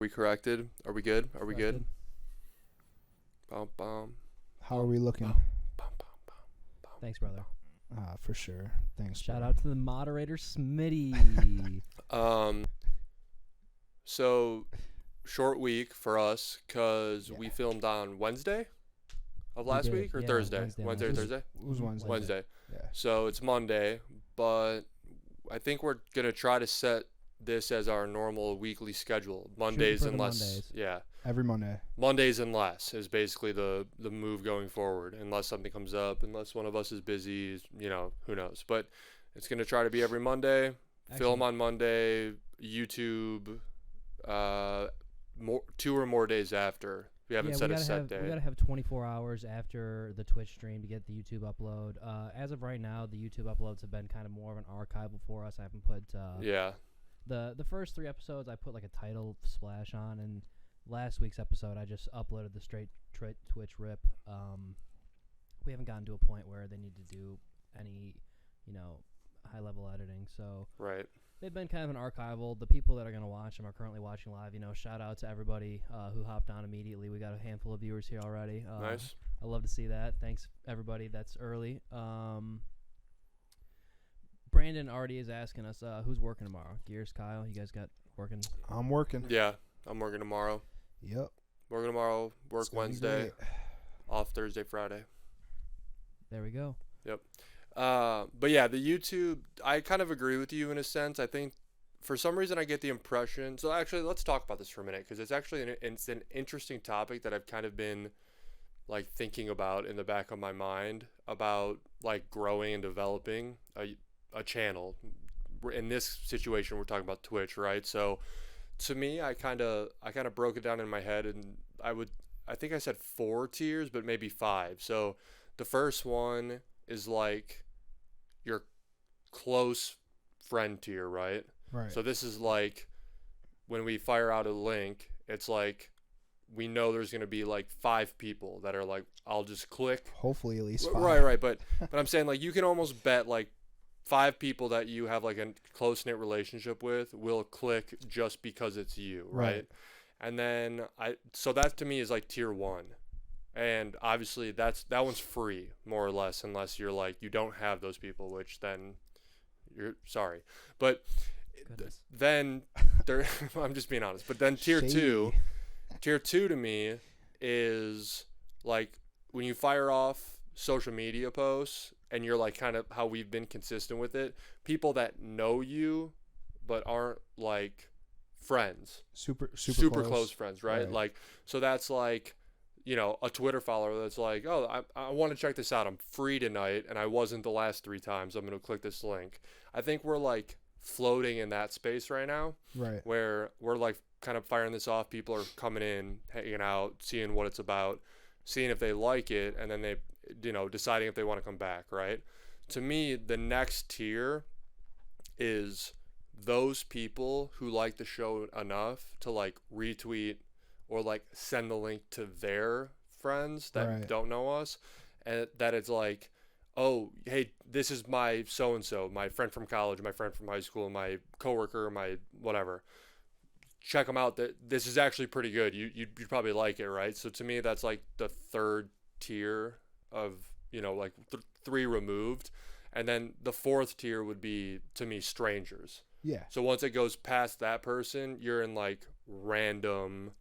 We corrected? Are we good? Are we good? Corrected. Bum, bum, How are we looking? bum, bum, bum, bum. Thanks, brother. For sure. Thanks. Shout bro. out to the moderator, Smitty. So short week for us because Yeah. we filmed on Wednesday of We last did, week or yeah, Thursday? Wednesday, Wednesday or Wednesday. Thursday? It was Wednesday. Wednesday. Yeah. So it's Monday, but I think we're gonna try to set this as our normal weekly schedule. Mondays for the unless Mondays. yeah. Every Monday. Mondays unless is basically the move going forward, unless something comes up, unless one of us is busy, who knows. But it's going to try to be every Monday, film on Monday, YouTube, 2 or more days after. We haven't set a set day. We gotta have 24 hours after the Twitch stream to get the YouTube upload. As of right now, the YouTube uploads have been kind of more of an archival for us. I haven't put Yeah. the first 3 episodes. I put like a title splash on, and last week's episode I just uploaded the straight Twitch rip. We haven't gotten to a point where they need to do any, high level editing. So Right. they've been kind of an archival. The people that are going to watch them are currently watching live. Shout out to everybody who hopped on immediately. We got a handful of viewers here already. Nice. I love to see that. Thanks, everybody. That's early. Brandon already is asking us who's working tomorrow. Gears, Kyle, you guys got working? I'm working. Yeah. I'm working tomorrow. Yep. Working tomorrow, work It's gonna be Wednesday, great. off Thursday, Friday. There we go. But yeah, the YouTube, I kind of agree with you in a sense. I think for some reason I get the impression. So actually, let's talk about this for a minute because it's actually it's an interesting topic that I've kind of been like thinking about in the back of my mind about like growing and developing a channel. In this situation, we're talking about Twitch, right? So to me, I kind of broke it down in my head, and I think I said 4 tiers, but maybe 5. So the first one is like your close friend tier, right? Right. So this is like when we fire out a link, it's like we know there's going to be like 5 people that are like, I'll just click. Hopefully at least 5. Right. But I'm saying like you can almost bet like 5 people that you have like a close-knit relationship with will click just because it's you, right? And then so that to me is like tier 1. And obviously that one's free more or less unless you're like you don't have those people, which then you're sorry. But Goodness. then there I'm just being honest. But then tier 2 to me is like when you fire off social media posts and you're like kind of how we've been consistent with it, people that know you but aren't like friends. Super close friends, right? Like so that's like a Twitter follower that's like, oh, I want to check this out. I'm free tonight, and I wasn't the last 3 times. I'm going to click this link. I think we're, like, floating in that space right now. Right. Where we're, like, kind of firing this off. People are coming in, hanging out, seeing what it's about, seeing if they like it, and then they, deciding if they want to come back, right? To me, the next tier is those people who like the show enough to, like, retweet or like send the link to their friends that don't know us, and that it's like, oh, hey, this is my so-and-so, my friend from college, my friend from high school, my coworker, my whatever. Check them out. This is actually pretty good. You'd probably like it, right? So to me, that's like the 3rd tier of, like 3 removed. And then the 4th tier would be, to me, strangers. Yeah. So once it goes past that person, you're in like random...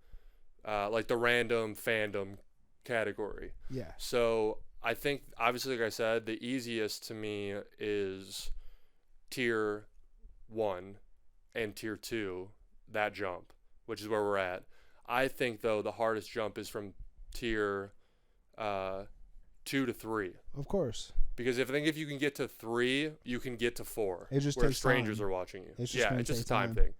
like the random fandom category. Yeah. So I think, obviously, like I said, the easiest to me is tier 1 and tier 2, that jump, which is where we're at. I think, though, the hardest jump is from tier 2 to 3. Of course. Because if you can get to 3, you can get to 4. It just where takes strangers time. are watching you. It's just a time thing.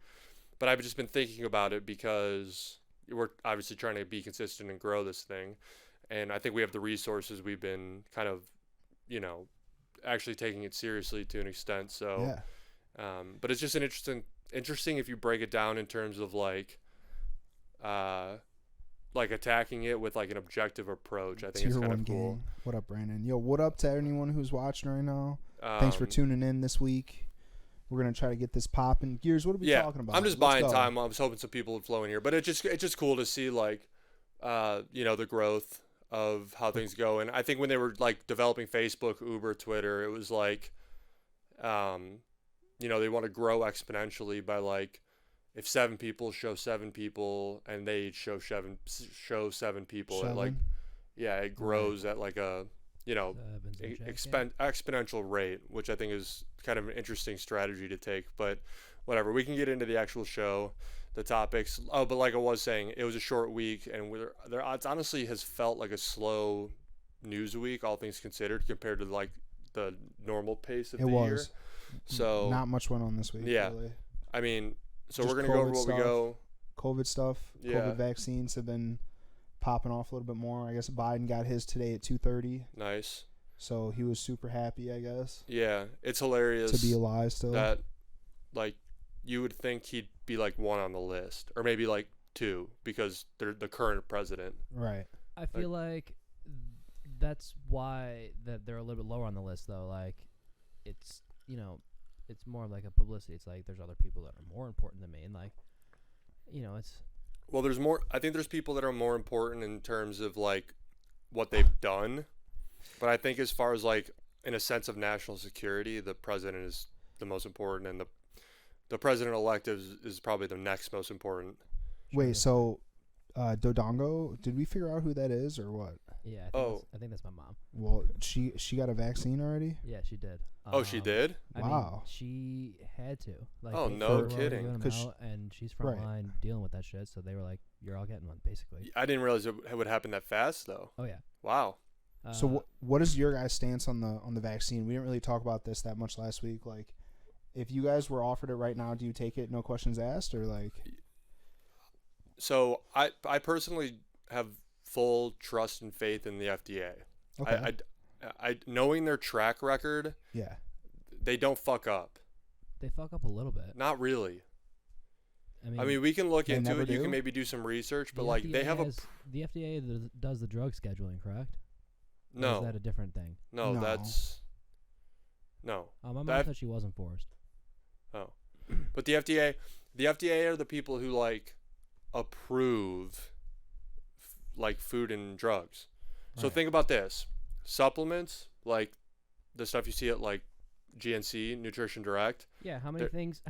But I've just been thinking about it because we're obviously trying to be consistent and grow this thing. And I think we have the resources. We've been kind of, actually taking it seriously to an extent. So, but it's just an interesting if you break it down in terms of like attacking it with like an objective approach. I think it's kind of cool. Gang. What up, Brandon? Yo, what up to anyone who's watching right now? Thanks for tuning in this week. We're gonna try to get this popping. Gears, what are we talking about? I'm just Let's buying go. time. I was hoping some people would flow in here, but it's just cool to see like, the growth of how things go. And I think when they were like developing Facebook, Uber, Twitter, it was like, they want to grow exponentially by like, if 7 people show 7 people and they show 7 people, it like, it grows at like a, exponential rate, which I think is kind of an interesting strategy to take. But whatever, we can get into the actual show, the topics. Oh, but like I was saying, it was a short week, and it honestly has felt like a slow news week, all things considered, compared to like the normal pace of the year. So not much went on this week. Yeah, really. I mean, so Just we're gonna go over what we go. COVID stuff. Yeah. COVID vaccines have been popping off a little bit more. I guess Biden got his today at 2:30. Nice. So he was super happy, I guess. Yeah, it's hilarious to be alive still. That, like, you would think he'd be like 1 on the list, or maybe like 2, because they're the current president. Right. I feel like that's why that they're a little bit lower on the list, though. Like, it's it's more like a publicity. It's like there's other people that are more important than me, and like, it's. Well, there's more. I think there's people that are more important in terms of like what they've done, but I think as far as like in a sense of national security, the president is the most important, and the president-elect is probably the next most important. Wait, so Dodongo, did we figure out who that is or what? Yeah. I think that's my mom. Well, she got a vaccine already? Yeah, she did. She did? I wow. mean, she had to. Like, oh, no kidding. And she's frontline dealing with that shit, so they were like, "You're all getting one," basically. I didn't realize it would happen that fast, though. Oh yeah. Wow. So what is your guys' stance on the vaccine? We didn't really talk about this that much last week. Like, if you guys were offered it right now, do you take it, no questions asked, or like? So I personally have full trust and faith in the FDA. Okay. I knowing their track record. Yeah. They don't fuck up. They fuck up a little bit. Not really. I mean, we can look into it. Do? You can maybe do some research, but like they have the FDA does the drug scheduling, correct? No. Or is that a different thing? No, that's no. My mom said she wasn't forced. Oh, but the FDA are the people who like approve like food and drugs. So Right. think about this: supplements, like the stuff you see at like GNC, Nutrition Direct. Yeah, how many things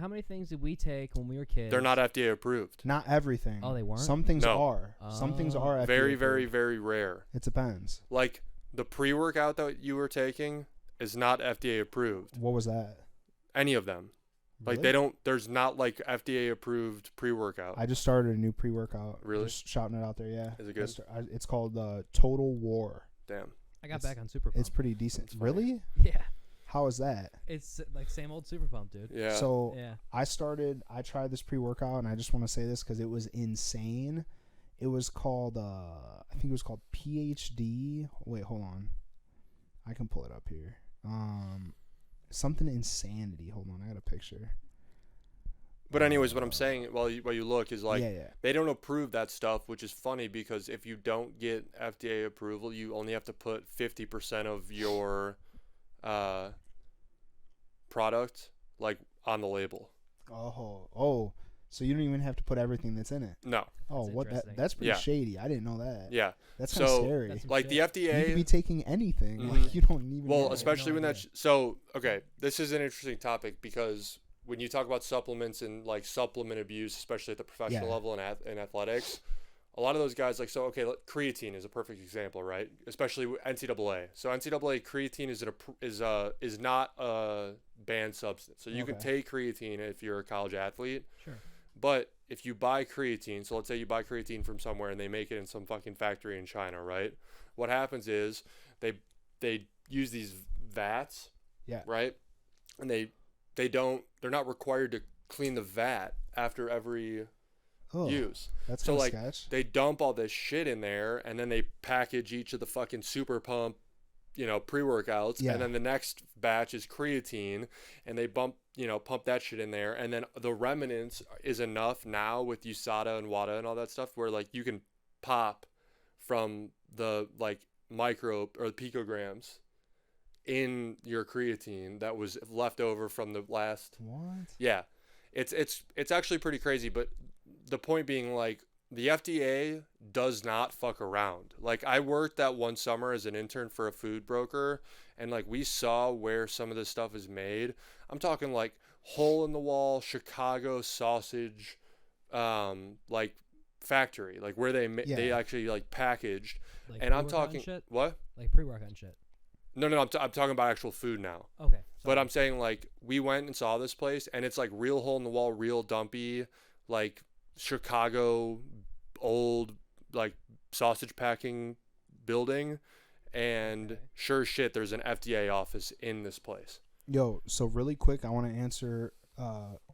did we take when we were kids? They're not FDA approved. Not everything. Oh, they weren't? Some things No. are. Some things are FDA Very, approved. very, very rare. It depends. Like the pre-workout that you were taking is not FDA approved. What was that? Any of them. Like Really? they don't. There's not like FDA approved pre-workout. I just started a new pre-workout. Really? Just shouting it out there, yeah. Is it good? It's called Total War. Damn. I got back on Super Pump. It's pretty decent. funny. Really? Yeah. How is that? It's like same old Super Pump, dude. Yeah. So Yeah. I tried this pre-workout, and I just want to say this because it was insane. It was called, I think it was called PhD. Wait, hold on. I can pull it up here. Something insanity. Hold on, I got a picture. But anyways, what I'm saying while you look is like yeah. they don't approve that stuff, which is funny because if you don't get FDA approval, you only have to put 50% of your product like on the label. Oh. So you don't even have to put everything that's in it. No. Oh, That's what? interesting. That's pretty Yeah. shady. I didn't know that. Yeah. That's kind of So, scary. That's some Like the shit. You could be FDA. taking anything. Mhm. Like you don't even. Well, know. especially when no that's so. Okay, this is an interesting topic because when you talk about supplements and like supplement abuse, especially at the professional Yeah. level in athletics, a lot of those guys like creatine is a perfect example, right? Especially with NCAA. So NCAA creatine is not a banned substance. So you can Okay. take creatine if you're a college athlete. Sure. But if you buy creatine, so let's say you buy creatine from somewhere and they make it in some fucking factory in China, right? What happens is they use these vats, Yeah. right? And they're not required to clean the vat after every use. That's So kind of like sketch. they dump all this shit in there and then they package each of the fucking Super Pump, pre-workouts, Yeah. and then the next batch is creatine and they pump that shit in there, and then the remnants is enough now with USADA and WADA and all that stuff where like you can pop from the like micro or picograms in your creatine that was left over from the last. What? Yeah, it's actually pretty crazy. But the point being, like, the FDA does not fuck around. Like, I worked that one summer as an intern for a food broker, and like we saw where some of this stuff is made. I'm talking like hole in the wall Chicago sausage, like factory, like where they actually like packaged. Like And I'm pre-workout talking shit? what? Like pre-workout shit. No, I'm talking about actual food now. Okay. But I'm saying, like, we went and saw this place, and it's like real hole in the wall, real dumpy, like Chicago old like sausage packing building, and Okay. sure as shit, there's an FDA office in this place. Yo, so really quick, I want to answer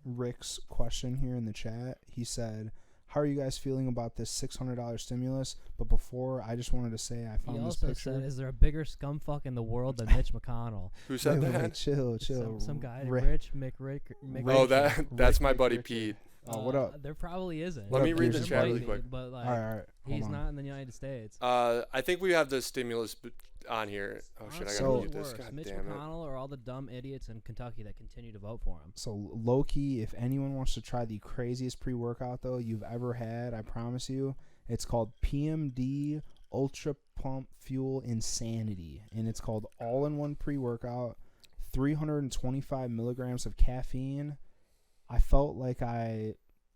Rick's question here in the chat. He said, "How are you guys feeling about this $600 stimulus?" But before, I just wanted to say I He found this also picture. said, "Is there a bigger scumfuck in the world than Mitch McConnell?" Who said Wait, that? chill. Some guy, Rick. Rich Oh, Rick- that's my Rick buddy Richard. Pete. Oh, what up? There probably isn't. Let me read the There's chat might really be, quick. But like, All right. Hold he's on. not in the United States. I think we have the stimulus on here. Oh shit, I gotta So- mute this. Worse, God Mitch damn it. McConnell or all the dumb idiots in Kentucky that continue to vote for him. So low-key, if anyone wants to try the craziest pre-workout though you've ever had, I promise you, it's called PMD Ultra Pump Fuel Insanity, and it's called all-in-one pre-workout, 325 milligrams of caffeine. I felt like I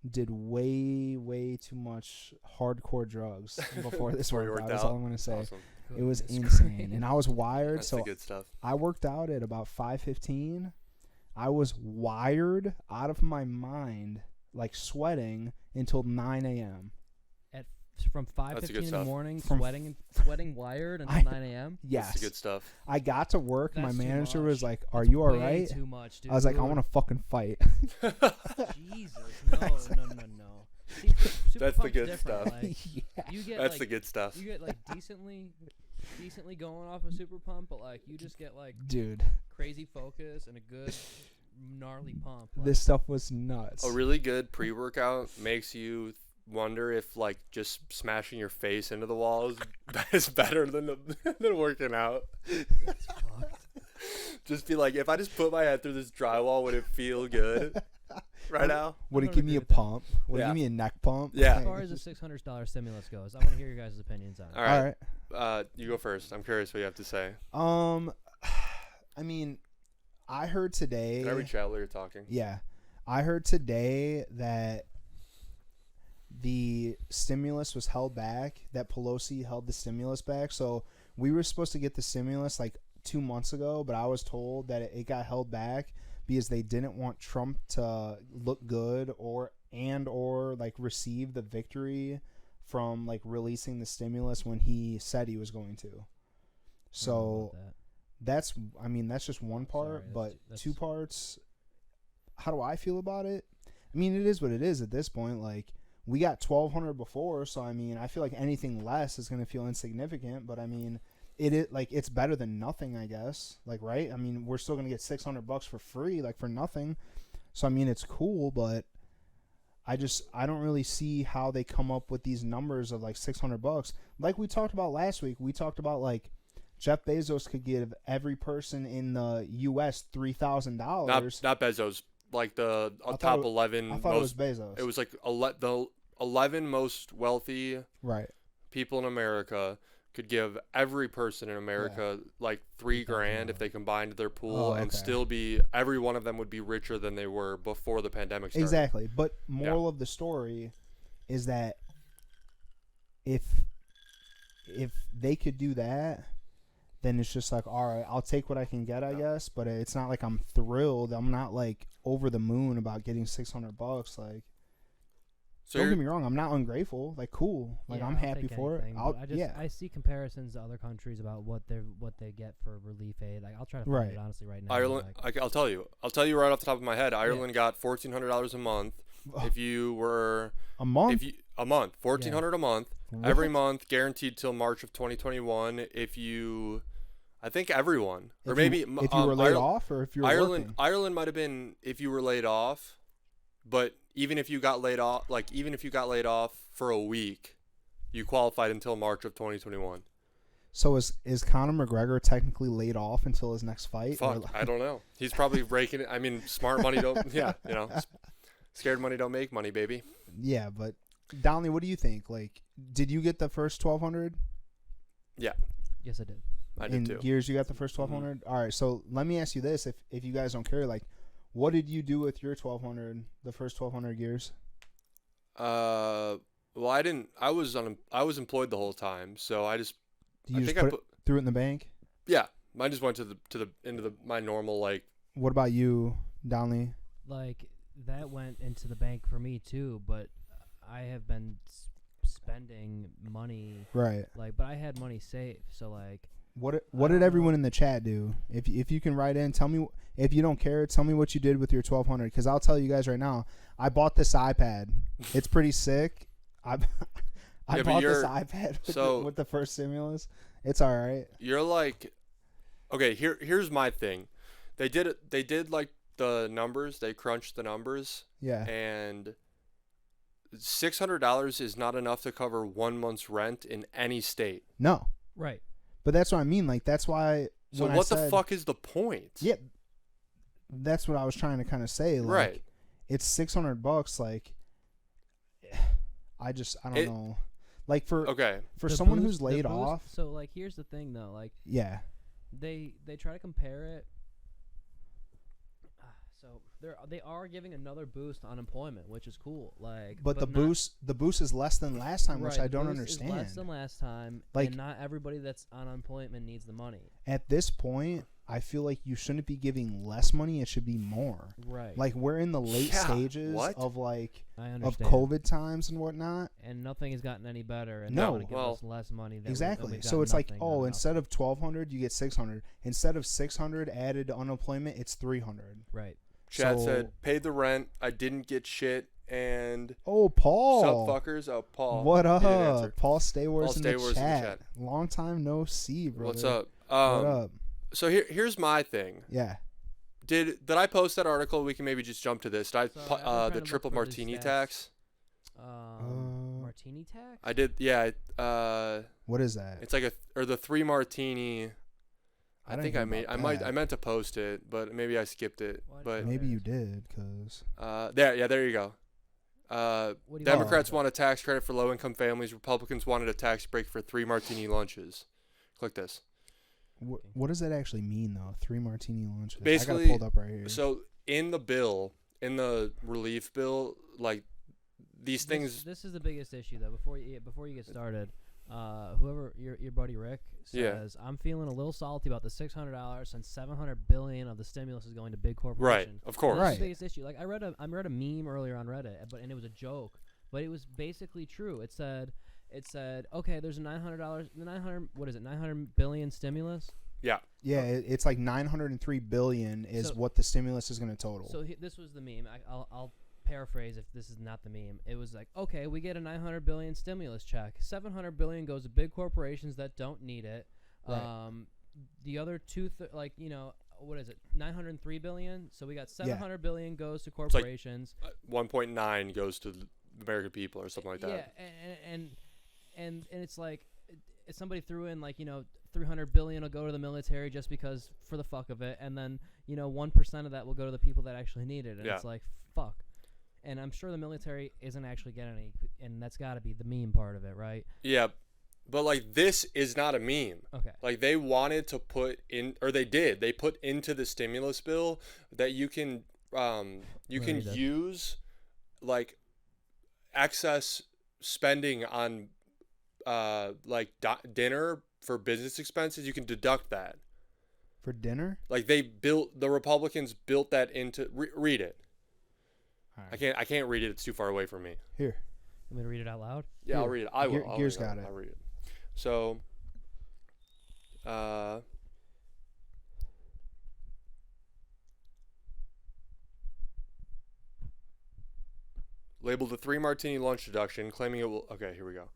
did way too much hardcore drugs before this Before you workout. worked That's out? all I'm gonna say. Awesome. It was Goodness insane, gracious. and I was wired. That's So the good stuff. I worked out at about 5:15. I was wired out of my mind, like sweating until 9 a.m. From That's 5:15 the good in the stuff. morning, From- sweating wired until I- 9 a.m. Yes, That's the good stuff. I got to work. That's my too manager much. was like, "Are That's you all way right?" Too much, dude. I was like, "I want to fucking fight." Jesus, no. See, Super That's the Pump's good different. stuff. Like, Yeah. you get That's like, the good stuff. You get like decently going off a Super Pump, but like you just get like Dude, crazy focus and a good gnarly pump. Like, this stuff was nuts. A really good pre-workout makes you wonder if like just smashing your face into the walls is better than than working out. that's fucked. Just be like, if I just put my head through this drywall, would it feel good right now? Would I it don't give me agree a with that. pump? Would it Yeah. give me a neck pump? Yeah. As far as the $600 stimulus goes, I want to hear your guys' opinions on it. All right. You go first. I'm curious what you have to say. I mean, I heard today. Can I reach out while you're talking? Yeah. I heard today that the stimulus was held back, that Pelosi held the stimulus back. So we were supposed to get the stimulus like 2 months ago, but I was told that it got held back because they didn't want Trump to look good or like receive the victory from like releasing the stimulus when he said he was going to. I don't know So about that. that's just one part, Sorry, but that's- two parts. How do I feel about it? I mean, it is what it is at this point. Like, we got 1,200 before, so I mean, I feel like anything less is gonna feel insignificant. But I mean, it's better than nothing, I guess. Like, right? I mean, we're still gonna get $600 for free, like for nothing. So I mean, it's cool, but I don't really see how they come up with these numbers of like $600. Like we talked about last week, we talked about like Jeff Bezos could give every person in the U.S. $3,000. Not Bezos. Like the I thought top it- 11 I thought it was most. Bezos. It was like the 11 most wealthy right. people in America could give every person in America like $3,000 if they combined their pool, and okay. still be every one of them would be richer than they were before the pandemic started. Exactly. But moral of the story is that if they could do that, then it's just like, all right, I'll take what I can get, I guess. But it's not like I'm thrilled. I'm not like over the moon about getting $600. Like, So don't you're, get me wrong, I'm not ungrateful. Like, cool. Like, Yeah, I'm I'll happy take for anything, it. but I see comparisons to other countries about what they get for relief aid. Like I'll try to find Right. it honestly right now. Ireland. Like, I'll tell you right off the top of my head. Ireland got $1,400 a month. If you were a month. a month, $1,400 a month, What? every month, guaranteed till March of 2021. If you, I think everyone, or If maybe you were laid off, or if you were working. Ireland might have been if you were laid off, but even if you got laid off, for a week, you qualified until March of 2021. So is Conor McGregor technically laid off until his next fight? Fuck, I don't know. He's probably raking it. I mean, smart money don't. Yeah, scared money don't make money, baby. Yeah, but Donley, what do you think? Like, did you get the first 1,200? Yeah. Yes, I did. I did In too. gears, you got the first 1,200. All right, so let me ask you this: if you guys don't care, like, what did you do with your 1,200? The first 1,200 gears? Well, I didn't. I was employed the whole time, so I just. Do you just threw it in the bank? Yeah, mine just went into my normal like. What about you, Donley? Like that went into the bank for me too, but I have been spending money. Right. Like, but I had money saved, so like. What did everyone in the chat do? If you can write in, tell me. If you don't care, tell me what you did with your 1,200. Because I'll tell you guys right now, I bought this iPad. It's pretty sick. I bought this iPad with the first stimulus. It's all right. You're like, okay. Here's my thing. They did like the numbers. They crunched the numbers. Yeah. And $600 is not enough to cover 1 month's rent in any state. No. Right. But that's what I mean. Like, that's why. So what the fuck is the point? Yeah. That's what I was trying to kind of say. Like, right. It's $600. Like, I don't know. Like for someone who's laid off. So like, here's the thing though. Like, yeah. They try to compare it. So they are giving another boost on unemployment, which is cool. Like, but the boost is less than last time, which I don't understand. Is less than last time, like, and not everybody that's on unemployment needs the money. At this point, I feel like you shouldn't be giving less money; it should be more. Right. Like we're in the late stages of of COVID times and whatnot, and nothing has gotten any better. And no, give us less money. Exactly. So it's like, instead of 1,200, you get 600. Instead of 600 added to unemployment, it's 300. Right. Chad said, paid the rent. I didn't get shit. And Paul. Sup fuckers. Paul. What up? Paul Staywars in the in the chat. Long time no see, bro. What's up? What up? So here's my thing. Yeah. Did I post that article? We can maybe just jump to this. Did the triple martini tax? Martini tax? I did. Yeah. What is that? It's like the 3 martini. I think I meant to post it, but maybe I skipped it. But maybe you did, cause there you go. Democrats want a tax credit for low-income families. Republicans wanted a tax break for 3 martini lunches. Click this. What does that actually mean, though? 3 martini lunches. Basically, I got it pulled up right here. So in the relief bill, like these things. This is the biggest issue, though. Before you get started, whoever your buddy Rick says, I'm feeling a little salty about the $600 since $700 billion of the stimulus is going to big corporations. Right, of course. That's the biggest issue. Like I read a meme earlier on Reddit, and it was a joke, but it was basically true. It said, okay, there's a $900 billion stimulus. Yeah. Yeah, it's like 903 billion is what the stimulus is going to total. So this was the meme. I'll paraphrase if this is not the meme. It was like, okay, we get a $900 billion stimulus check. $700 billion goes to big corporations that don't need it. Right. The other what is it? $903 billion. So we got $700 billion goes to corporations. It's like 1.9 goes to the American people or something like that. Yeah, and it's like somebody threw in like, $300 billion will go to the military just because for the fuck of it, and then 1% of that will go to the people that actually need it, and it's like fuck. And I'm sure the military isn't actually getting any, and that's got to be the meme part of it, right? Yeah, but like this is not a meme. Okay. Like they wanted to put in, or they did. They put into the stimulus bill that you can use like excess spending on dinner for business expenses. You can deduct that for dinner. Like the Republicans built that into. Read it. Right. I can't read it. It's too far away from me. Here. You want me to read it out loud? Yeah, I'll read it. I will. Gears got it. I'll read it. So, labeled the 3 martini lunch deduction, claiming it will. Okay, here we go.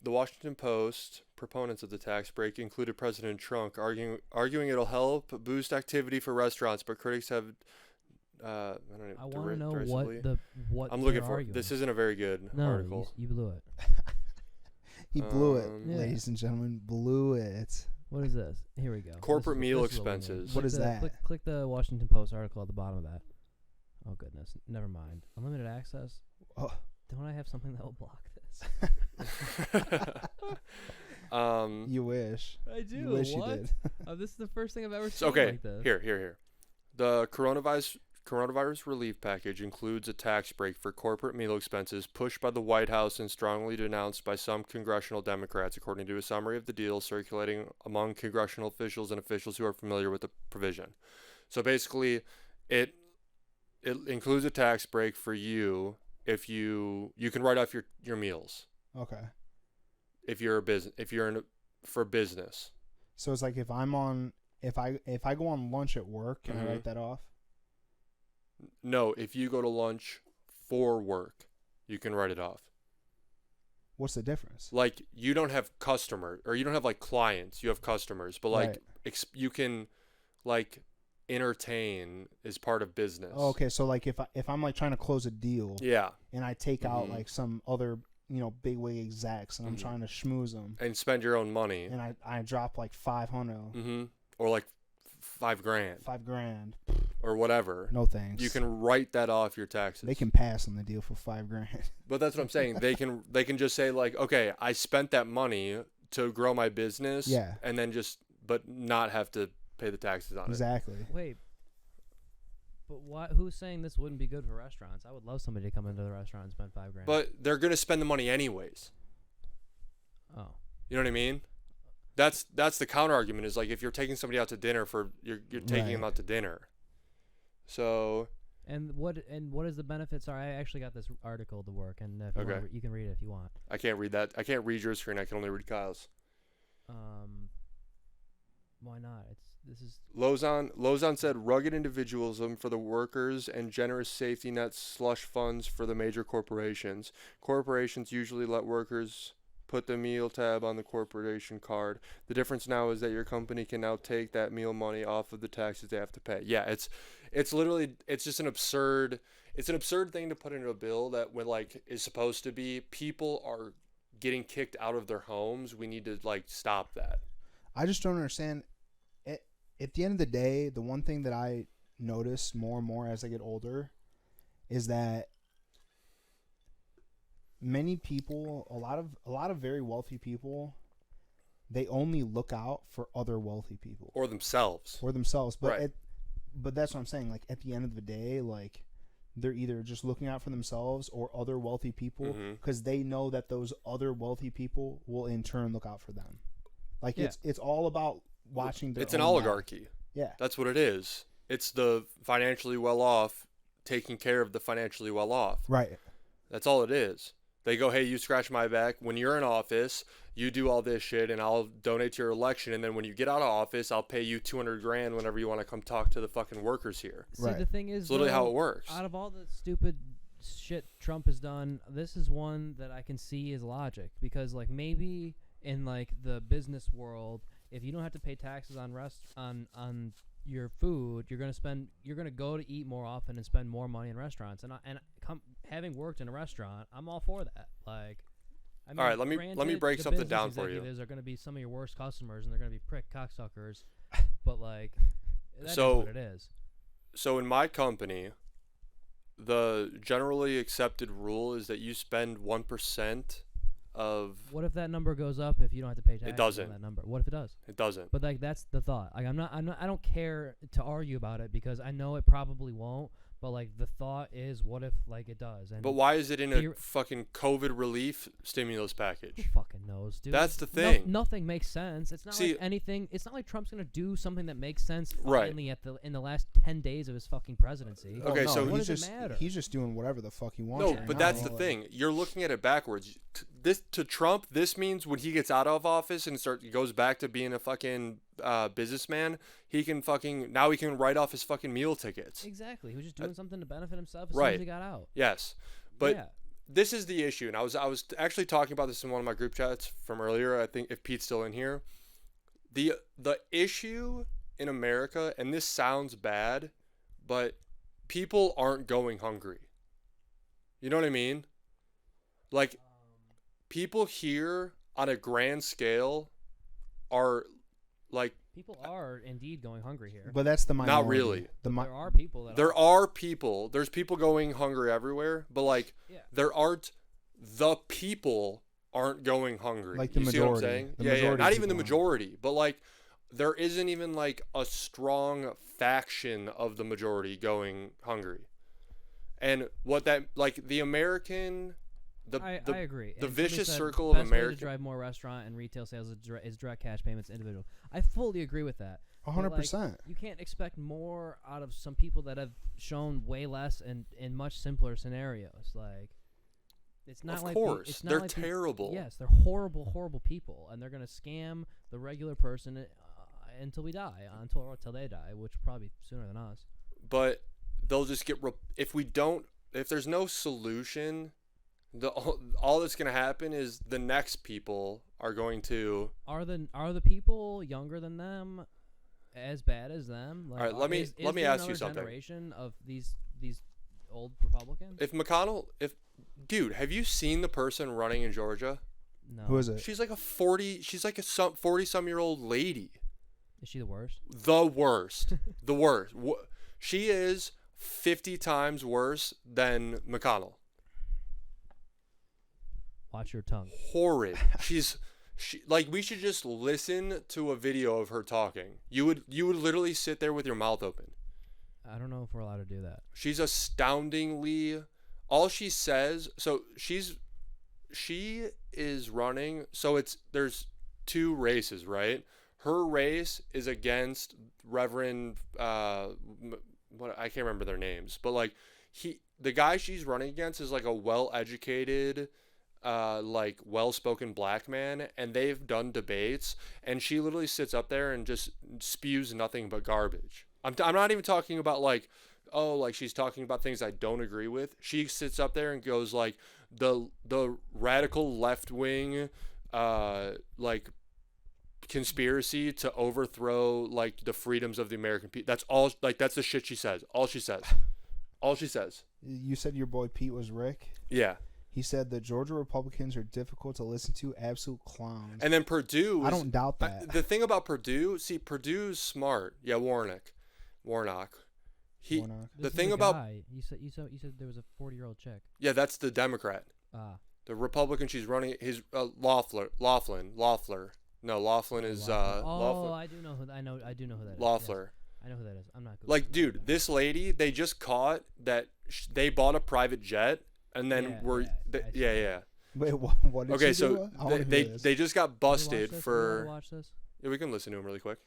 The Washington Post proponents of the tax break included President Trump arguing it'll help boost activity for restaurants, but critics have. I want to know what the what I'm they're looking for. arguing. This isn't a very good no, article. you blew it. He blew it, Yeah. ladies and gentlemen. Blew it. What is this? Here we go. Corporate meal this is what we need. expenses. What Click is the- that? Click the Washington Post article at the bottom of that. Oh goodness, never mind. Unlimited access. Oh. Don't I have something that will block this? You wish. I do. You wish what? you did. This is the first thing I've ever seen Okay, like this. here. The coronavirus relief package includes a tax break for corporate meal expenses pushed by the White House and strongly denounced by some congressional Democrats, according to a summary of the deal circulating among congressional officials and officials who are familiar with the provision. So basically, it includes a tax break for you if you can write off your meals Okay. if you're for business. So it's like if I go on lunch at work, can I write that off? No, if you go to lunch for work, you can write it off. What's the difference? Like, you don't have customers, or you don't have like clients, you have customers, but like you can like entertain is part of business. Oh, okay, so like if I'm like trying to close a deal, Yeah, and I take out like some other big wig execs, and I'm trying to schmooze them, and spend your own money, and I drop like 500, or like $5,000, $5,000. or whatever. No thanks. You can write that off your taxes. They can pass on the deal for $5,000. But that's what I'm saying. They can just say like, okay, I spent that money to grow my business. Yeah. And then but not have to pay the taxes on Exactly. Wait, but why? Who's saying this wouldn't be good for restaurants? I would love somebody to come into the restaurant and spend $5,000. But they're gonna spend the money anyways. Oh. You know what I mean? That's the counter argument is like if you're taking somebody out to dinner you're taking them out to dinner. So. And what is the benefit? Sorry, I actually got this article to work, and if you, you can read it if you want. I can't read that. I can't read your screen. I can only read Kyle's. Why not? This is Lozon said rugged individualism for the workers and generous safety net slush funds for the major corporations. Corporations usually let workers put the meal tab on the corporation card. The difference now is that your company can now take that meal money off of the taxes they have to pay. Yeah, it's literally just an absurd thing to put into a bill that is supposed to be people are getting kicked out of their homes. We need to stop that. I just don't understand. At the end of the day, the one thing that I notice more and more as I get older is that many people, a lot of very wealthy people, they only look out for other wealthy people or themselves. But right. But that's what I'm saying. Like at the end of the day, like they're either just looking out for themselves or other wealthy people because they know that those other wealthy people will in turn look out for them. Like it's all about watching their It's an own oligarchy. life. Yeah. That's what it is. It's the financially well off taking care of the financially well off. Right. That's all it is. They go, hey, you scratch my back. When you're in office, you do all this shit, and I'll donate to your election. And then when you get out of office, I'll pay you $200,000 whenever you want to come talk to the fucking workers here. See, the thing is, it's literally how it works. Out of all the stupid shit Trump has done, this is one that I can see is logic because, maybe in the business world, if you don't have to pay taxes on on your food, you're gonna go to eat more often and spend more money in restaurants. And having worked in a restaurant, I'm all for that. I mean, all right, let me break something down for you. Executives are gonna be some of your worst customers, and they're gonna be prick cocksuckers. But that so, is what it is. So in my company, the generally accepted rule is that you spend 1% of. What if that number goes up if you don't have to pay taxes? It doesn't. On that number. What if it does? It doesn't. But that's the thought. I don't care to argue about it because I know it probably won't. But the thought is, what if it does? And but why is it in a fucking COVID relief stimulus package? Who fucking knows, dude? That's the thing. Nothing makes sense. It's not anything. It's not like Trump's gonna do something that makes sense finally in the last 10 days of his fucking presidency. Okay, so what does it matter? He's just doing whatever the fuck he wants. No, but that's the thing. You're looking at it backwards. To Trump, this means when he gets out of office and goes back to being a fucking businessman, he can write off his fucking meal tickets. Exactly. He was just doing something to benefit himself as soon as he got out. Yes, but this is the issue, and I was actually talking about this in one of my group chats from earlier. I think if Pete's still in here, the issue in America, and this sounds bad, but people aren't going hungry. You know what I mean? Like, people here on a grand scale are like People are indeed going hungry here. But that's the minority. not really. There are people that There are. are people. There's people going hungry everywhere, but like Yeah. there aren't the people aren't going hungry. Like the you see what I'm majority. saying? The Yeah, majority not of even the people majority, but like there isn't even like a strong faction of the majority going hungry. And what that like the American I agree. the And Jimmy vicious said circle of best way American- to drive more restaurant and retail sales is direct cash payments individual. I fully agree with that. 100%. You can't expect more out of some people that have shown way less and in much simpler scenarios. Like, it's not Of like course, it's not they're like terrible. Yes, they're horrible people, and they're gonna scam the regular person until we die, until they die, which probably sooner than us. But they'll just get if there's no solution, all that's going to happen is the next people are going to Are the people younger than them as bad as them? Like, All right, let me there ask you another something. Generation of these old Republicans? if McConnell dude, have you seen the person running in Georgia? No. Who is it? She's like a 40-some-year-old lady. Is she the worst? The worst. The worst. She is 50 times worse than McConnell. Watch your tongue. Horrid. She like we should just listen to a video of her talking. You would literally sit there with your mouth open. I don't know if we're allowed to do that. She's astoundingly all she says, so she is running, so there's two races, right? Her race is against Reverend what I can't remember their names, but like the guy she's running against is like a well-educated like well-spoken black man, and they've done debates, and she literally sits up there and just spews nothing but garbage. I'm not even talking about like, oh, like she's talking about things I don't agree with. She sits up there and goes like the radical left wing like conspiracy to overthrow like the freedoms of the American people. That's all. Like that's the shit she says. All she says. You said your boy Pete was Rick? Yeah. He said the Georgia Republicans are difficult to listen to, absolute clowns. And then Purdue. I don't doubt that. The thing about Purdue, Purdue's smart. Yeah, Warnock. Warnock. The thing about guy. You said there was a 40-year-old chick. Yeah, that's the Democrat. The Republican she's running his Loeffler. No, Laughlin is Loeffler. I do know who I do know who that is. Loeffler. Yes. I know who that is. I'm not good. Like, dude, this lady, they just caught that they bought a private jet and then yeah. Wait, what did Okay, she so do? I wanna hear this. they just got busted for. Watch this? Yeah, we can listen to him really quick.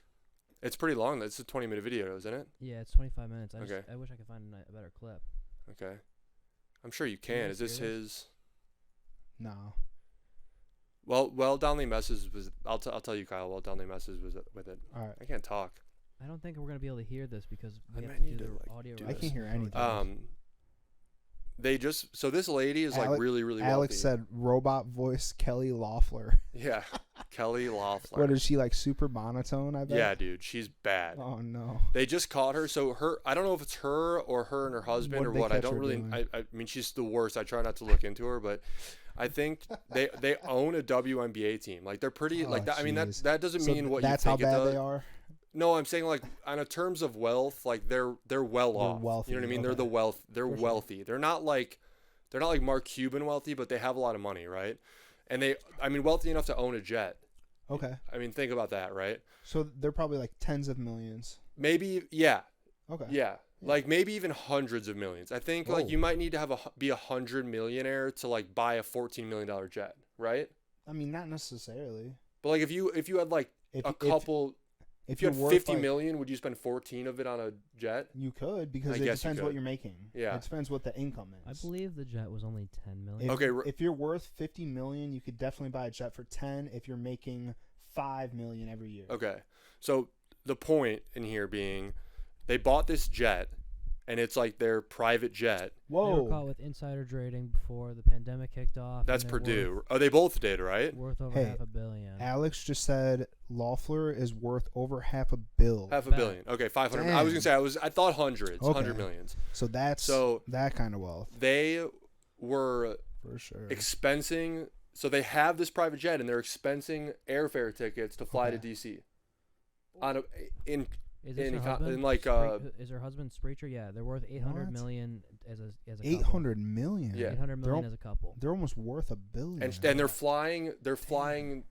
It's pretty long. It's a 20-minute video, isn't it? Yeah, it's 25 minutes. Okay. I wish I could find a better clip. Okay. I'm sure you Can you can. Is this hear this? his? No. Well, Donley messes was. I'll tell you, Kyle. Well, Donley messes with it. All right. I can't talk. I don't think we're gonna be able to hear this because we I have might to need do to, the like, audio. do I rights can't hear for it. anything. They just so this lady is like really wealthy. Alex said robot voice Kelly Loeffler. Yeah, Kelly Loeffler. What is she, like, super monotone, I bet? Yeah, dude, she's bad. Oh no. They just caught her. So I don't know if it's her and her husband What or did they what. I catch don't her really. doing? I mean, she's the worst. I try not to look into her, but I think they own a WNBA team. Like they're pretty like that. I mean jeez. that doesn't So mean what that's you how think it bad does. they are? No, I'm saying like on a terms of wealth, like they're well off. wealthy, You know what I mean? okay. They're the wealth. They're For sure. wealthy. They're not like Mark Cuban wealthy, but they have a lot of money, right? And wealthy enough to own a jet. Okay. I mean, think about that, right? So they're probably like tens of millions. Maybe, yeah, Okay. yeah. Like maybe even hundreds of millions. I think like Whoa. you might need to be 100 millionaire to like buy a $14 million jet, right? I mean, not necessarily. But like if you had like If a couple, if if you you're had worth 50 like, million, would you spend 14 of it on a jet? you could, because I it guess you depends what could. you're making. Yeah. It depends what the income I is. believe the jet was only 10 million. If, Okay, if you're worth 50 million, you could definitely buy a jet for 10 if you're making 5 million every year. Okay. So the point in here being they bought this jet and it's like their private jet. They were caught Whoa. with insider trading before the pandemic kicked off. That's and they're Purdue. Oh, they both did, right? Worth over Hey, $500 million. Alex just said Loeffler is worth over $500 million. Half a Bet. billion. Okay, 500. I was Damn. going to say I thought hundreds, Okay. 100 millions. So that's So that kind of wealth. they were For sure. expensing. So they have this private jet, and they're expensing airfare tickets to fly to DC. On a, in Is this in her co- husband? in like Is her husband Spreacher? Yeah, they're worth 800 What? million as a couple. 800 million. Yeah. 800 million They're as a couple. They're almost worth $1 billion. and they're flying.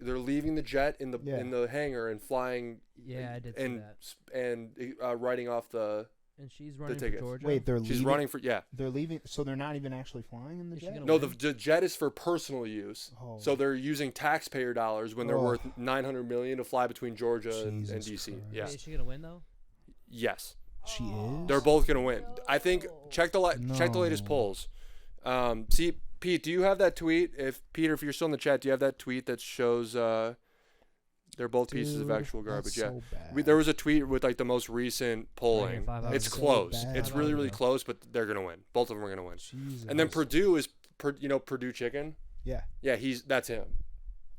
They're leaving the jet in the Yeah. hangar and flying. Yeah, I did see and that. and writing off the. And she's running for tickets. Georgia. Wait, they're She's leaving. running for They're leaving, so they're not even actually flying in the Is she jet. gonna No, win? the jet is for personal use. Oh. So they're using taxpayer dollars when they're Oh. worth 900 million to fly between Georgia and Jesus DC. Christ. Yeah. Is she gonna win though? Yes. She is. They're both gonna win. I think check the latest No. polls. See, Pete, do you have that tweet? If you're still in the chat, do you have that tweet that shows they're both pieces of Dude, actual garbage? that's Yeah. so bad. There was a tweet with like the most recent polling. 5 hours It's ago. close. bad. It's 5 really hours really ago. close, but they're gonna win. Both of them are gonna win. Jesus. And then Purdue is Purdue Chicken. Yeah. Yeah, that's him.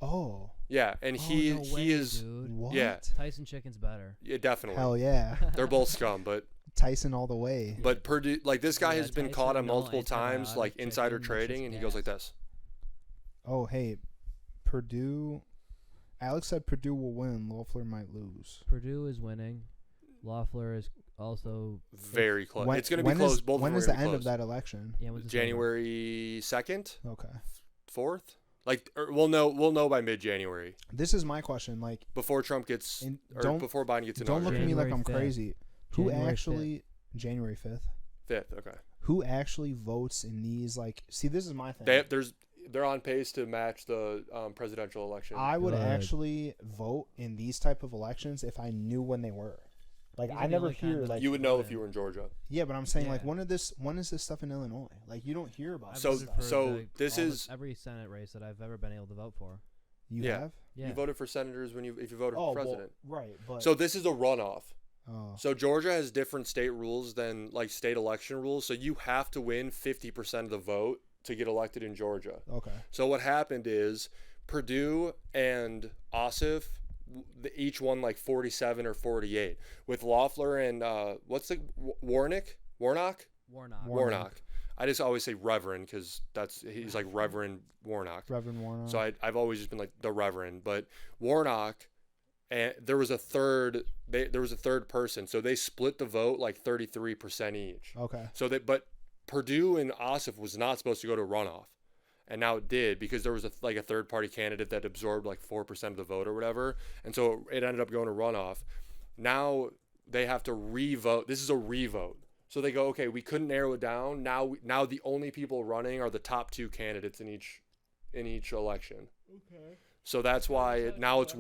Oh. Yeah, and Oh, he no way, is dude. What? Yeah. Tyson Chicken's better. yeah, definitely. Hell yeah. They're both scum, but Tyson all the way. Purdue, like this guy Yeah, has been Tyson, caught on no multiple times antibiotic like insider chicken, that's trading, just and he goes like gas. this. Oh, hey, Purdue. Alex said Purdue will win. Loeffler might lose. Purdue is winning. Loeffler is also Very close. When- It's going to be when close. is- Both when of is them the are end gonna of be that election? yeah. When's close. this over? January 2nd, Okay. 4th. Like we'll know by mid-January, This is my question. Like, before Trump gets And or don't- before Biden gets don't look at inaugurated. me like January I'm 5th. crazy. Who January actually January 5th? 5th. Okay. Who actually votes in these? Like, see, this is my thing. They're on pace to match the presidential election. I would Good. actually vote in these type of elections if I knew when they were. Like, These I are the never only kind hear that like. You would vote know if in. you were in Georgia. Yeah, but I'm saying like Yeah. when is this stuff in Illinois? Like, you don't hear about. I've So- this voted stuff. for this all is- every Senate race that I've ever been able to vote for. You Yeah. have. Yeah. You voted for senators if you voted Oh, for president. well, right, but So this is a runoff. oh, So Georgia has different state rules than like state election rules. So you have to win 50% of the vote to get elected in Georgia. okay. So what happened is Purdue and Ossoff each won like 47 or 48. With Loeffler and what's the Warnock? Warnock. Warnock. I just always say Reverend because he's like Reverend Warnock. Reverend Warnock. So I've always just been like the Reverend, but Warnock, and there was a third person, so they split the vote like 33% each. Okay. But Purdue and Ossoff was not supposed to go to runoff, and now it did because there was a third party candidate that absorbed like 4% of the vote or whatever, and so it ended up going to runoff. Now they have to revote. This is a revote. So they go, okay, we couldn't narrow it down. Now the only people running are the top two candidates in each election. Okay. So that's why now it's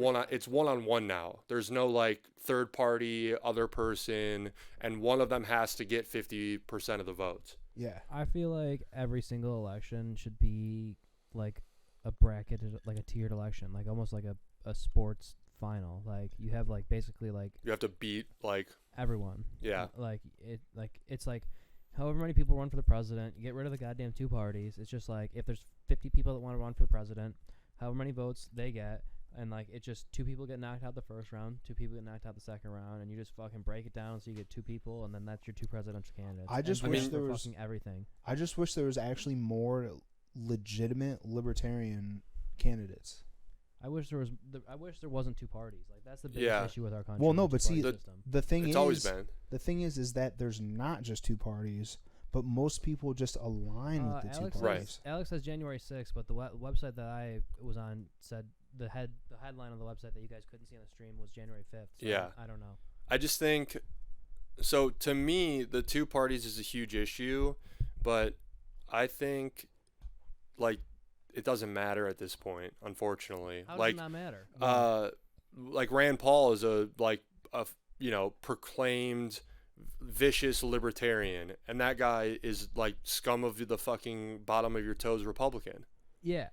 one-on-one now. There's no like third party, other person, and one of them has to get 50% of the votes. Yeah. I feel like every single election should be like a bracketed, like a tiered election, like almost like a sports final. Like you have like basically like You have to beat like everyone. yeah. It's like however many people run for the president, you get rid of the goddamn two parties. It's just like if there's 50 people that want to run for the president, however many votes they get, and like it's just two people get knocked out the first round, two people get knocked out the second round, and you just fucking break it down so you get two people, and then that's your two presidential candidates. I just And wish vote there for was- fucking everything. I just wish there was actually more legitimate libertarian candidates. I wish there wasn't two parties. Like that's the biggest Yeah. issue with our country. Well, no, the but see, two-party system. The thing It's is, always been. the thing is that there's not just two parties, but most people just align with the Alex two Right. parties. Alex says January 6th, but the website that I was on said the headline on the website that you guys couldn't see on the stream was January 5th. So Yeah. I don't know. I just think so. To me, the two parties is a huge issue, but I think like it doesn't matter at this point, unfortunately. How does Like it not matter? like Rand Paul is a proclaimed vicious libertarian, and that guy is like scum of the fucking bottom of your toes Republican. Yeah.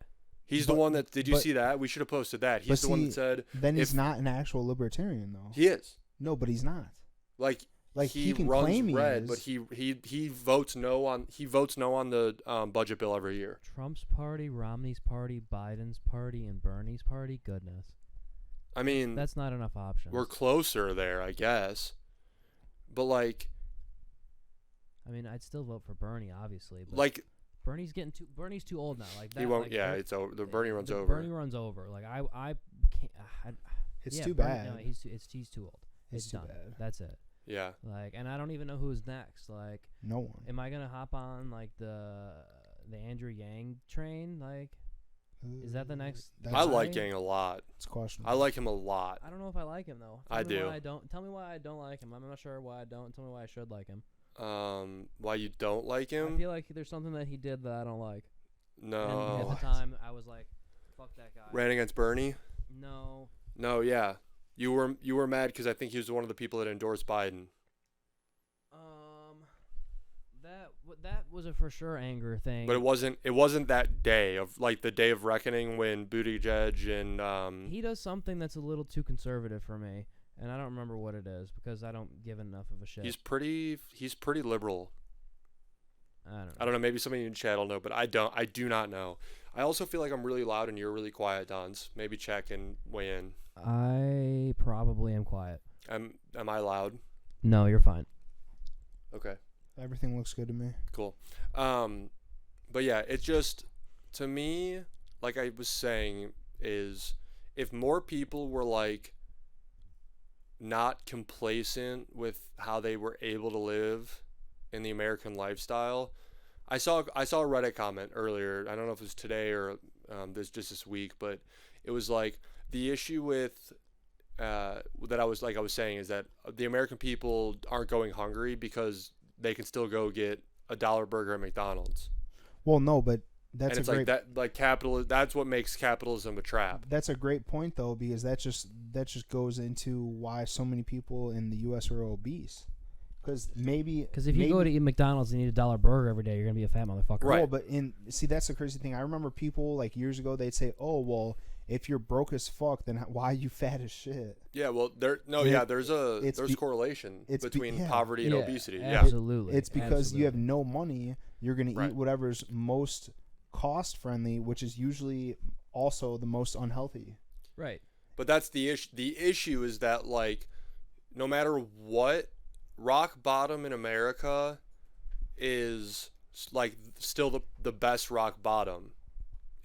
He's the But- one that did you but- see that? We should have posted that. but He's the one see, that said Then he's if- not an actual libertarian, though. he is. No, but he's not. Like Like he he can runs claim he red, is. but he votes no on the budget bill every year. Trump's party, Romney's party, Biden's party, and Bernie's party. Goodness, I mean, that's not enough options. we're closer there, I guess. But like I mean, I'd still vote for Bernie, obviously. But Bernie's Bernie's too old now. Like that. He won't. Like, Yeah, it's over. The Bernie runs over. Bernie runs over. Like I can't. It's yeah, too Bernie, bad. No, he's too old. It's too done. bad. That's it. Yeah. Like, and I don't even know who's next. Like, No one. am I gonna hop on like the Andrew Yang train? Like, is that the next? I guy? like Yang a lot. It's questionable. I like him a lot. I don't know if I like him though. I do. Why I don't. Tell me why I don't like him. I'm not sure why I don't. Tell me why I should like him. Why you don't like I him? feel like there's something that he did that I don't like. No. And at the time, I was like, "Fuck that guy." Ran against Bernie? No. No, yeah. You were mad because I think he was one of the people that endorsed Biden. That was a for sure anger thing. But it wasn't that day of like the day of reckoning when Buttigieg and he does something that's a little too conservative for me, and I don't remember what it is because I don't give enough of a shit. he's pretty liberal. I don't know, maybe somebody in chat will know, but I do not know. I also feel like I'm really loud and you're really quiet, Dons. Maybe check and weigh in. I probably am quiet. Am I loud? No, you're fine. Okay. Everything looks good to me. Cool. But yeah, it just, to me, like I was saying, is if more people were like not complacent with how they were able to live in the American lifestyle. I saw a Reddit comment earlier. I don't know if it was today or this week, but it was like the issue with that I was saying is that the American people aren't going hungry because they can still go get a dollar burger at McDonald's. Well, no, but and it's like that, like that's what makes capitalism a trap. That's a great point though, because that just goes into why so many people in the U.S. are obese. Because if you go to eat McDonald's and eat a dollar burger every day, you're gonna be a fat motherfucker. Right. Well, but that's the crazy thing. I remember people like years ago they'd say, "Oh, well, if you're broke as fuck, then why are you fat as shit?" Yeah, well, there's correlation between poverty and obesity. Absolutely. It's because you have no money. You're gonna eat whatever's most cost friendly, which is usually also the most unhealthy. Right. But that's the issue. The issue is that like, no matter what, rock bottom in America is like still the best rock bottom.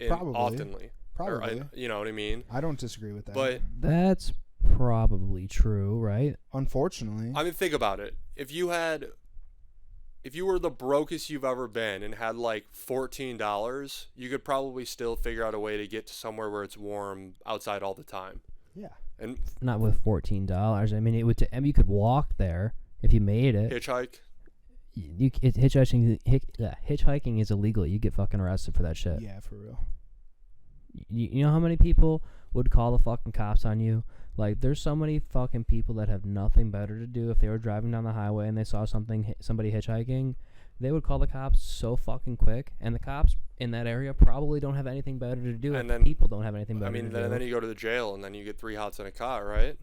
Oftenly. Probably. You know what I mean? I don't disagree with that. But that's probably true, right? Unfortunately. I mean, think about it. If you were the brokest you've ever been and had like $14, you could probably still figure out a way to get to somewhere where it's warm outside all the time. Yeah. And not with $14. I mean, you could walk there if you made it. Hitchhike. Hitchhiking is illegal. You get fucking arrested for that shit. Yeah, for real. You know how many people would call the fucking cops on you? Like, there's so many fucking people that have nothing better to do if they were driving down the highway and they saw somebody hitchhiking. They would call the cops so fucking quick, and the cops in that area probably don't have anything better to do. And then people don't have anything better to do. Then you go to the jail, and then you get 3 hots in a car, right?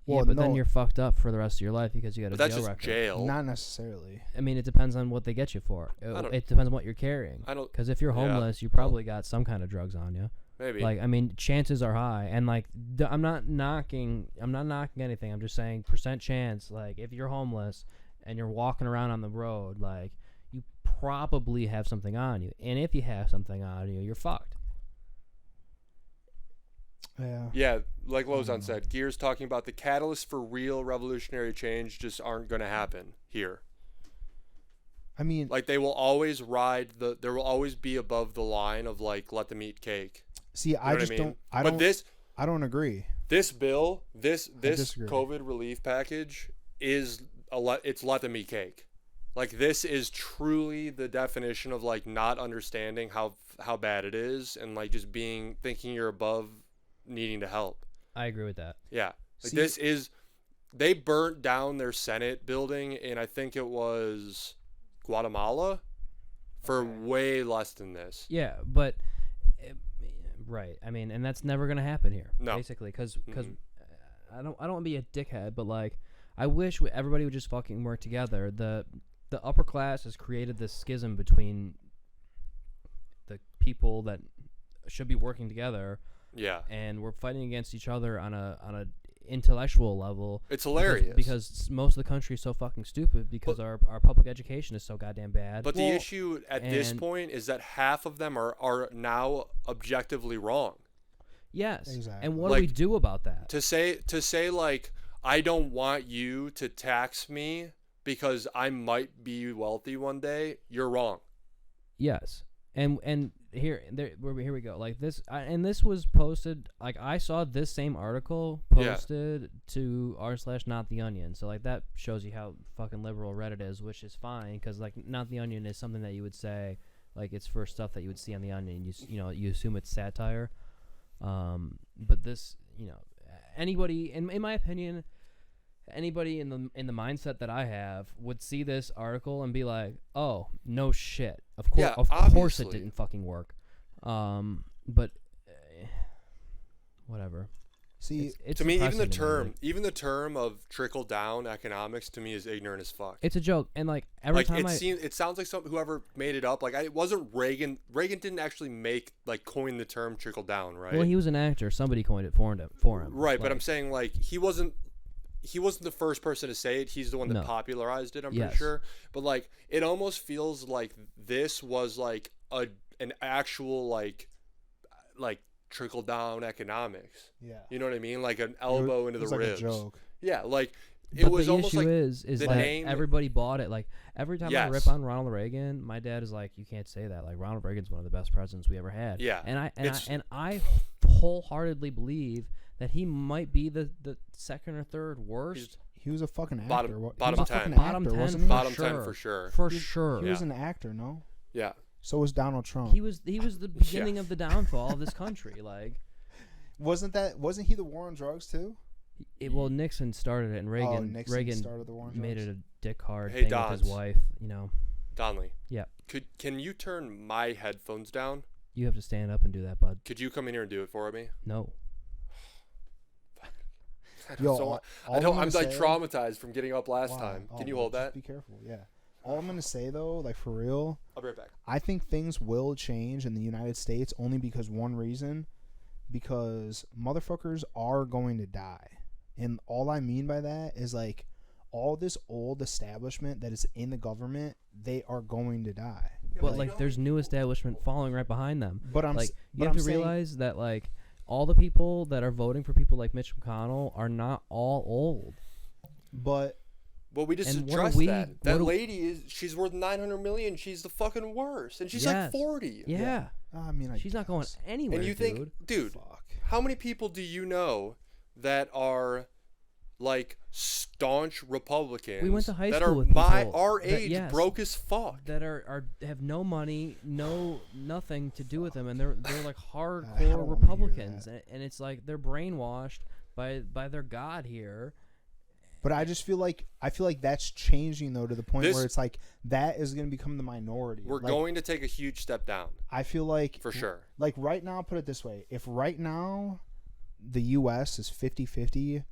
Well, yeah, but then you're fucked up for the rest of your life because you got a jail record. That's just jail. Not necessarily. I mean, it depends on what they get you for. It depends on what you're carrying. Because if you're homeless, you probably got some kind of drugs on you. Maybe. Like, I mean, chances are high, and like, I'm not knocking anything. I'm just saying percent chance. Like, if you're homeless and you're walking around on the road, like, you probably have something on you, and if you have something on you, you're fucked. Yeah. Yeah, like Lozon said, Gear's talking about the catalyst for real revolutionary change just aren't going to happen here. I mean, like they will always there will always be above the line of like let them eat cake. See, I don't agree. This bill, this COVID relief package it's let them eat cake. Like this is truly the definition of like not understanding how bad it is and like just thinking you're above needing to help. I agree with that. Yeah. Like they burnt down their Senate building in I think it was Guatemala for way less than this. Yeah, but right. I mean, and that's never going to happen here. No. Basically cuz I don't want to be a dickhead, but like I wish everybody would just fucking work together. The upper class has created this schism between the people that should be working together. Yeah. And we're fighting against each other on a intellectual level. It's hilarious. Because most of the country is so fucking stupid because our public education is so goddamn bad. But the issue at this point is that half of them are now objectively wrong. Yes. Exactly. And what do we do about that? To say like, I don't want you to tax me because I might be wealthy one day, you're wrong. Yes. And here we go. Like this, and this was posted. Like I saw this same article posted to r/not the Onion. So like that shows you how fucking liberal Reddit is, which is fine because like not the Onion is something that you would say like it's for stuff that you would see on the Onion. You assume it's satire. But this, anybody in my opinion, anybody in the mindset that I have would see this article and be like, "Oh, no shit. Of course, course it didn't fucking work." But whatever. See, it's to me, even the term of trickle down economics to me is ignorant as fuck. It's a joke, and like it sounds like whoever made it up. Like it wasn't Reagan. Reagan didn't actually coin the term trickle down, right? Well, he was an actor. Somebody coined it for him. Right, but I'm saying like he wasn't the first person to say it. He's the one that popularized it, I'm pretty sure. But like it almost feels like this was like an actual like trickle down economics. Yeah. You know what I mean? Like an elbow into the ribs. Like a joke. Yeah, like it was almost like the issue is that everybody bought it. Like every time I rip on Ronald Reagan, my dad is like, "You can't say that. Like Ronald Reagan's one of the best presidents we ever had." Yeah. And I wholeheartedly believe that he might be the second or third worst. He was a fucking actor. Bottom 10. Bottom 10 Bottom 10 for sure. For sure. He was an actor, no? Yeah. So was Donald Trump. He was the beginning of the downfall of this country. Like, wasn't he the war on drugs too? Well, Nixon started it, and Reagan started the war on drugs. made it a dick hard Hey, thing with his wife. Donley. Yeah. Can you turn my headphones down? You have to stand up and do that, bud. Could you come in here and do it for me? No. I'm like traumatized from getting up last time. Can you hold that? Be careful. Yeah. All I'm gonna say though, like for real, I'll be right back. I think things will change in the United States only because one reason, because motherfuckers are going to die, and all I mean by that is like all this old establishment that is in the government, they are going to die. But like there's new establishment following right behind them. But you have to realize that like all the people that are voting for people like Mitch McConnell are not all old. But well, we just addressed that. That lady she's worth $900 million. She's the fucking worst, and she's like 40. Yeah. I mean, she's not going anywhere. And you think, dude, how many people do you know that are like staunch Republicans? We went to high that school are with people our age, broke as fuck. That have no money, nothing to do with them, and they're like hardcore Republicans, and it's like they're brainwashed by their god here. But I feel like that's changing though to the point where it's like that is going to become the minority. We're going to take a huge step down. I feel like for sure. Like right now, put it this way: if right now the U.S. is 50-50,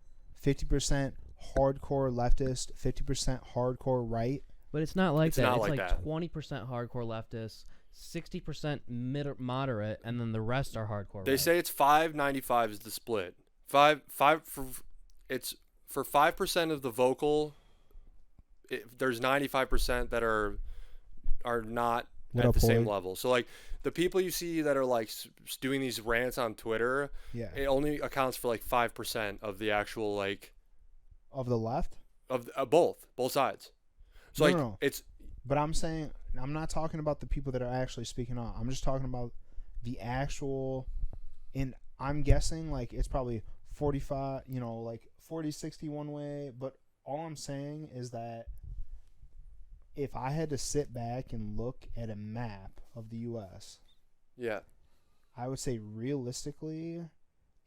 50% hardcore leftist, 50% hardcore right. But it's not like that. It's like 20% hardcore leftist, 60% moderate, and then the rest are hardcore. They say it's 5-95 is the split. For 5% of the vocal, there's 95% that are not at the same level. So like the people you see that are like doing these rants on Twitter, it only accounts for like 5% of the actual like of the left of both sides. So no. But I'm saying I'm not talking about the people that are actually speaking out. I'm just talking about the actual. And I'm guessing like it's probably 45, like 40-60 one way, but all I'm saying is that if I had to sit back and look at a map of the U.S., I would say realistically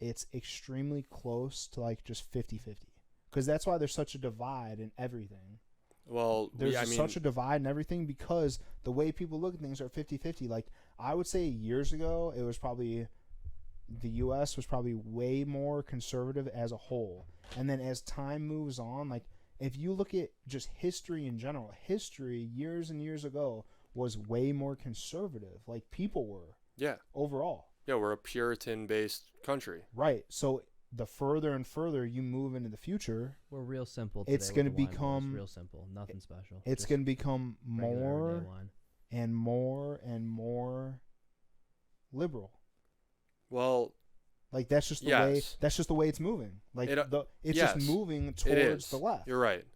it's extremely close to like just 50-50 because that's why there's such a divide in everything. Well, there's such a divide in everything because the way people look at things are 50-50. Like I would say years ago it was probably the U.S. was probably way more conservative as a whole. And then as time moves on, like if you look at just history in general, history years and years ago was way more conservative. Like people were. Yeah. Overall. Yeah, we're a Puritan-based country. Right. So the further and further you move into the future, We're real simple today. it's with gonna the wine rules. become- real simple. Nothing special. it's Just going to become regular more everyday wine. and more and more liberal. Well, Like that's just the Yes. way. That's just the way it's moving. Like it's yes, just moving it towards is. the left. You're right.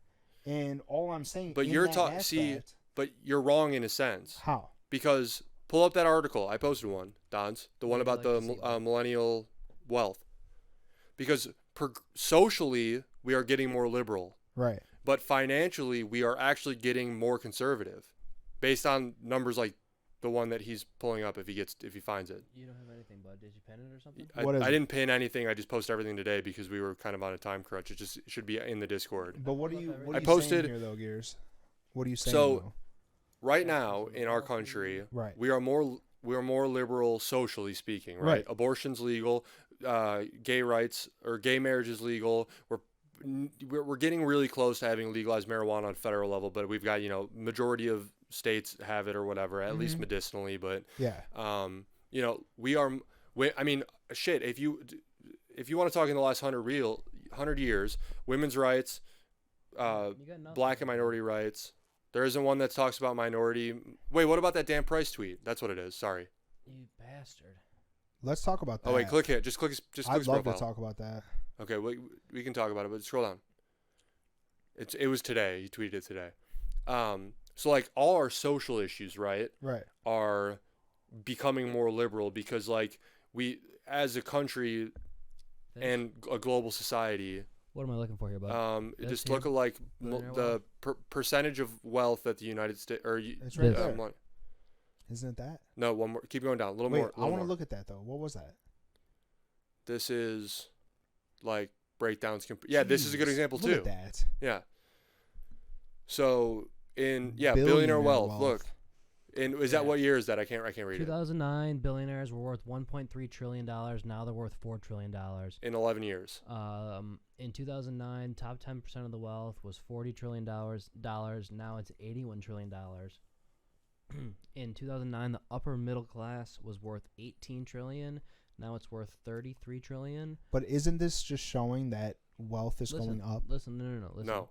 And all I'm saying, But in you're that see, aspect- but you're wrong in a sense. how? Because pull up that article. I posted one, Don's. The one I'd about like to see that. millennial wealth. Because socially, we are getting more liberal. Right. But financially, we are actually getting more conservative. Based on numbers like the one that he's pulling up if he finds it. You don't have anything, bud. Did you pen it or something? What is I it? didn't pin anything. I just posted everything today because we were kind of on a time crunch. It should be in the Discord. But what are Pull you? up What I are you posted- saying here, though, Gears? What are you saying? So- though? Right now in our country, Right. we are more liberal socially speaking, right? Right. Abortion's legal, gay rights or gay marriage is legal. We're getting really close to having legalized marijuana on federal level, but we've got, majority of states have it or whatever, at least Mhm. medicinally, but Yeah. I mean, shit, if you want to talk in the last 100 years, women's rights, You got nothing. black and minority rights. There isn't one that talks about minority. Wait, what about that Dan Price tweet? That's what it is. Sorry. You bastard. Let's talk about that. Oh wait, click here. Just click his I'd love profile. to talk about that. Okay, we can talk about it, but scroll down. It was today. He tweeted it today. So like all our social issues, right, Right. are becoming more liberal because like we as a country and a global society, What am I looking for here, bud? This just here? look at like Billionaire the percentage of wealth that the United States It's right This. there. Isn't it that? no, one more. Keep going down. A little Wait, more. I want to look at that though. What was that? This is like breakdowns. Yeah, this is a good Jeez, example look too. at that. Yeah. So billionaire wealth. Look, is that Yeah. what year is that? I can't read it. 2009, billionaires were worth $1.3 trillion. Now they're worth $4 trillion. In 11 years. In 2009, top 10% of the wealth was $40 trillion. Now it's $81 trillion. In 2009, the upper middle class was worth $18 trillion. Now it's worth $33 trillion. But isn't this just showing that wealth is going up? Listen, no. Listen. No.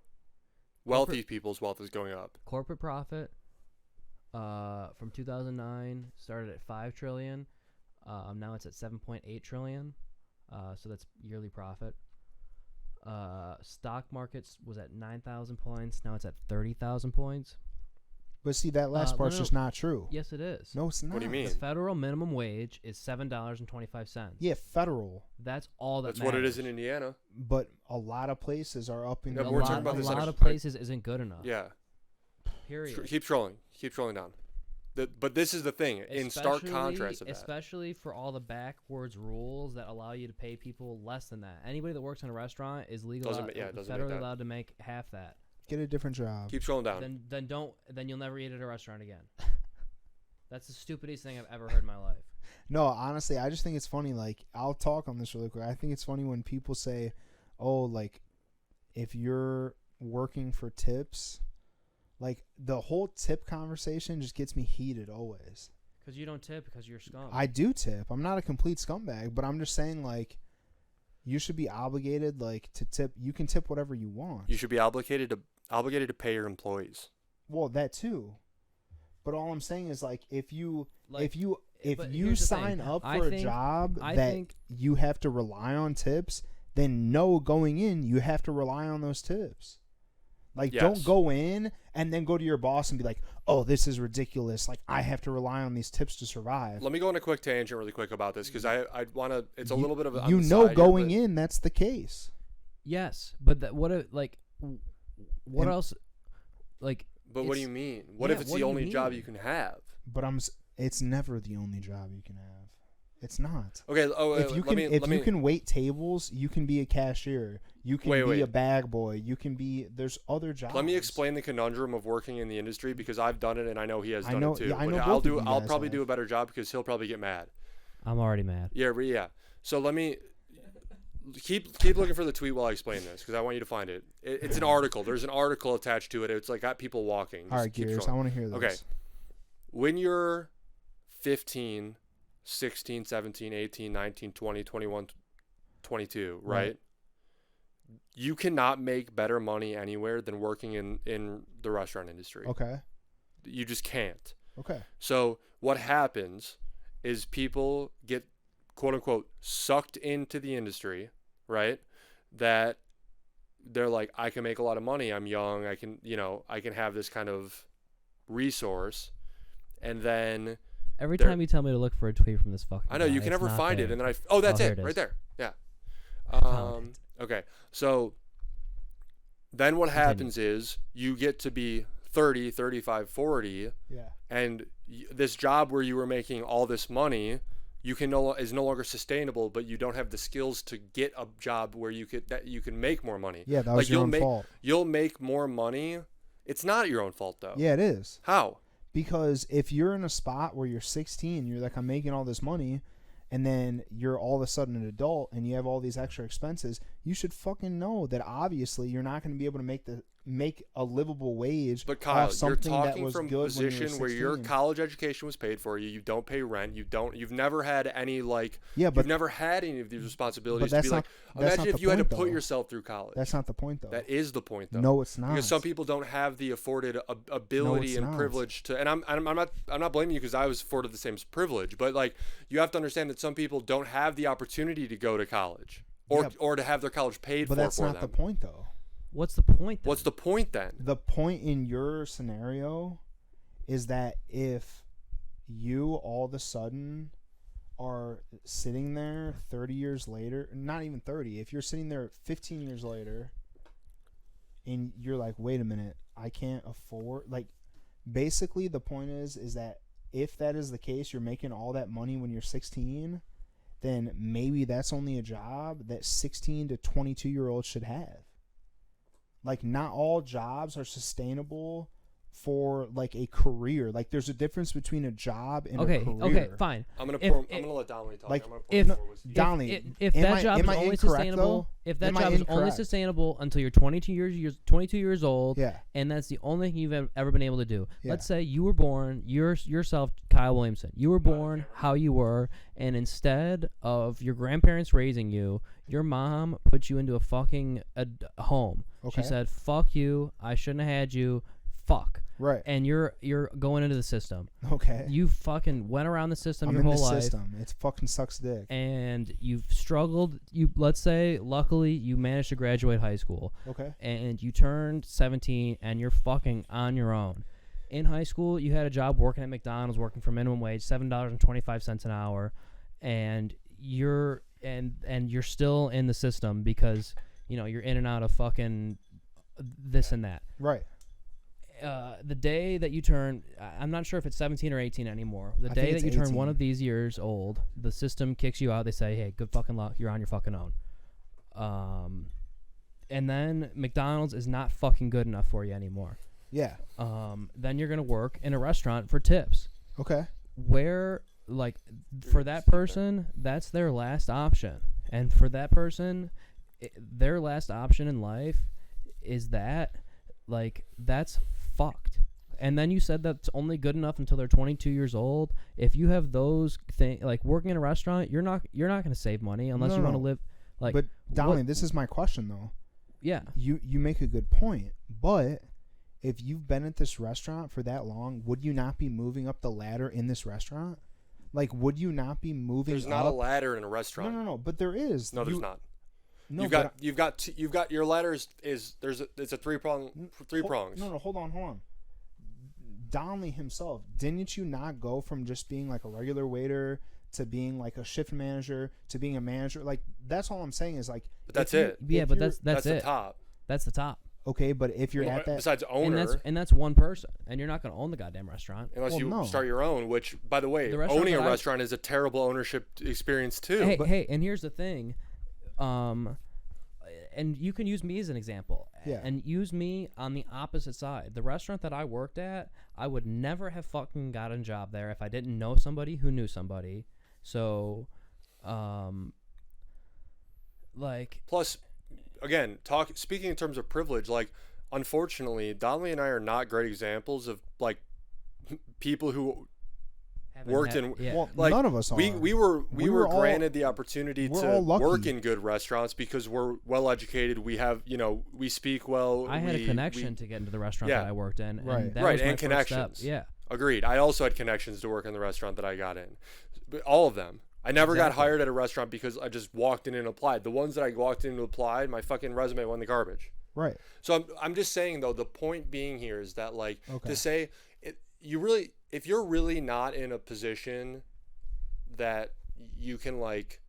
Wealthy people's wealth is going up. Corporate profit from 2009 started at $5 trillion. Now it's at $7.8 trillion. So that's yearly profit. Stock markets was at 9,000 points. Now it's at 30,000 points. But see, that last part's no. just not true. Yes, it is. No, it's not. What do you mean? The federal minimum wage is $7.25. Yeah, federal. That's all that That's what it is in matters. Indiana. But a lot of places are upping Yeah, the but we're a talking lot, about a this lot on- of places isn't good enough. Yeah. Period. Keep scrolling down. But this is the thing. In stark contrast of that. Especially for all the backwards rules that allow you to pay people less than that. Anybody that works in a restaurant is legally Doesn't make federally that. allowed to make half that. Get a different job. Keep scrolling down. Then you'll never eat at a restaurant again. That's the stupidest thing I've ever heard in my life. No, honestly, I just think it's funny. Like, I'll talk on this really quick. I think it's funny when people say, oh, like, if you're working for tips, like, the whole tip conversation just gets me heated always. Because you don't tip because you're scum. I do tip. I'm not a complete scumbag, but I'm just saying, like, you should be obligated, like, to tip. You can tip whatever you want. You should be obligated to pay your employees. Well, that too. But all I'm saying is, like, if you But sign here's the thing. up I for a think- job I that think- you have to rely on tips, then know going in you have to rely on those tips. Like, Yes. don't go in and then go to your boss and be like, oh, this is ridiculous. Like, I have to rely on these tips to survive. Let me go on a quick tangent really quick about this because I want to. It's a little bit of a. You know going in that's the case. Yes, but what And- else? Like, But what do it's- you mean? What if yeah, it's what the do you only job mean? you can have? But it's never the only job you can have. It's not. Okay. Oh, If you can wait tables, you can be a cashier. You can be a bag boy. You can be. There's other jobs. Let me explain the conundrum of working in the industry because I've done it and I know he has done it too. Yeah, I know But both of you I'll guys probably have. do a better job because he'll probably get mad. I'm already mad. Yeah. So let me keep looking for the tweet while I explain this because I want you to find it. It's an article. There's an article attached to it. It's like got people walking. All Just right, keep Gears. scrolling. I want to hear this. Okay. When you're 15, 16, 17, 18, 19, 20, 21, 22, right? You cannot make better money anywhere than working in the restaurant industry. Okay. You just can't. Okay. So what happens is people get, quote unquote, sucked into the industry, right? That they're like, I can make a lot of money. I'm young. I can have this kind of resource. And then Every time you tell me to look for a tweet from this fucking I know guy, you can it's never not find there. it. And then that's here it it right is. there. Yeah. Found it. Okay. So then what Continue. happens is you get to be 30, 35, 40, Yeah. and this job where you were making all this money, is no longer sustainable, but you don't have the skills to get a job where you can make more money. Yeah, that was your own fault. You'll make more money. It's not your own fault though. Yeah, it is. How? Because if you're in a spot where you're 16, you're like, I'm making all this money, and then you're all of a sudden an adult and you have all these extra expenses, you should fucking know that obviously you're not going to be able to make a livable wage. But Kyle, off something you're that talking was from a good when you were position where your 16. college education was paid for you. You don't pay rent. You've never had any Yeah, but you've never had any of these responsibilities to be like. that's Imagine not if the you had to point, put though. yourself through college. That's not the point, though. That is the point, though. No, it's not. Because some people don't have the afforded ability and not. privilege to. And I'm not blaming you because I was afforded the same privilege. But like, you have to understand that some people don't have the opportunity to go to college or to have their college paid But for that's not them. the point, though. What's the point then? What's the point then? The point in your scenario is that if you all of a sudden are sitting there 30 years later, not even 30, if you're sitting there 15 years later and you're like, wait a minute, I can't afford, like, basically the point is that if that is the case, you're making all that money when you're 16, then maybe that's only a job that 16 to 22-year-olds should have. Like, not all jobs are sustainable for like a career. Like, there's a difference between a job and a career. Okay, fine. I'm gonna let Donley talk. Like, I'm gonna if- pour more whiskey. Donley, If am that I- job am is I only incorrect, sustainable, though? if that Am I job is only incorrect? sustainable until you're 22 years old, Yeah. and that's the only thing you've ever been able to do. Yeah. Let's say you were born, yourself, Kyle Williamson. You were born how you were, and instead of your grandparents raising you, your mom put you into a fucking home. Okay. She said, "Fuck you. I shouldn't have had you. Fuck." Right. And you're going into the system. Okay. You fucking went around the system I'm your in the whole life. system. It fucking sucks dick. And you've struggled. Let's say, luckily, you managed to graduate high school, Okay. and you turned 17, and you're fucking on your own. In high school, you had a job working at McDonald's, working for minimum wage, $7.25 an hour, and you're still in the system because you're in and out of fucking this and that. Right. The day that you turn, I'm not sure if it's 17 or 18 anymore. The I day think that it's you turn 18. one of these years old, the system kicks you out. They say, "Hey, good fucking luck. You're on your fucking own." And then McDonald's is not fucking good enough for you anymore. Yeah. Then you're gonna work in a restaurant for tips. Okay. Where, like, for that person, that's their last option. And for that person, their last option in life is that, like, that's fucked. And then you said that's only good enough until they're 22 years old. If you have those things, like working in a restaurant, you're not going to save money unless you want to live like. But Donley, this is my question though. Yeah. You make a good point, but if you've been at this restaurant for that long, would you not be moving up the ladder in this restaurant? Like, would you not be moving? There's not a ladder in a restaurant. No, but there is. No, there's not. No, you've got your ladder is it's a three prongs. No, hold on. Donley himself, didn't you not go from just being like a regular waiter to being like a shift manager to being a manager? Like, that's all I'm saying is like. But that's it. Yeah, but that's That's it. the top. That's the top. Okay, but if you're at that, Besides owner, And that's one person, and you're not going to own the goddamn restaurant unless you no. start your own. Which, by the way, The restaurant owning a that I- restaurant is a terrible ownership experience too. Hey, and here's the thing, and you can use me as an example. Yeah. And use me on the opposite side. The restaurant that I worked at, I would never have fucking got a job there if I didn't know somebody who knew somebody. So, like. Plus, again, speaking in terms of privilege, like, unfortunately, Donley and I are not great examples of like people who worked in Well, like none of us are. we were all- granted the opportunity we're to all lucky. work in good restaurants because we're well educated. We have, we speak well. I had a connection to get into the restaurant Yeah. that I worked in. Right. And that Right, was my and first step. connections. Yeah. Agreed. I also had connections to work in the restaurant that I got in. But all of them. I never got Exactly. hired at a restaurant because I just walked in and applied. The ones that I walked in and applied, my fucking resume went in the garbage. Right. So I'm just saying though, the point being here is that like Okay. to say if you're really not in a position that you can like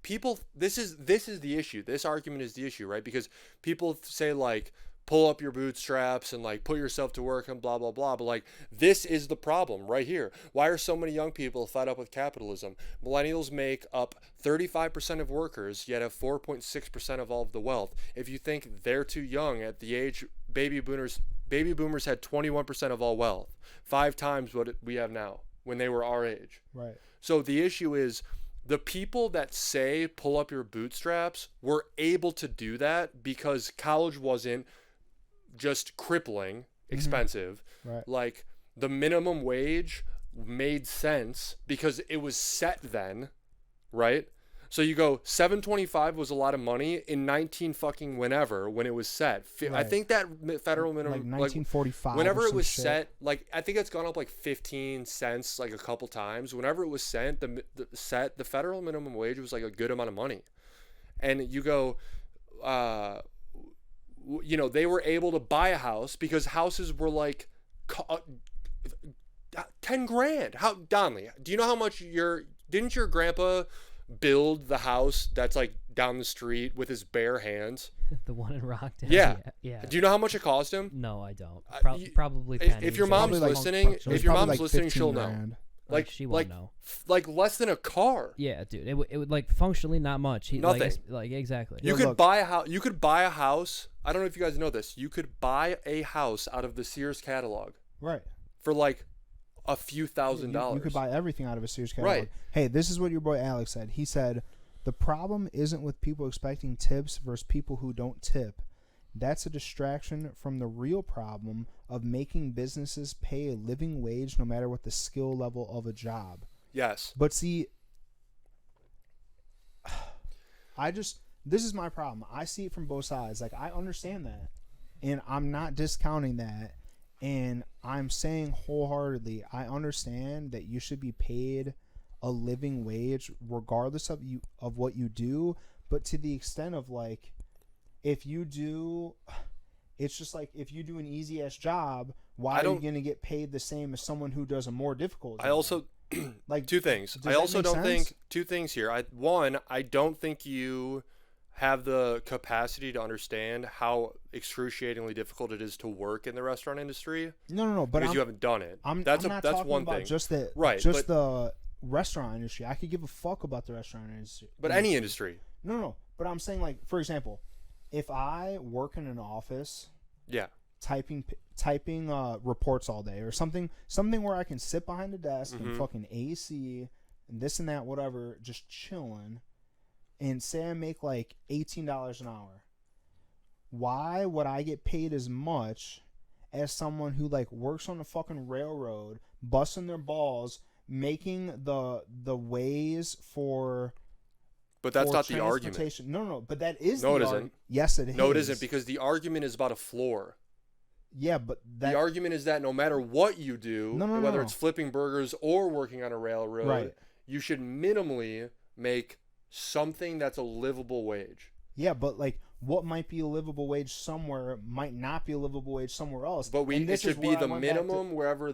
people this is the issue. This argument is the issue, right? Because people say like pull up your bootstraps and like put yourself to work and blah blah blah, but like this is the problem right here. Why are so many young people fed up with capitalism? Millennials make up 35% of workers, yet have 4.6% of all of the wealth. If you think they're too young at the age baby boomers had 21% of all wealth, 5 times what we have now when they were our age. Right. So the issue is the people that say pull up your bootstraps were able to do that because college wasn't just crippling expensive. Right. Like the minimum wage made sense because it was set then, right? So you go $7.25 was a lot of money in 19 fucking whenever when it was set. I Right. think that federal Like minimum 1945. whenever or it some was shit. set, like I think it's gone up like 15 cents like a couple times. Whenever it was set, the federal minimum wage was like a good amount of money. And you go they were able to buy a house because houses were like 10 grand. How Donley, do you know how much didn't your grandpa build the house that's like down the street with his bare hands? The one in Rockdale. Yeah. Yeah. Do you know how much it cost him? No, I don't. You- Probably if pennies. your or mom's Probably like- listening, It was if your probably mom's like listening, 15 she'll know. grand. Like she won't know. Like less than a car. Yeah, dude. It would like functionally not much. Nothing. Like exactly. You Yeah, could look. buy a house. You could buy a house. I don't know if you guys know this. You could buy a house out of the Sears catalog Right. for like a few $1,000s. You could buy everything out of a Sears catalog. Right. Hey, this is what your boy Alex said. He said, the problem isn't with people expecting tips versus people who don't tip. That's a distraction from the real problem of making businesses pay a living wage no matter what the skill level of a job. Yes. But see, this is my problem. I see it from both sides. Like, I understand that, and I'm not discounting that, and I'm saying wholeheartedly, I understand that you should be paid a living wage regardless of what you do, but to the extent of like, if you do, it's just like if you do an easy ass job, why are you going to get paid the same as someone who does a more difficult job? I also like two things. does I that also make don't sense? think two things here. I don't think you have the capacity to understand how excruciatingly difficult it is to work in the restaurant industry No, but because you haven't done it. That's not that's talking one about thing. just the Right, just but- the restaurant industry. I could give a fuck about the restaurant industry. But any industry. No. But I'm saying, like, for example, if I work in an office Yeah. typing reports all day or something where I can sit behind a desk and fucking AC and this and that, whatever, just chilling, and say I make like $18 an hour, why would I get paid as much as someone who like works on the fucking railroad, busting their balls, making the ways for? But that's for not the argument. transportation? No, but that is No, the it isn't. argument. Yes, it is. No, it isn't, because the argument is about a floor. Yeah, but that The argument is that no matter what you do, No, whether no. it's flipping burgers or working on a railroad, Right. you should minimally make something that's a livable wage. Yeah, but like what might be a livable wage somewhere might not be a livable wage somewhere else. But And it this is should be where I the went back to- minimum wherever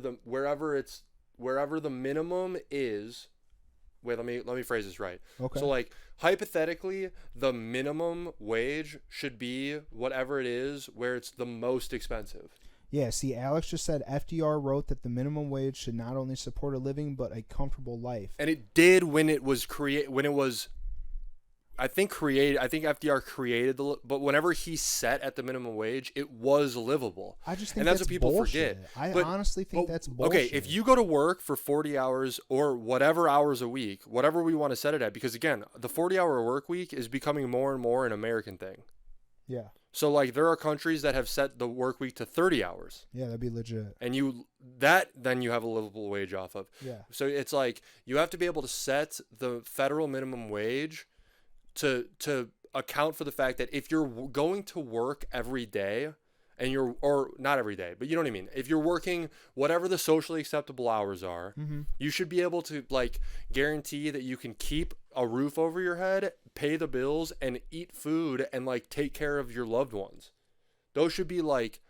the minimum is. Wait, let me phrase this right. Okay. So like hypothetically, the minimum wage should be whatever it is where it's the most expensive. Yeah, see, Alex just said FDR wrote that the minimum wage should not only support a living but a comfortable life. And it did when it was I think FDR created but whenever he set at the minimum wage, it was livable. I just think And that's that's what people bullshit. forget. I But- honestly think Well, that's bullshit. Okay, if you go to work for 40 hours or whatever hours a week, whatever we want to set it at, because again, the 40-hour work week is becoming more and more an American thing. Yeah. So like there are countries that have set the work week to 30 hours. Yeah, that'd be legit. And then you have a livable wage off of. Yeah. So it's like you have to be able to set the federal minimum wage to account for the fact that if you're going to work every day and or not every day, but you know what I mean? If you're working whatever the socially acceptable hours are, you should be able to like guarantee that you can keep a roof over your head, pay the bills, and eat food and like take care of your loved ones. Those should be like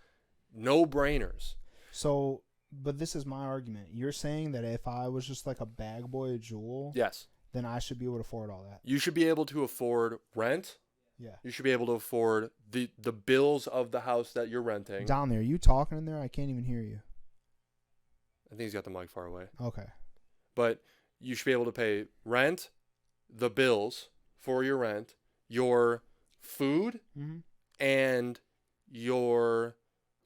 no-brainers. So, but this is my argument. You're saying that if I was just like a bag boy at Jewel, Yes. then I should be able to afford all that. You should be able to afford rent. Yeah. You should be able to afford the bills of the house that you're renting. Donley, are you talking in there? I can't even hear you. I think he's got the mic far away. Okay. But you should be able to pay rent, the bills for your rent, your food, and your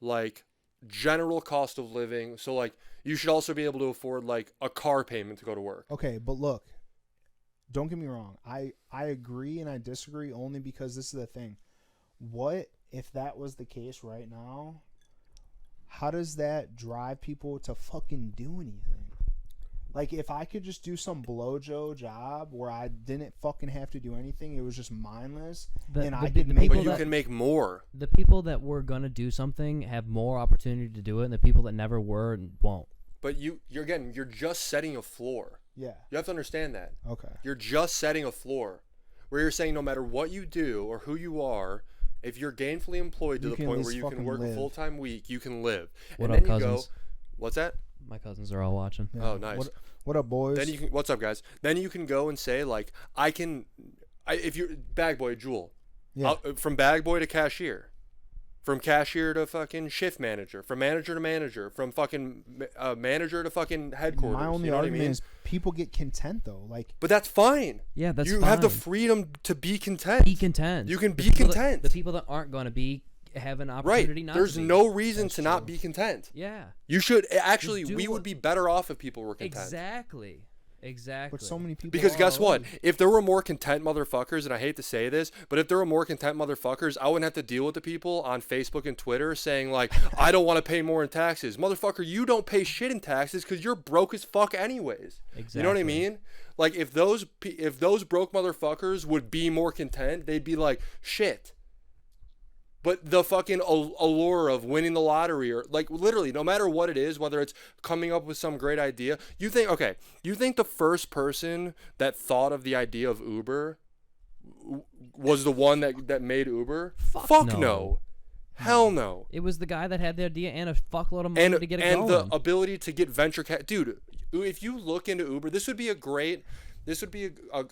like general cost of living. So like you should also be able to afford like a car payment to go to work. Okay, but look, don't get me wrong. I agree and I disagree only because this is the thing. What if that was the case right now? How does that drive people to fucking do anything? Like, if I could just do some blojo job where I didn't fucking have to do anything, it was just mindless, and I could make... But you can make more. The people that were going to do something have more opportunity to do it, and the people that never were won't. But you're just setting a floor. Yeah. You have to understand that. Okay. You're just setting a floor where you're saying no matter what you do or who you are, if you're gainfully employed to the point where you can work a full-time week, you can live. What and up, then cousins? What's that? My cousins are all watching. Yeah. Oh, nice. What up, boys? Then you can, what's up, guys? Then you can go and say like, if you're bag boy, Jewel, yeah. From bag boy to cashier, from cashier to fucking shift manager, from manager to manager, from fucking manager to fucking headquarters. My only you know argument what I mean? is people get content though. Like, but that's fine. Yeah, that's you fine. have the freedom to be content. Be content. You can be content. The people that aren't going to be have an opportunity not There's to be. no reason That's to true. not be content. Yeah. You should actually. Just do We what- would be better off if people were content. Exactly. but so many people Because are guess what? already. If there were more content motherfuckers, and I hate to say this, but if there were more content motherfuckers, I wouldn't have to deal with the people on Facebook and Twitter saying like, I don't want to pay more in taxes. Motherfucker, you don't pay shit in taxes because you're broke as fuck anyways. Exactly. You know what I mean? Like if those broke motherfuckers would be more content, they'd be like, shit. But the fucking allure of winning the lottery, or like literally no matter what it is, whether it's coming up with some great idea, you think the first person that thought of the idea of Uber was the one that made Uber? Fuck no. Hell no. It was the guy that had the idea and a fuckload of money to get it going. And the ability to get venture dude, if you look into Uber, this would be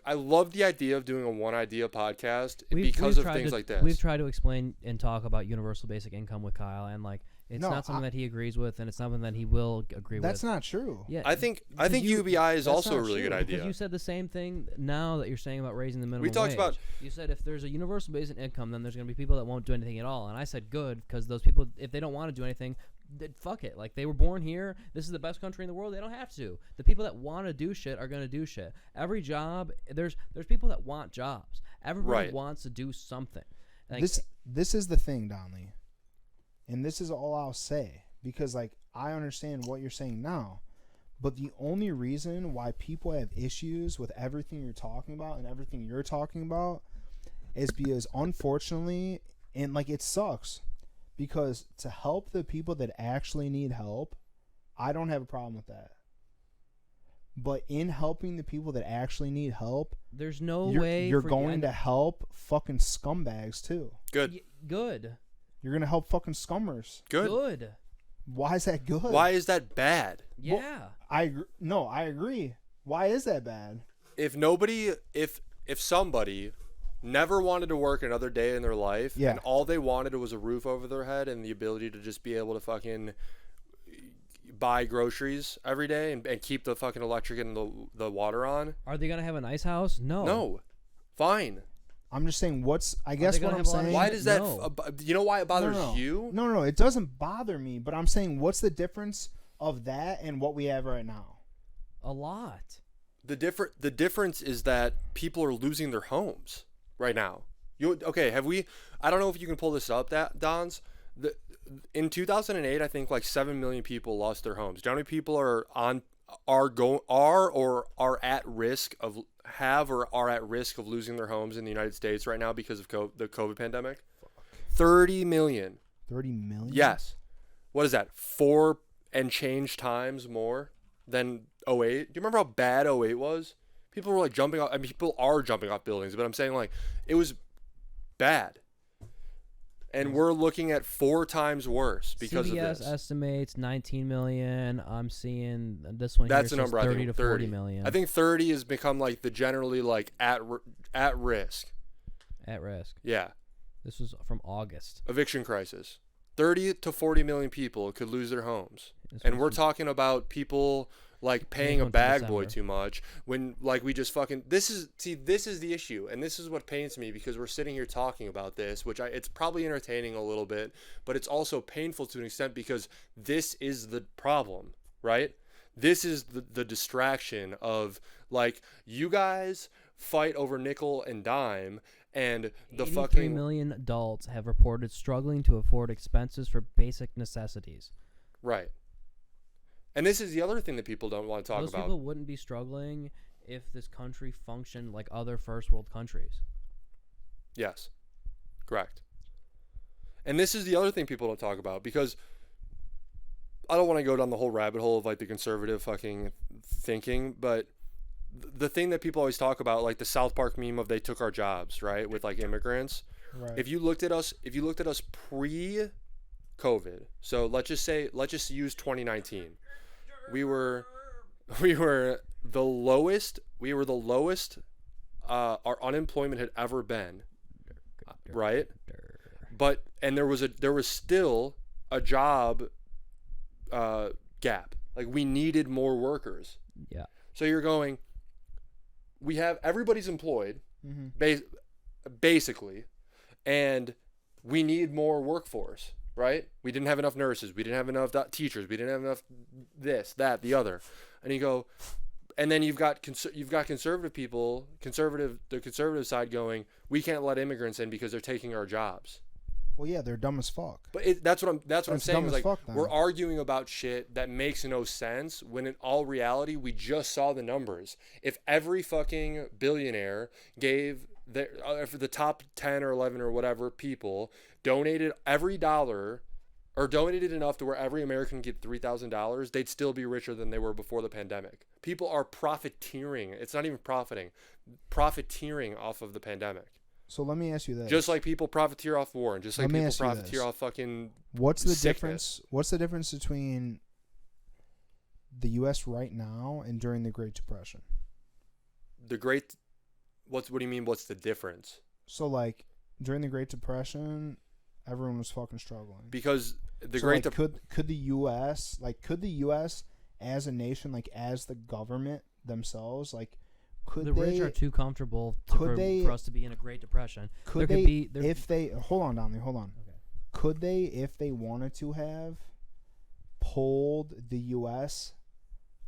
I love the idea of doing a one idea podcast because of things like this. We've tried to explain and talk about universal basic income with Kyle, and like it's not something that he agrees with, and it's something that he will agree with. That's not true. Yeah, I think UBI is also a really good idea. Because you said the same thing now that you're saying about raising the minimum wage. You said if there's a universal basic income, then there's going to be people that won't do anything at all. And I said good, because those people, if they don't want to do anything, fuck it. Like, they were born here. This is the best country in the world. They don't have to. The people that want to do shit are going to do shit. Every job, there's people that want jobs. Everybody wants to do something. Like, this is the thing, Donley. And this is all I'll say, because like I understand what you're saying now, but the only reason why people have issues with everything you're talking about and everything you're talking about is because unfortunately, and like it sucks, because to help the people that actually need help, I don't have a problem with that. But in helping the people that actually need help, there's no you're, way you're going to help fucking scumbags too. Good. Good. You're going to help fucking scummers. Good. Why is that good? Why is that bad? Yeah. Well, I agree. Why is that bad? If somebody never wanted to work another day in their life, and all they wanted was a roof over their head and the ability to just be able to fucking buy groceries every day and keep the fucking electric and the water on. Are they going to have a nice house? No. Fine. I'm just saying what I'm saying. Why does that, you know why it bothers you? No, it doesn't bother me, but I'm saying what's the difference of that and what we have right now? A lot. The difference is that people are losing their homes right now. Okay, have we? I don't know if you can pull this up, Dons. In 2008, I think like 7 million people lost their homes. Do you know how many people are at risk of losing their homes in the United States right now because of the COVID pandemic? 30 million. 30 million? Yes. What is that? 4 and change times more than 08? Do you remember how bad 08 was? People were like jumping off. I mean, people are jumping off buildings, but I'm saying like it was bad. And we're looking at 4 times worse because CBS of this. estimates 19 million. I'm seeing this one. That's here the number. 30 I think to 30. 40 million. I think 30 has become like the generally like at risk. At risk. Yeah. This was from August. Eviction crisis. 30 to 40 million people could lose their homes. And we're talking about people like paying a bag boy too much when like we just fucking this is the issue, and this is what pains me because we're sitting here talking about this, which it's probably entertaining a little bit, but it's also painful to an extent because this is the problem, right? This is the distraction of like you guys fight over nickel and dime, and the 83 million adults have reported struggling to afford expenses for basic necessities. Right. And this is the other thing that people don't want to talk about. Those people wouldn't be struggling if this country functioned like other first world countries. Yes. Correct. And this is the other thing people don't talk about because I don't want to go down the whole rabbit hole of like the conservative fucking thinking, but the thing that people always talk about, like the South Park meme of they took our jobs, right? With like immigrants. Right. If you looked at us pre-COVID, so let's just use 2019. We were the lowest our unemployment had ever been, right? But and there was still a job gap. Like we needed more workers. Yeah. So you're going, we have everybody's employed, Mm-hmm. basically, and we need more workforce. Right? We didn't have enough nurses. We didn't have enough teachers. We didn't have enough this, that, the other. And you go, and then you've got conservative people, the conservative side going, we can't let immigrants in because they're taking our jobs. Well, yeah, they're dumb as fuck. But that's what I'm saying. Is like fuck, we're arguing about shit that makes no sense when in all reality we just saw the numbers. If every fucking billionaire gave for the top 10 or 11 or whatever people donated every dollar or donated enough to where every American get $3,000, they'd still be richer than they were before the pandemic. People are profiteering. It's not even profiteering off of the pandemic. So let me ask you this. Just like people profiteer off war, and just like people profiteer off fucking What's the sickness. difference? What's the difference between the U.S. right now and during the Great Depression? What do you mean? What's the difference? So like during the Great Depression, everyone was fucking struggling because could the U.S. as a nation, like as the government themselves, like the rich are too comfortable for us to be in a Great Depression. Hold on, Donley, hold on. Okay. Could they, if they wanted to have, pulled the U.S.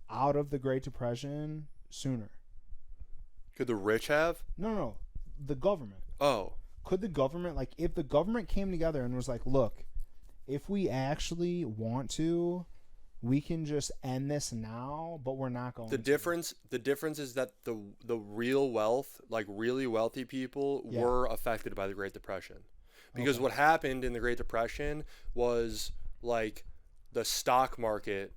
out of the Great Depression sooner? Could the rich have? No. The government. Oh. Could the government, like, if the government came together and was like, look, if we actually want to, we can just end this now, but we're not going to. The difference is that the real wealth, like really wealthy people, were affected by the Great Depression. Because what happened in the Great Depression was like the stock market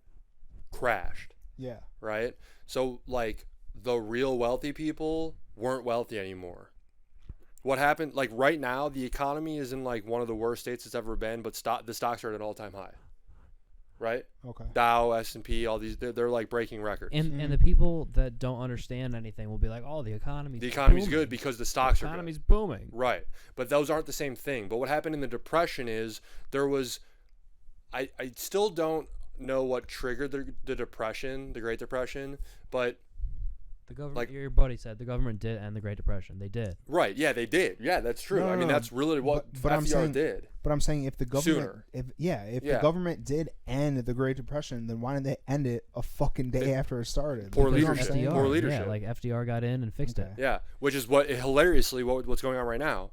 crashed. Yeah. Right? So like the real wealthy people weren't wealthy anymore. What happened, like right now, the economy is in like one of the worst states it's ever been, but the stocks are at an all-time high. Right? Okay. Dow, S&P, all these, they're like breaking records. And the people that don't understand anything will be like, oh, the economy's booming. Good because the stocks are good. The economy's booming. Right. But those aren't the same thing. But what happened in the Depression is there was, I still don't know what triggered the Depression, the Great Depression, but the government, like your buddy said, the government did end the Great Depression. They did. Right. Yeah, they did. Yeah, that's true. I mean, that's really what FDR did. But I'm saying if the government, the government did end the Great Depression, then why didn't they end it a fucking day after it started? Poor leadership. Poor leadership. Yeah, like FDR got in and fixed it. Yeah, which is hilariously what's going on right now.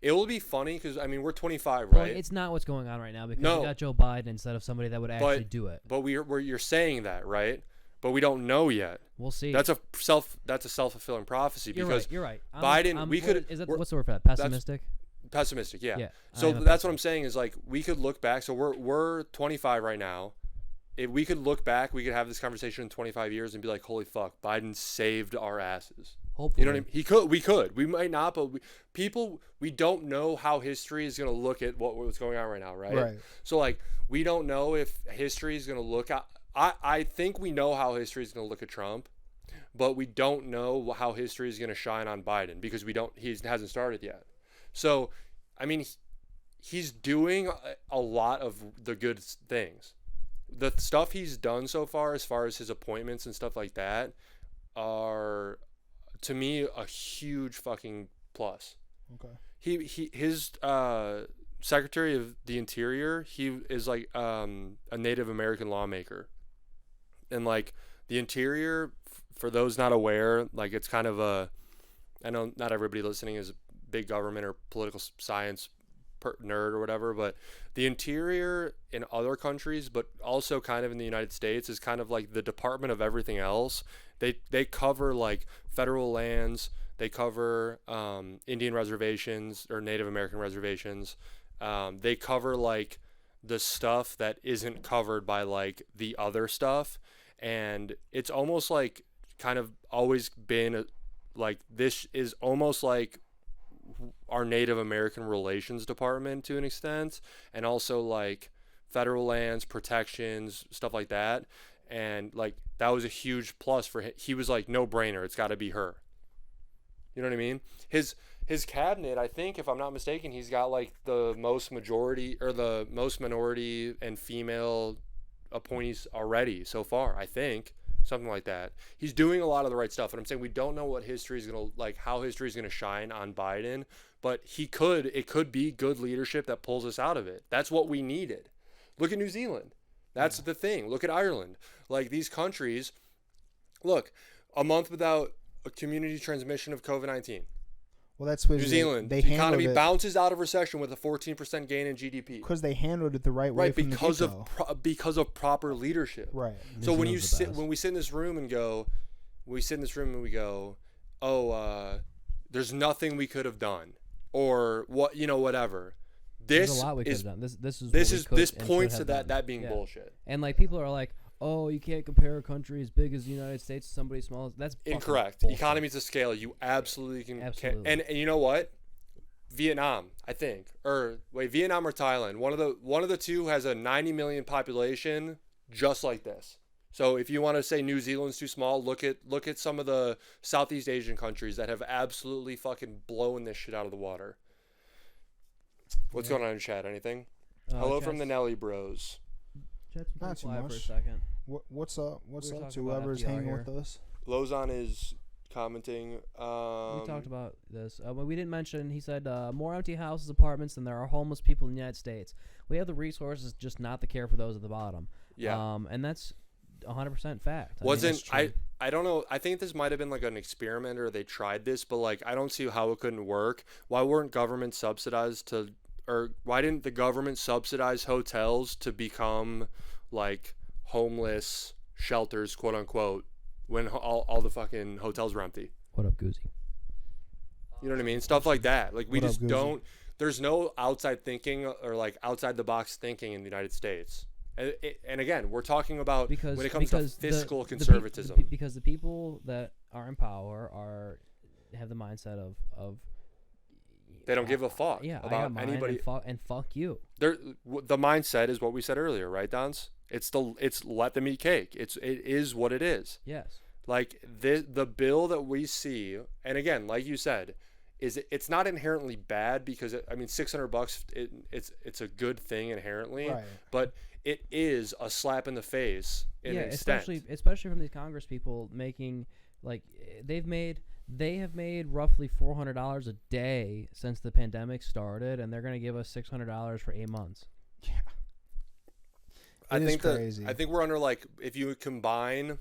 it will be funny because I mean we're 25, Well, right? it's not what's going on right now because No. we got Joe Biden instead of somebody that would actually do it. But you're saying that, right? But we don't know yet. We'll see. That's a self-fulfilling prophecy because You're right. Biden, What's the word for that? Pessimistic. Pessimistic, yeah. Yeah. So that's what I'm saying is like we could look back. So we're 25 right now. If we could look back, we could have this conversation in 25 years and be like, holy fuck, Biden saved our asses. Hopefully. You know what I mean? We could. We might not, but we don't know how history is going to look at what's going on right now, right? Right. So like we don't know if history is going to look at. I think we know how history is going to look at Trump, but we don't know how history is going to shine on Biden because he hasn't started yet. So, I mean, he's doing a lot of the good things. The stuff he's done so far as his appointments and stuff like that are, to me, a huge fucking plus. Okay. His Secretary of the Interior, he is like a Native American lawmaker. And like the Interior, for those not aware, like it's kind of I know not everybody listening is a big government or political science nerd or whatever, but the Interior in other countries, but also kind of in the United States, is kind of like the department of everything else. They cover like federal lands, they cover Indian reservations or Native American reservations. They cover like the stuff that isn't covered by like the other stuff, and it's almost like kind of always been like this is almost like our Native American Relations Department to an extent, and also like federal lands, protections, stuff like that. And like that was a huge plus for him. He was like, no brainer, it's got to be her. You know what I mean? His cabinet, I think, if I'm not mistaken, he's got like the most majority or the most minority and female appointees already so far, I think. Something like that. He's doing a lot of the right stuff, and I'm saying we don't know what history is gonna like, how history is gonna shine on Biden, but it could be good leadership that pulls us out of it. That's what we needed. Look at New Zealand. That's the thing. Look at Ireland. Like these countries. Look, a month without a community transmission of COVID-19. Well, that's what New Zealand. They the economy handled it bounces out of recession with a 14% gain in GDP. because they handled it the right way. Right, from because the get-go. because of proper leadership. Right. So when Zealand's we sit in this room and go, oh, there's nothing we could have done, or what, whatever. There's This a lot we could is have done. this points to that being bullshit. And like people are like, oh, you can't compare a country as big as the United States to somebody small. That's Incorrect. bullshit. Economies of scale, you absolutely can. Absolutely. And you know what? Vietnam, I think, Vietnam or Thailand. One of the two has a 90 million population, just like this. So if you want to say New Zealand's too small, look at some of the Southeast Asian countries that have absolutely fucking blown this shit out of the water. What's going on in chat? Anything? Hello from the Nelly Bros. Chat's been Not too quiet much. for a second. What's up? What's We were up to talking about whoever's FDR hanging here. with us? Lozon is commenting. We talked about this, but we didn't mention. He said more empty houses, apartments than there are homeless people in the United States. We have the resources, just not the care for those at the bottom. Yeah. And that's 100% fact. I don't know. I think this might have been like an experiment or they tried this, but like I don't see how it couldn't work. Why weren't government subsidized or why didn't the government subsidize hotels to become like homeless shelters, quote unquote, when all the fucking hotels were empty? What up, Goozy? You know what I mean? Stuff like that. Like we What up, just Goozy? don't. There's no outside thinking or like outside the box thinking in the United States. And again, we're talking about when it comes to fiscal conservatism. Because the people that are in power have the mindset of They don't give a fuck I about got mine anybody. and fuck you. The mindset is what we said earlier, right, Dons? It's let them eat cake. It is what it is. Yes. Like the bill that we see, and again, like you said, it's not inherently bad because $600 it's a good thing inherently, Right. but it is a slap in the face in an extent. especially from these Congress people making like they have made roughly $400 a day since the pandemic started, and they're going to give us $600 for 8 months. Yeah. I think crazy. I think we're under like if you combine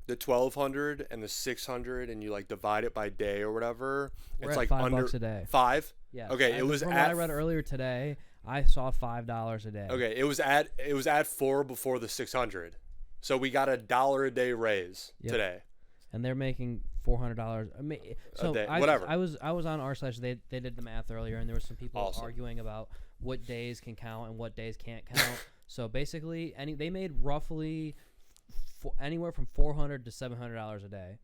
the 1,200 and the 600, and you like divide it by day or whatever, We're it's at like $5 a day. 5. Yeah. Okay, it was from at. what I read earlier today. I saw $5 a day. Okay, it was at 4 before the 600, so we got $1 a day raise today. And they're making $400. I mean, so A day, I, whatever. I was on our side. They did the math earlier, and there was some people Awesome. arguing about what days can count and what days can't count. So basically, they made roughly anywhere from $400 to $700 a day.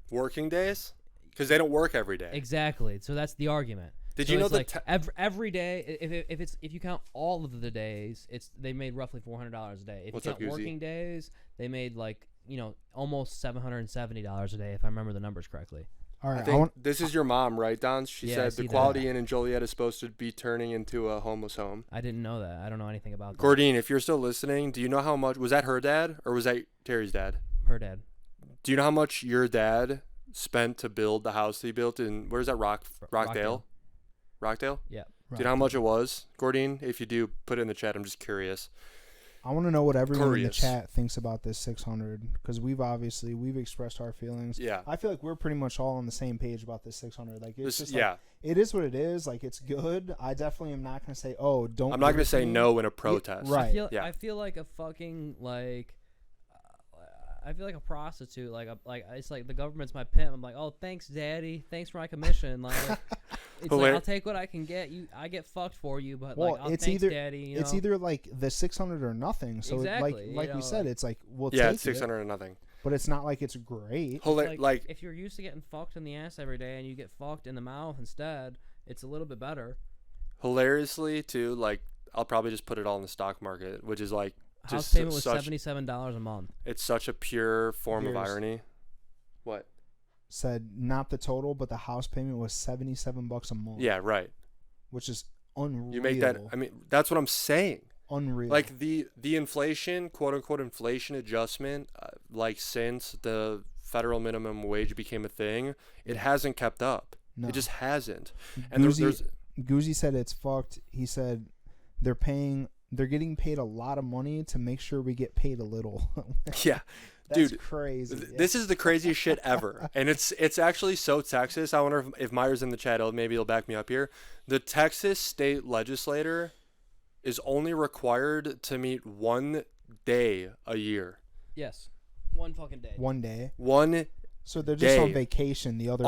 Working days, because they don't work every day. Exactly. So that's the argument. Did So you know it's that like every day? If you count all of the days, they made roughly $400 a day. If What's you up, count Goosey? working days, they made like almost $770 a day, if I remember the numbers correctly. All I right, think this is your mom, right, Don? She Yeah, I said see the that. Quality Inn in Joliet is supposed to be turning into a homeless home. I didn't know that. I don't know anything about that. Gordine, if you're still listening, do you know how much was that her dad or was that Terry's dad? Her dad. Do you know how much your dad spent to build the house he built in where's that Rockdale? Rockdale? Yeah. Do you know how much it was, Gordine? If you do, put it in the chat. I'm just curious. I want to know what everyone in the Curious. chat thinks about this 600 because we've expressed our feelings. Yeah. I feel like we're pretty much all on the same page about this 600. Like it's just yeah. like, it is what it is. Like it's good. I definitely am not going to say, oh, don't. I'm not give going it to say me. no in a protest. right. Yeah. I feel like a fucking I feel like a prostitute. Like it's like the government's my pimp. I'm like, oh, thanks, daddy. Thanks for my commission. Like, it's like I'll take what I can get. I get fucked for you, but Well, like, oh, it's thanks, either daddy. You it's know? either like the 600 or nothing. So Exactly, like we said, it's like we'll Yeah, take it's 600 or nothing. it, but it's not like it's great. like if you're used to getting fucked in the ass every day and you get fucked in the mouth instead, it's a little bit better. Hilariously, too, like I'll probably just put it all in the stock market, which is like House just payment was such, $77 a month. It's such a pure form of Here's- irony. What? Said not the total, but the house payment was $77 a month. Yeah, right. which is unreal. You make that. I mean, that's what I'm saying. Unreal. Like the inflation, quote unquote inflation adjustment, like since the federal minimum wage became a thing, it hasn't kept up. No. It just hasn't. And there's Goozy said it's fucked. He said they're getting paid a lot of money to make sure we get paid a little. yeah. That's Dude, crazy. This is the craziest shit ever. And it's actually so Texas. I wonder if Meyer's in the chat, maybe he'll back me up here. The Texas state legislator is only required to meet 1 day a year. Yes, one fucking day. One day. One So they're just on day. vacation. The other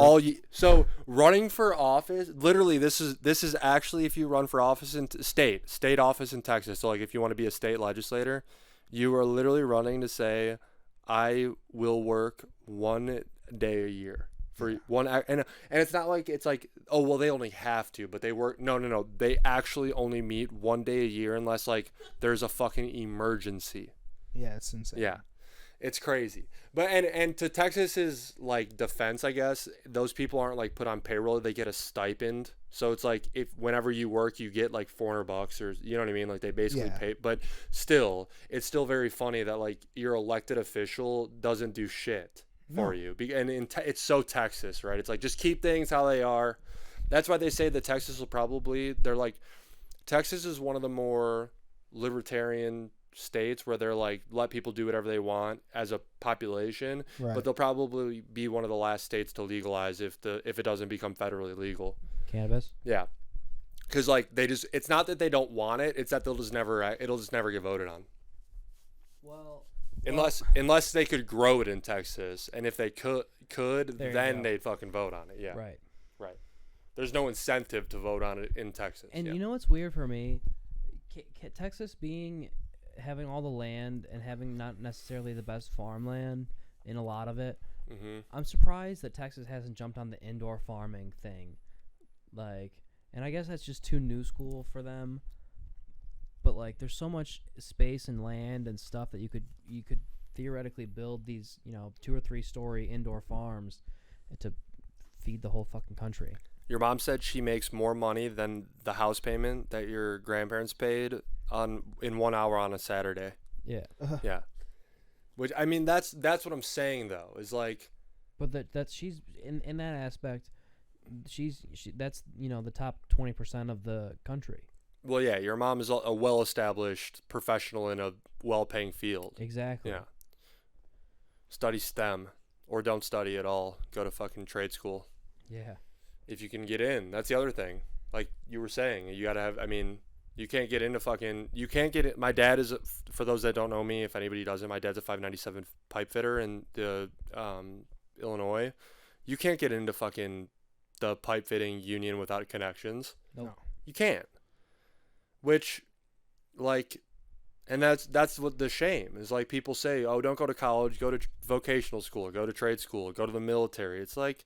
So running for office, literally, this is actually if you run for office in state office in Texas. So like if you want to be a state legislator, you are literally running to say, I will work 1 day a year for one. And it's not like it's like, oh well, they only have to, but they work. No. They actually only meet 1 day a year unless like there's a fucking emergency. Yeah, it's insane. Yeah. It's crazy. But and to Texas's like defense, I guess, those people aren't like put on payroll, they get a stipend. So it's like if whenever you work you get like $400 or you know what I mean? Like they basically pay, but still it's still very funny that like your elected official doesn't do shit for you. And it's so Texas, right? It's like just keep things how they are. That's why they say that Texas will probably Texas is one of the more libertarian states where they're like let people do whatever they want as a population, Right. but they'll probably be one of the last states to legalize if it doesn't become federally legal. Cannabis. Yeah, because like it's not that they don't want it, it's that it'll just never get voted on. Well, Unless they could grow it in Texas, and if they could There you then go. they'd fucking vote on it. Yeah, right. There's no incentive to vote on it in Texas. And yeah. you know what's weird for me? Texas having all the land and having not necessarily the best farmland in a lot of it. Mm-hmm. I'm surprised that Texas hasn't jumped on the indoor farming thing. Like, and I guess that's just too new school for them. But like, there's so much space and land and stuff that you could theoretically build these 2 or 3 story indoor farms to feed the whole fucking country. Your mom said she makes more money than the house payment that your grandparents paid in 1 hour on a Saturday. Yeah. Yeah. Which I mean that's what I'm saying though, is like, But that she's in that aspect, that's the top 20% of the country. well, yeah, your mom is a well-established professional in a well-paying field. Exactly. Yeah. study STEM, or don't study at all. Go to fucking trade school. Yeah. If you can get in. That's the other thing. Like you were saying, you got to have, I mean, you can't get into fucking, you can't get it. My dad is, for those that don't know me, if anybody doesn't, my dad's a 597 pipe fitter in the Illinois. You can't get into fucking the pipe fitting union without connections. Nope. You can't. Which, like, and that's what the shame is. Like, people say, oh, don't go to college, go to vocational school, go to trade school, go to the military. It's like,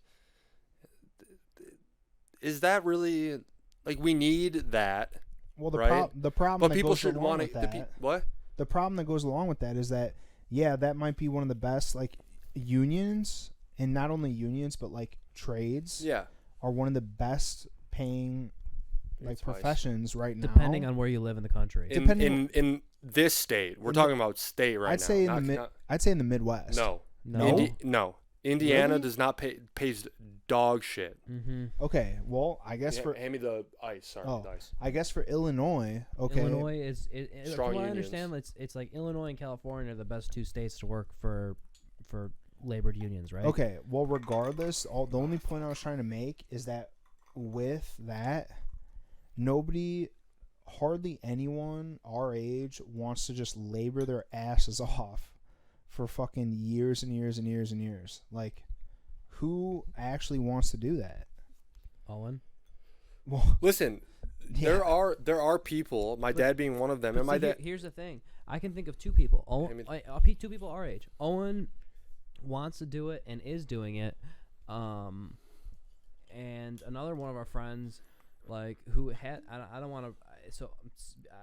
is that really, like, we need that? Well, right? The problem But that people goes should along want with to. that, What? the problem that goes along with that is that, yeah, that might be one of the best, like, unions, and not only unions, but, like, trades Yeah. are one of the best paying, like, It's nice. professions right now. Depending on where you live in the country. In this state, we're talking about state right I'd now. say not, I'd say in the Midwest. no, No. no. Indiana Really? does not pays dog shit. Mm-hmm. Okay, well, I guess for Hand me the ice. Sorry, Oh. the ice. I guess for Illinois, okay, Illinois is Strong from what I unions. understand, it's like Illinois and California are the best two states to work for labored unions, right? okay, well, regardless, the only point I was trying to make is that with that, hardly anyone our age wants to just labor their asses off for fucking years and years and years and years. Like, who actually wants to do that? Owen. Well, Listen, yeah. there are people. My dad being one of them, But and my see, dad. here's the thing. I can think of two people. Two people our age. Owen wants to do it and is doing it. And another one of our friends, like, who had, I don't want to, so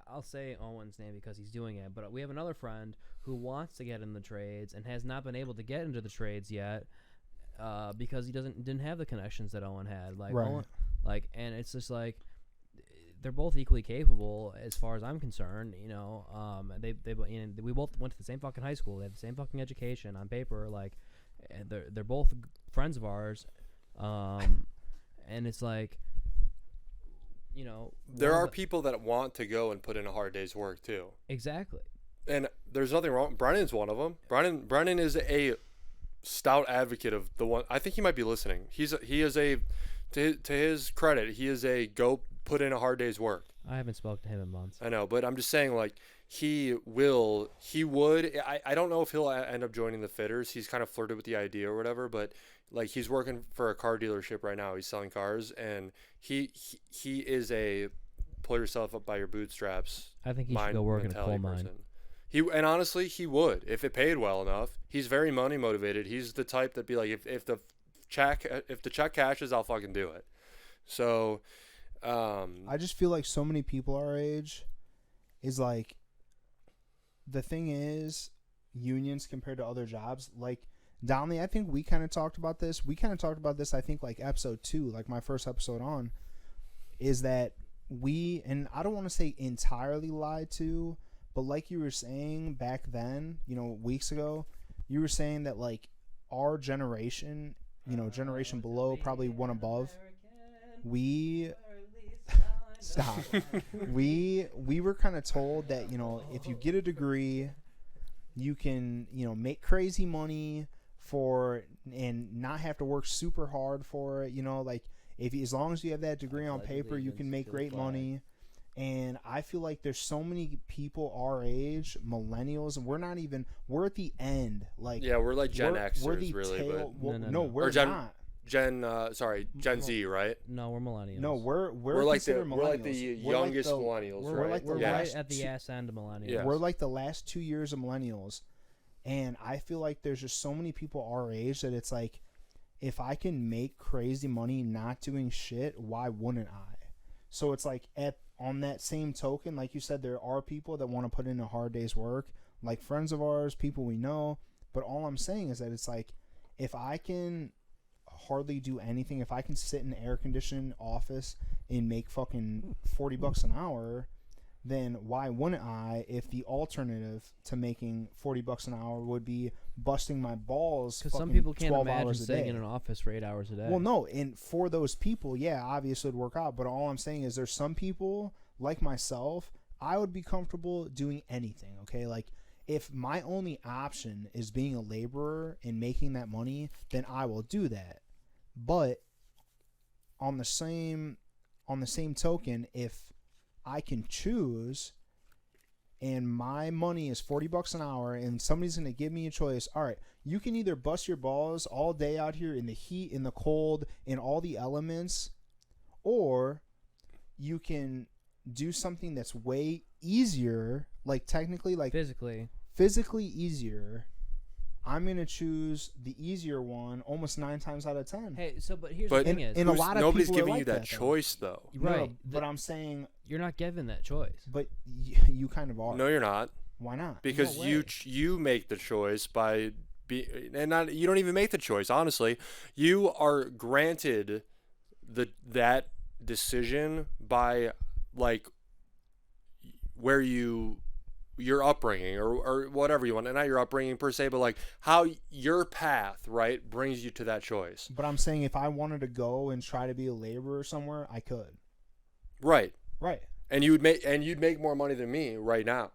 I'll say Owen's name because he's doing it, but we have another friend who wants to get in the trades and has not been able to get into the trades yet because he didn't have the connections that Owen had. Like, Right. Owen, and it's just like, they're both equally capable as far as I'm concerned. You know, we both went to the same fucking high school. They have the same fucking education on paper. Like, and they're both friends of ours. And it's like, you know, There are people that want to go and put in a hard day's work too, exactly. and there's nothing wrong. Brennan's one of them. Brennan is a stout advocate of the one. I think he might be listening. He is a, to his credit, he is a go put in a hard day's work. I haven't spoken to him in months. I know, but I'm just saying, like, he would. I don't know if he'll end up joining the fitters. He's kind of flirted with the idea or whatever, but like, he's working for a car dealership right now. He's selling cars, and he is a pull yourself up by your bootstraps. I think he should go work in a coal mentality mine. person. And honestly, he would if it paid well enough. He's very money motivated. He's the type that be like, if the check cashes, I'll fucking do it. So, I just feel like so many people our age is like, the thing is, unions compared to other jobs, like Donley, I think we kind of talked about this. I think, like, episode 2, like my first episode on, is that and I don't want to say entirely lied to, but like you were saying back then, you know, weeks ago, you were saying that, like, our generation, you know, generation below, probably one above, stop. we were kind of told that, you know, if you get a degree, you can, you know, make crazy money and not have to work super hard for it, you know, like, as long as you have that degree on paper, you can make great money. And I feel like there's so many people our age, millennials, and we're at the end. Like, yeah, we're like Gen Xers, we're the really, tail, but no, we're Or Gen- not. Gen Z, right? No, we're millennials. No, we're like the considered millennials. We're like youngest the- millennials, we're right? like the We're yeah. right at the ass end of millennials. Yeah. We're like the last 2 years of millennials. And I feel like there's just so many people our age that it's like, if I can make crazy money not doing shit, why wouldn't I? So it's like, on that same token, like you said, there are people that want to put in a hard day's work, like friends of ours, people we know. But all I'm saying is that it's like, if I can hardly do anything, if I can sit in an air-conditioned office and make fucking $40 an hour, then why wouldn't I, if the alternative to making $40 an hour would be busting my balls Because some fucking people can't 12 imagine hours a sitting day? in an office for 8 hours a day. Well, no, and for those people, yeah, obviously it'd work out. But all I'm saying is, there's some people like myself, I would be comfortable doing anything. Okay, like, if my only option is being a laborer and making that money, then I will do that. But on the same token, if I can choose and my money is $40 an hour and somebody's going to give me a choice, all right, you can either bust your balls all day out here in the heat, in the cold, in all the elements, or you can do something that's way easier, like technically, like physically easier. I'm going to choose the easier one almost 9 times out of 10. Hey, but here's the thing is, and a lot of nobody's people giving like you that choice, though. Right. No, but I'm saying you're not given that choice. But you kind of are. No, you're not. Why not? Because you make the choice by you don't even make the choice, honestly. You are granted that decision by like where your upbringing or whatever you want, and not your upbringing per se, but like how your path, right, brings you to that choice. But I'm saying if I wanted to go and try to be a laborer somewhere, I could. Right. And you'd make more money than me right now.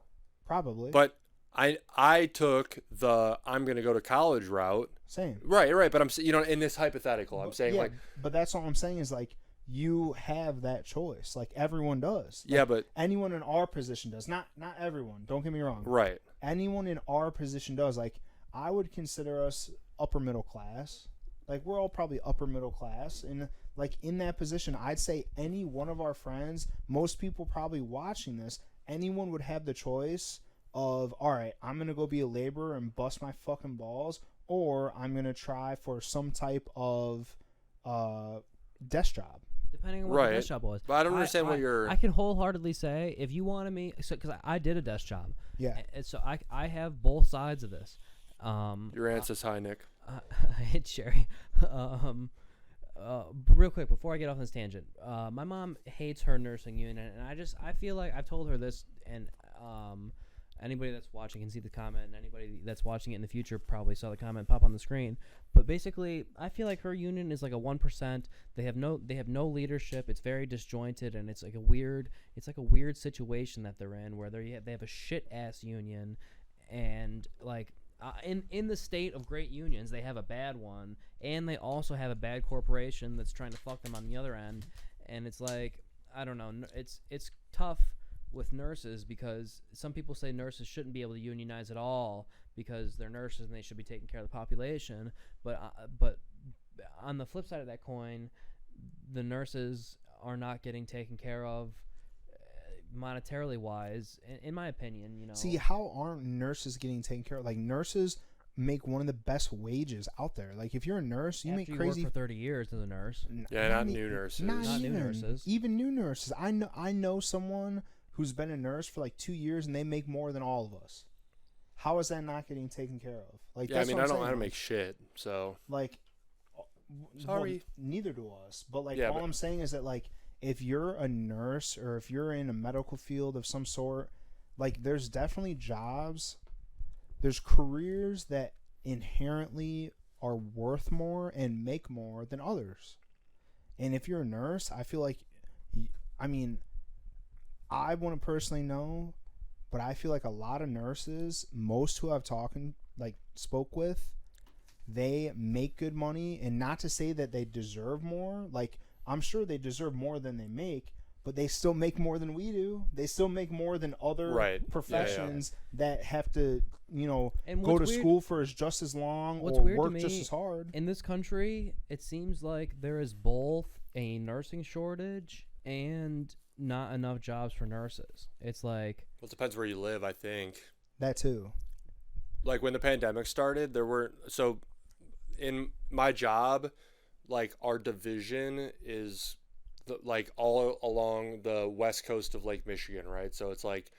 Probably. But I took the I'm going to go to college route. Same. Right, but I'm in this hypothetical, I'm saying like but that's all I'm saying is like you have that choice. Like everyone does. Like, yeah, but anyone in our position does. Not everyone. Don't get me wrong. Right. Anyone in our position does. Like I would consider us upper middle class. Like we're all probably upper middle class, and like in that position, I'd say any one of our friends, most people probably watching this, anyone would have the choice of, all right, I'm gonna go be a laborer and bust my fucking balls, or I'm gonna try for some type of desk job. Depending on what the desk job was. But I don't understand what you're... I can wholeheartly say, if you wanted me... because I did a desk job. Yeah. And so I have both sides of this. Your aunt says hi, Nick. It's Sherry. Real quick, before I get off this tangent, my mom hates her nursing union, and I feel like I've told her this, and anybody that's watching can see the comment, and anybody that's watching it in the future probably saw the comment pop on the screen. But basically, I feel like her union is like a 1%. They have no leadership. It's very disjointed, and it's like a weird situation that they're in, where they have a shit ass union, and like in the state of great unions, they have a bad one, and they also have a bad corporation that's trying to fuck them on the other end. And it's like, I don't know, it's tough with nurses, because some people say nurses shouldn't be able to unionize at all because they're nurses and they should be taking care of the population. But on the flip side of that coin, the nurses are not getting taken care of monetarily wise, in my opinion. See, how aren't nurses getting taken care of? Like nurses make one of the best wages out there. Like if you're a nurse, you make crazy. Work for 30 years as a nurse. Not new nurses. Not new nurses. Even new nurses. I know someone who's been a nurse for like 2 years and they make more than all of us. How is that not getting taken care of? Like, yeah, I mean, I don't know how to make shit, so. Like, sorry. Well, neither do us. But like, I'm saying is that like, if you're a nurse or if you're in a medical field of some sort, like, there's definitely jobs, there's careers that inherently are worth more and make more than others. And if you're a nurse, I feel like, I mean, I wouldn't personally know, but I feel like a lot of nurses, most who I've spoke with, they make good money. And not to say that they deserve more. Like, I'm sure they deserve more than they make, but they still make more than we do. They still make more than other professions that have to, go to school for just as long or work just as hard. In this country, it seems like there is both a nursing shortage and not enough jobs for nurses. It's like... Well, it depends where you live, I think. That too. Like when the pandemic started, there weren't... So in my job, like our division is like all along the west coast of Lake Michigan, right? So it's like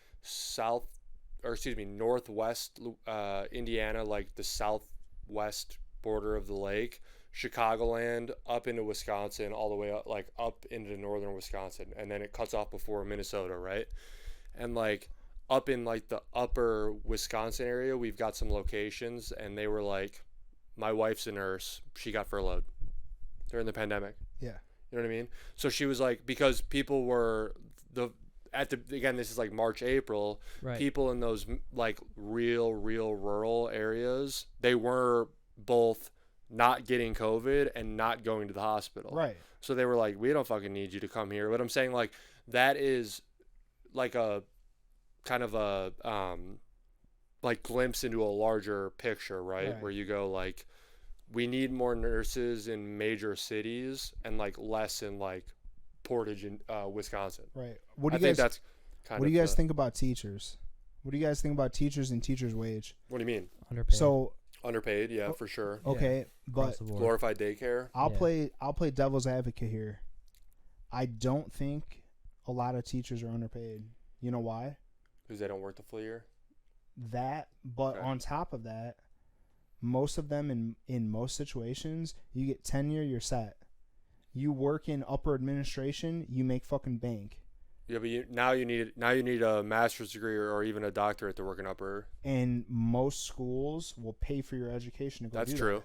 northwest Indiana, like the southwest border of the lake, Chicagoland, up into Wisconsin, all the way up, like up into northern Wisconsin, and then it cuts off before Minnesota, right? And like up in like the upper Wisconsin area, we've got some locations, and they were like, my wife's a nurse, she got furloughed during the pandemic. Yeah. You know what I mean? So she was like, because people were again, this is like March, April. Right. People in those like real rural areas, they were both not getting COVID and not going to the hospital. Right. So they were like, we don't fucking need you to come here. But I'm saying like that is like a kind of a like glimpse into a larger picture, right? Where you go like, we need more nurses in major cities and like less in like Portage in Wisconsin. Right. What do you guys think about teachers? What do you guys think about teachers and teachers' wage? What do you mean? Underpaid. So underpaid, yeah, for sure. Okay, Yeah, but glorified daycare. I'll play devil's advocate here. I don't think a lot of teachers are underpaid. You know why? Because they don't work the full year. That, but on top of that, most of them in most situations, you get tenure, you're set. You work in upper administration, you make fucking bank. Yeah, but now you need a master's degree or even a doctorate to work in upper. And most schools will pay for your education to go That's do true. That.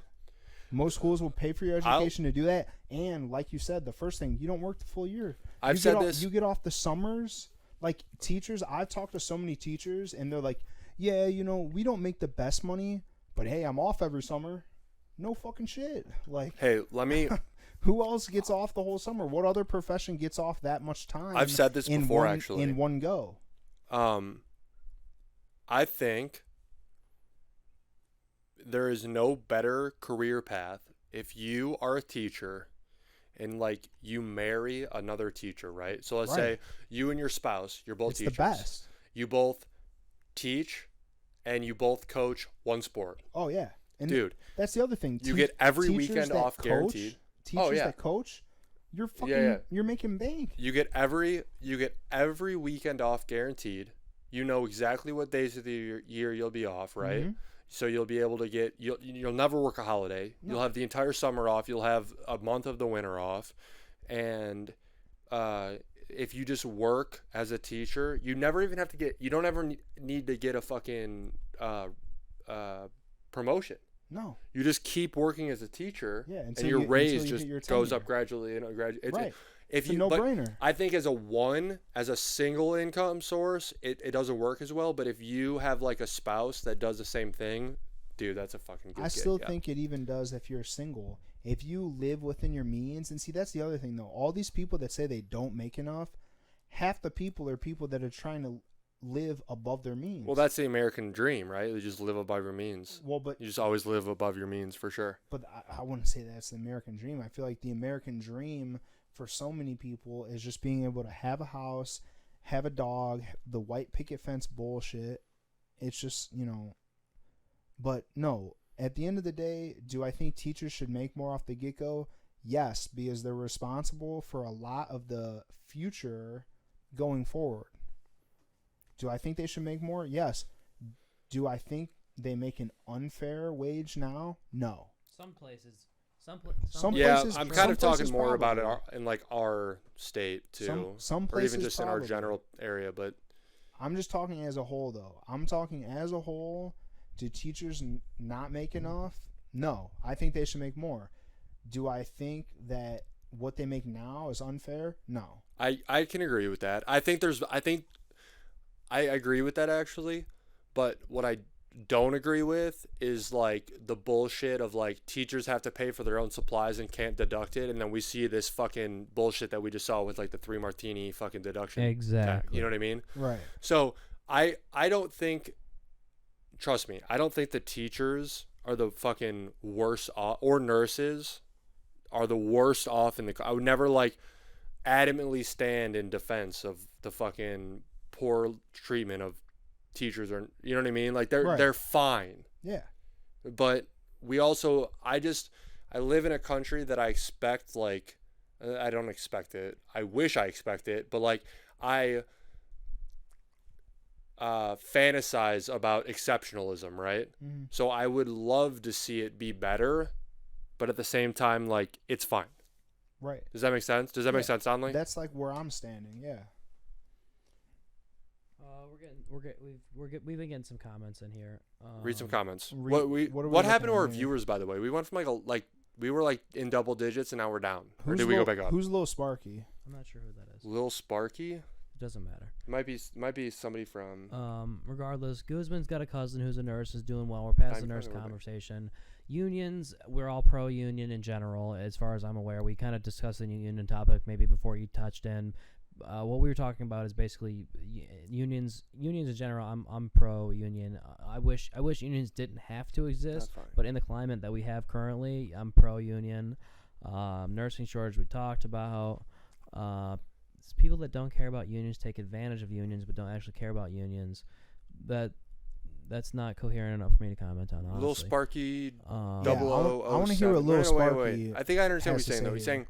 Most schools will pay for your education to do that. And like you said, the first thing, you don't work the full year. I've said this. You get off the summers. Like teachers, I've talked to so many teachers, and they're like, yeah, you know, we don't make the best money, but hey, I'm off every summer. No fucking shit. Like, hey, let me. Who else gets off the whole summer? What other profession gets off that much time? I've said this before, actually. In one go. I think there is no better career path if you are a teacher and like you marry another teacher, right? So let's say you and your spouse, you're both teachers. It's the best. You both teach and you both coach one sport. Oh yeah. And dude, that's the other thing. You get every weekend off guaranteed. Teachers that coach, you're fucking you're making bank. You get every weekend off guaranteed. You know exactly what days of the year you'll be off, right? Mm-hmm. So you'll be able to get you'll never work a holiday. No. You'll have the entire summer off. You'll have a month of the winter off. And if you just work as a teacher, you never even have to get you don't ever need to get a fucking promotion. No. You just keep working as a teacher, and your raise just goes up gradually. It's a no-brainer. I think as a single income source, it doesn't work as well. But if you have like a spouse that does the same thing, dude, that's a fucking good I still think it even does if you're single. If you live within your means, and see, that's the other thing, though. All these people that say they don't make enough, half the people are people that are trying to live above their means. Well, that's the American dream, right? You just live above your means. Well, but you just always live above your means for sure. But I wouldn't say that's the American dream. I feel like the American dream for so many people is just being able to have a house, have a dog, the white picket fence bullshit. It's just, but no, at the end of the day, do I think teachers should make more off the get-go? Yes, because they're responsible for a lot of the future going forward. Do I think they should make more? Yes. Do I think they make an unfair wage now? No. Some places. I'm kind of talking more about it in like our state too, some places or even just in our general area. But I'm just talking as a whole, though. I'm talking as a whole. Do teachers not make enough? No, I think they should make more. Do I think that what they make now is unfair? No. I can agree with that. I agree with that actually, but what I don't agree with is like the bullshit of like teachers have to pay for their own supplies and can't deduct it, and then we see this fucking bullshit that we just saw with like the 3 martini fucking deduction. Exactly. You know what I mean? Right. So I don't think, trust me, I don't think the teachers are the fucking worst off, or nurses are the worst off I would never like adamantly stand in defense of the fucking poor treatment of teachers, or you know what I mean, like they're fine. Yeah. But we also I live in a country that I expect, like I don't expect it, I wish I expect it, but like I fantasize about exceptionalism, right? Mm-hmm. So I would love to see it be better, but at the same time, like it's fine. Right. Does that make sense? Does that make sense, Donley? That's like where I'm standing. Yeah. We've been getting some comments in here. Read some comments. What happened to our viewers, by the way? We went from we were like in double digits, and now we're down. Or did we go back up? Who's Lil Sparky? I'm not sure who that is. Lil Sparky? Doesn't matter. Might be somebody from. Regardless, Guzman's got a cousin who's a nurse, is doing well. We're past the nurse conversation. Unions, we're all pro-union in general, as far as I'm aware. We kind of discussed the union topic maybe before you touched in. What we were talking about is basically unions. Unions in general, I'm pro-union. I wish unions didn't have to exist, but in the climate that we have currently, I'm pro-union. Nursing shortage we talked about. People that don't care about unions take advantage of unions, but don't actually care about unions. That's not coherent enough for me to comment on, honestly. Little Sparky, I want to hear a Little Sparky. Wait. I think I understand what you're saying, though. He's saying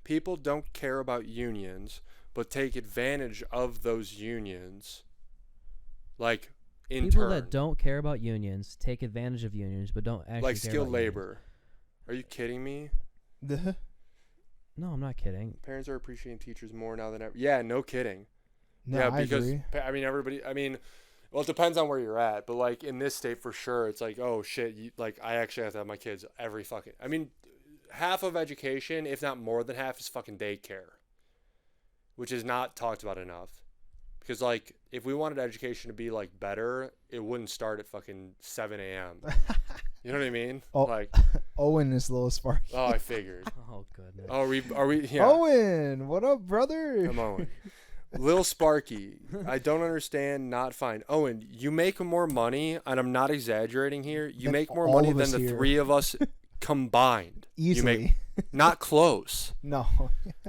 people don't care about unions, but take advantage of those unions, like, in people turn. that don't care about unions take advantage of unions, but don't actually like care skilled about labor. unions. Are you kidding me? No, I'm not kidding. Parents are appreciating teachers more now than ever. Yeah, no kidding. No, yeah, I because agree. I mean, everybody. I mean, well, it depends on where you're at, but like in this state for sure, it's like, oh shit, like I actually have to have my kids every fucking. I mean, half of education, if not more than half, is fucking daycare, which is not talked about enough. Because like, if we wanted education to be like better, it wouldn't start at fucking 7 a.m. You know what I mean? Oh, like Owen is Little Sparky. Oh, I figured. Oh goodness. Oh, are we? Yeah. Owen, what up, brother? I'm Owen. Lil Sparky, I don't understand. Not fine. Owen, you make more money, and I'm not exaggerating here. You Than make more all money of than us the here. three of us combined. Easily. You make not close. No.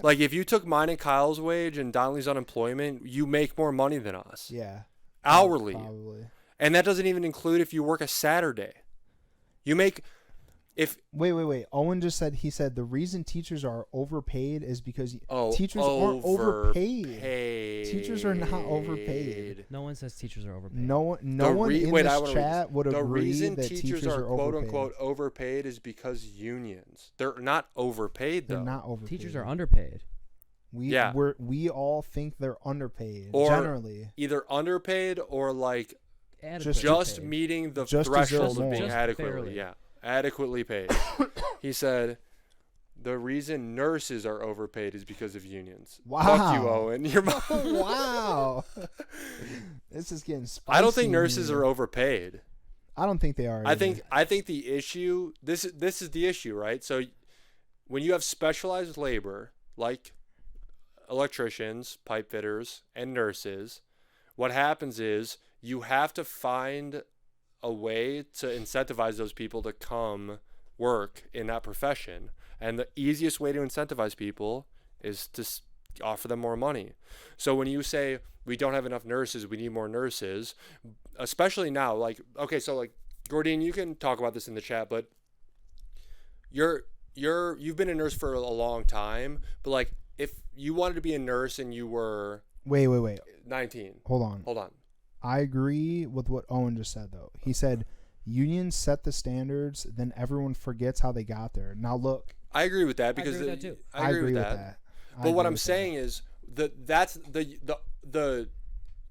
Like if you took mine and Kyle's wage and Donley's unemployment, you make more money than us. Yeah. Hourly. Probably. And that doesn't even include if you work a Saturday. You make if Wait. Owen just said the reason teachers are overpaid is because oh, teachers aren't overpaid. Teachers are not overpaid. No one says teachers are overpaid. No one in this chat would the agree reason that teachers are quote overpaid. unquote overpaid is because unions. They're not overpaid though. They're not overpaid. Teachers are underpaid. We all think they're underpaid Or generally. Either underpaid or like Adequately just paid. meeting the Just threshold deserve of being more. adequately adequately paid. He said the reason nurses are overpaid is because of unions. Wow. Fuck you, Owen. Your mom. Wow. This is getting spicy. I don't think nurses are overpaid. I don't think they are. I think the issue this is the issue, right? So when you have specialized labor like electricians, pipe fitters, and nurses, what happens is you have to find a way to incentivize those people to come work in that profession. And the easiest way to incentivize people is to offer them more money. So when you say we don't have enough nurses, we need more nurses, especially now, like, okay, so like Gordine, you can talk about this in the chat, but you've been a nurse for a long time, but like if you wanted to be a nurse and you were Wait. 19. Hold on. I agree with what Owen just said, though. He said unions set the standards, then everyone forgets how they got there. Now, look. I agree with that because I agree with that too. I agree with that. But what I'm saying is that's the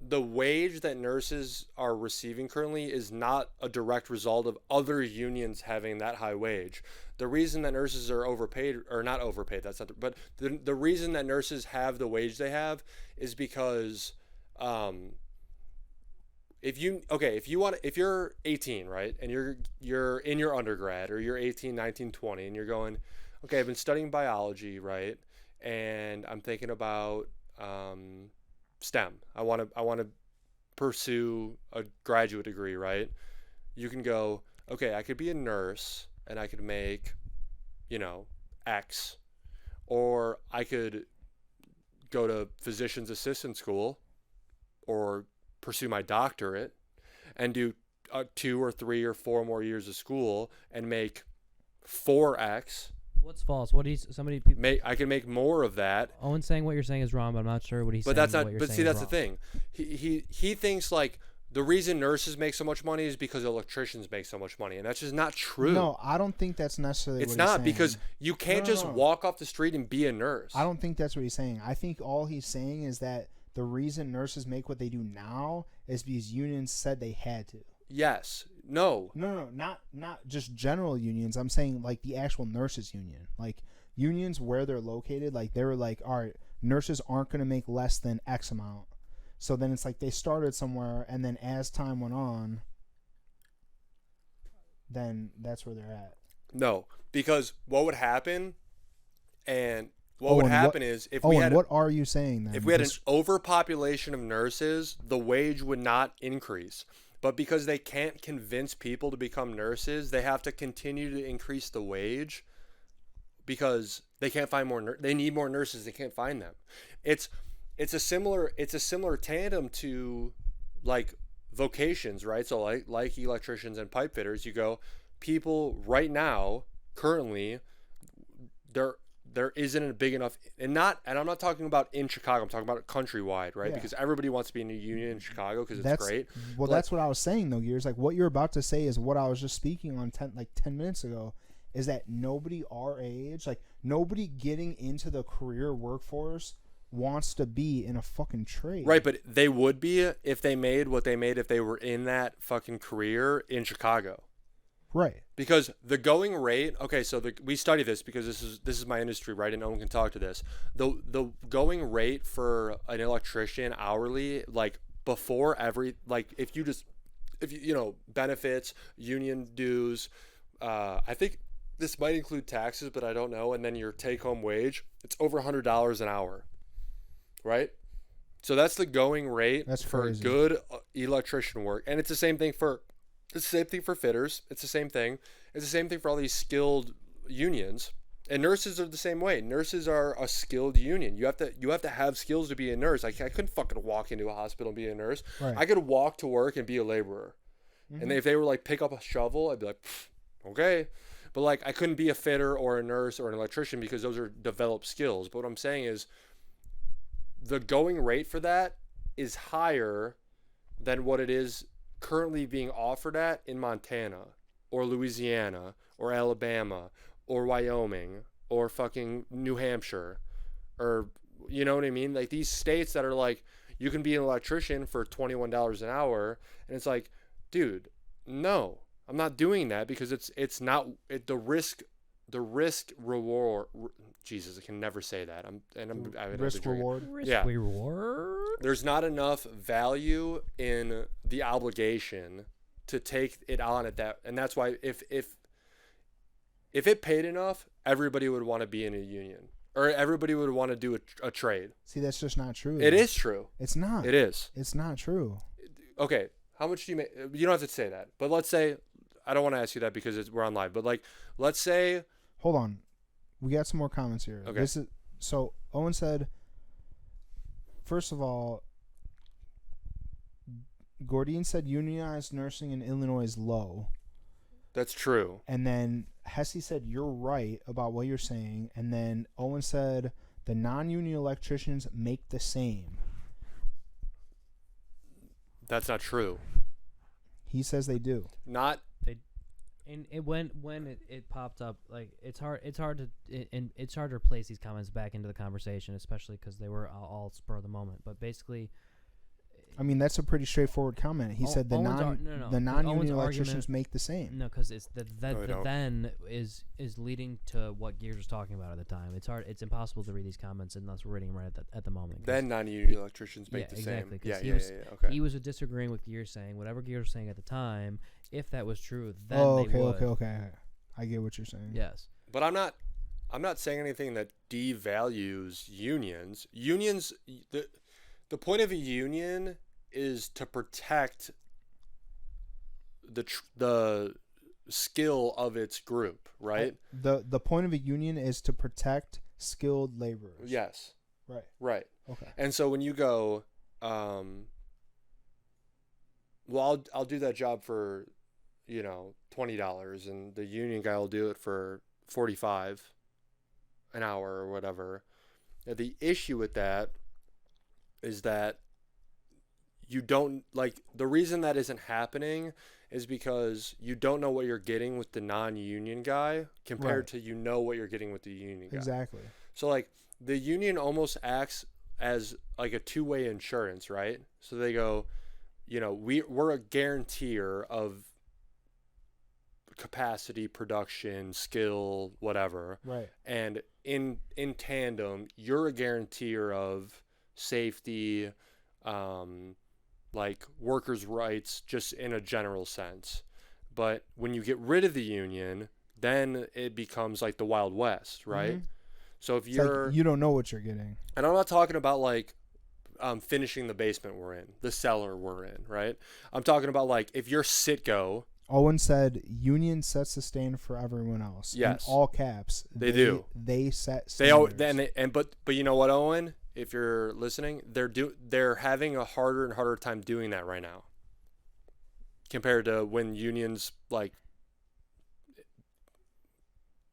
wage that nurses are receiving currently is not a direct result of other unions having that high wage. The reason that nurses are overpaid, or not overpaid, that's not but the reason that nurses have the wage they have is because if you're 18, right, and you're in your undergrad, or you're 18, 19, 20, and you're going, okay, I've been studying biology, right, and I'm thinking about STEM. I want to pursue a graduate degree, right? You can go, okay, I could be a nurse and I could make, X, or I could go to physician's assistant school or pursue my doctorate and do 2 or 3 or 4 more years of school and make 4x. What's false? What I can make more of that. Owen's saying what you're saying is wrong, but I'm not sure what he's saying. But that's not. What you're But saying see, is that's wrong. the thing. He thinks like the reason nurses make so much money is because electricians make so much money, and that's just not true. No, I don't think that's necessarily. It's what not, he's saying. because you can't just walk off the street and be a nurse. I don't think that's what he's saying. I think all he's saying is that the reason nurses make what they do now is because unions said they had to. Yes. No. No, not just general unions. I'm saying like the actual nurses union. Like unions where they're located, like they were like, all right, nurses aren't going to make less than X amount. So then it's like they started somewhere, and then as time went on, then that's where they're at. No, because what would happen, and what would happen is if we had what are you saying then? if we had an overpopulation of nurses, the wage would not increase. But because they can't convince people to become nurses, they have to continue to increase the wage because they can't find more. They need more nurses. They can't find them. It's a similar tandem to like vocations, right? So like electricians and pipe fitters, you go, people right now currently there isn't a big enough, and I'm not talking about in Chicago, I'm talking about countrywide, right? Yeah. Because everybody wants to be in a union in Chicago because it's great. Well, But that's what I was saying though, Gears. Like what you're about to say is what I was just speaking on 10 minutes ago, is that nobody our age, like nobody getting into the career workforce wants to be in a fucking trade. Right, but they would be if they made what they made if they were in that fucking career in Chicago. Right. Because the going rate, okay, so we study this because this is my industry, right? And no one can talk to this. The going rate for an electrician hourly, like before if you benefits, union dues, I think this might include taxes, but I don't know, and then your take home wage, it's over $100 an hour. Right? So that's the going rate for crazy. good electrician work. And it's the same thing for fitters. It's the same thing. It's the same thing for all these skilled unions. And nurses are the same way. Nurses are a skilled union. You have to have skills to be a nurse. I couldn't fucking walk into a hospital and be a nurse. Right. I could walk to work and be a laborer. Mm-hmm. And if they were like pick up a shovel, I'd be like, okay. But like I couldn't be a fitter or a nurse or an electrician because those are developed skills. But what I'm saying is the going rate for that is higher than what it is currently being offered at in Montana or Louisiana or Alabama or Wyoming or fucking New Hampshire, or you know what I mean? Like these states that are like, you can be an electrician for $21 an hour, and it's like, dude, no, I'm not doing that because it's not the risk reward. Jesus, I can never say that. Risk reward. Risk reward. There's not enough value in the obligation to take it on at that, and that's why if it paid enough, everybody would want to be in a union, or everybody would want to do a trade. See, that's just not true. It is true. It's not. It is. It's not true. Okay, how much do you make? You don't have to say that, but let's say, I don't want to ask you that because we're on live, but like, let's say. Hold on. We got some more comments here. Okay. So Owen said, first of all, Gordine said unionized nursing in Illinois is low. That's true. And then Hesse said, you're right about what you're saying. And then Owen said, the non-union electricians make the same. That's not true. He says they do. Not. And when it popped up, like it's hard to replace these comments back into the conversation, especially because they were all spur of the moment. But basically, I mean, that's a pretty straightforward comment. He said the non-union electricians make the same. No, because it's the then is leading to what Gears was talking about at the time. It's impossible to read these comments unless we're reading them right at the moment. Then non-union electricians make the exactly, same. Yeah, Okay. He was disagreeing with Gears saying whatever Gears was saying at the time. If that was true, then they would. Okay. I get what you're saying. Yes. But I'm not saying anything that devalues unions. Unions, the point of a union is to protect the skill of its group, right? The point of a union is to protect skilled laborers. Yes. Right. Okay. And so when you go, well, I'll do that job for, $20, and the union guy will do it for $45 an hour or whatever. Now, the issue with that is that you don't, like, the reason that isn't happening is because you don't know what you're getting with the non-union guy compared to what you're getting with the union guy. Exactly. So, like, the union almost acts as, like, a two-way insurance, right? So they go, we're a guarantor of capacity, production, skill, whatever. Right. And in tandem, you're a guarantor of safety, like workers' rights, just in a general sense. But when you get rid of the union, then it becomes like the Wild West, right? Mhm. So if It's you're, like you don't know what you're getting. and I'm not talking about like finishing the basement we're in, the cellar we're in, right? I'm talking about like if you're Sitco. Owen said, "Union sets the standard for everyone else." Yes. In all caps. They do. They set They all, standards. but you know what, Owen? If you're listening, they're having a harder and harder time doing that right now, compared to when unions like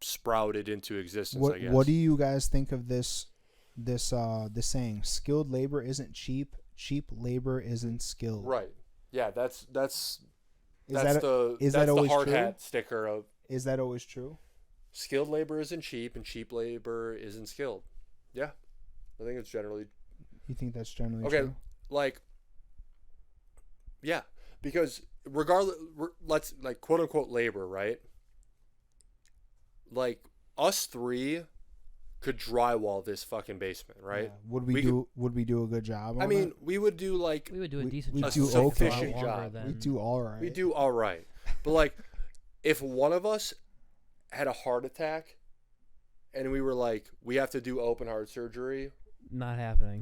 sprouted into existence. I guess. What do you guys think of this saying? Skilled labor isn't cheap. Cheap labor isn't skilled. Right. Yeah. That's Is that's that the is that's that the always hard true? hat sticker of Is that always true? skilled labor isn't cheap and cheap labor isn't skilled. Yeah, I think it's generally You think that's generally okay. true? Like, yeah, because regardless, let's like quote unquote labor, right? Like us three could drywall this fucking basement, right? Yeah. Would we do a good job on I mean, it? we would do like We would do a We- decent we job. do It's a lot sufficient longer job. than- We do all right. we do all right, but like if one of us had a heart attack and we were like we have to do open heart surgery, Not happening.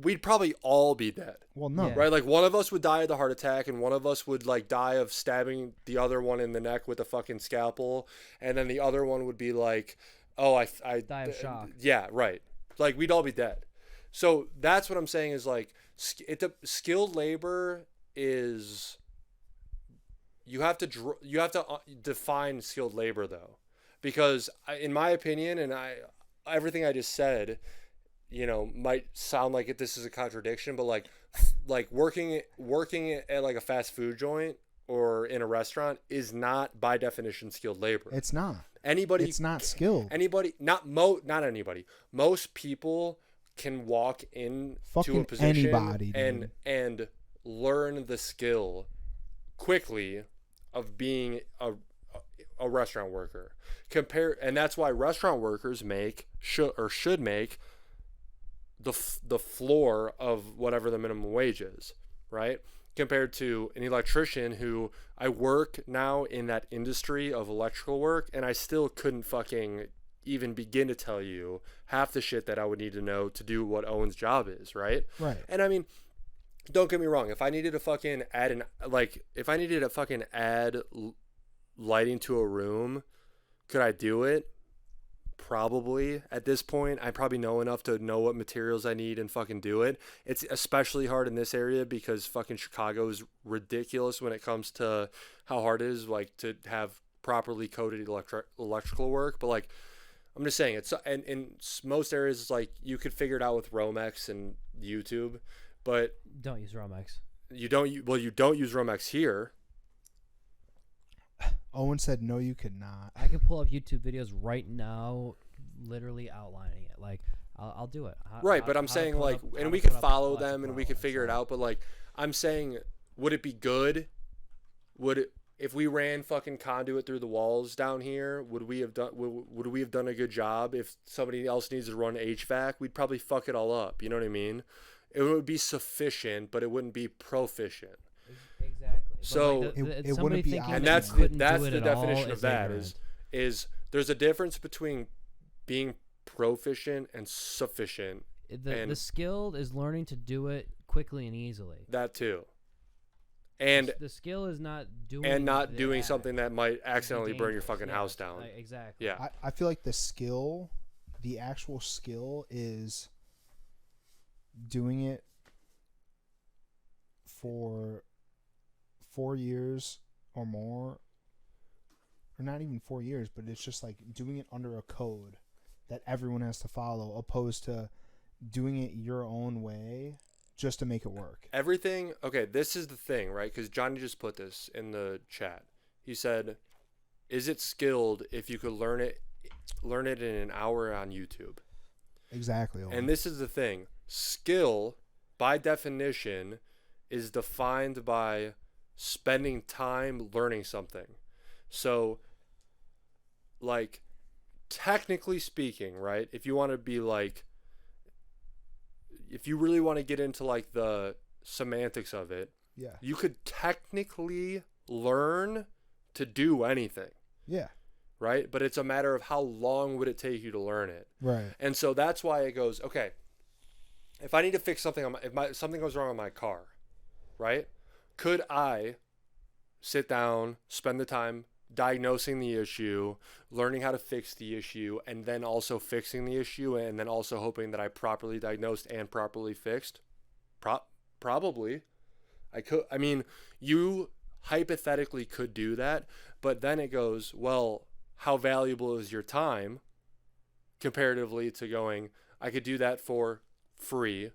we'd probably all be dead. Well, no. Yeah. Right, like one of us would die of the heart attack, and one of us would like die of stabbing the other one in the neck with a fucking scalpel, and then the other one would be like, "Oh, I Die of shock. Yeah, right. Like we'd all be dead. So that's what I'm saying is like, skilled labor is. You have to define skilled labor though, because in my opinion, and everything I just said, might sound like this is a contradiction, but like working at like a fast food joint or in a restaurant is not by definition skilled labor. It's not. Anybody, It's not skilled. anybody, not anybody. Most people can walk in to Fucking a position anybody, dude. and learn the skill quickly of being a restaurant worker. And that's why restaurant workers should make the floor of whatever the minimum wage is, right? Compared to an electrician who I work now in that industry of electrical work, and I still couldn't fucking even begin to tell you half the shit that I would need to know to do what Owen's job is, right? Right. And I mean, don't get me wrong. If I needed to fucking add lighting to a room, could I do it? Probably. At this point, I probably know enough to know what materials I need and fucking do it. It's especially hard in this area because fucking Chicago is ridiculous when it comes to how hard it is like to have properly coded electrical work. But like, I'm just saying it's in most areas it's like you could figure it out with Romex and YouTube, but Don't use Romex. you don't use Romex here. Owen said, "No, you could not." I can pull up YouTube videos right now, literally outlining it. Like, I'll do it. Right, but I'm saying like, and we could follow them and we could figure it out. But like, I'm saying, would it be good? If we ran fucking conduit through the walls down here, would we have done a good job? If somebody else needs to run HVAC, we'd probably fuck it all up. You know what I mean? It would be sufficient, but it wouldn't be proficient. Exactly. So it wouldn't be and that's the definition of that is there's a difference between being proficient and sufficient. The skilled is learning to do it quickly and easily. That too. And the skill is not doing something that might accidentally burn your fucking house down. Exactly. Yeah. I feel like the actual skill is doing it for 4 years or more, or not even 4 years, but it's just like doing it under a code that everyone has to follow, opposed to doing it your own way just to make it work. Everything, okay, this is the thing, right? Because Johnny just put this in the chat. He said, is it skilled if you could learn it in an hour on YouTube? Exactly. And this is the thing. Skill, by definition, is defined by spending time learning something. So, like, technically speaking, right, if you want to be like, if you really want to get into like the semantics of it, Yeah. you could technically learn to do anything, Yeah. right? But it's a matter of how long would it take you to learn it. Right. And so that's why it goes, okay, if I need to fix something on if something goes wrong on my car, right? Could I sit down, spend the time diagnosing the issue, learning how to fix the issue, and then also fixing the issue, and then also hoping that I properly diagnosed and properly fixed? Probably. I could. I mean, you hypothetically could do that, but then it goes, well, how valuable is your time comparatively to going, I could do that for free,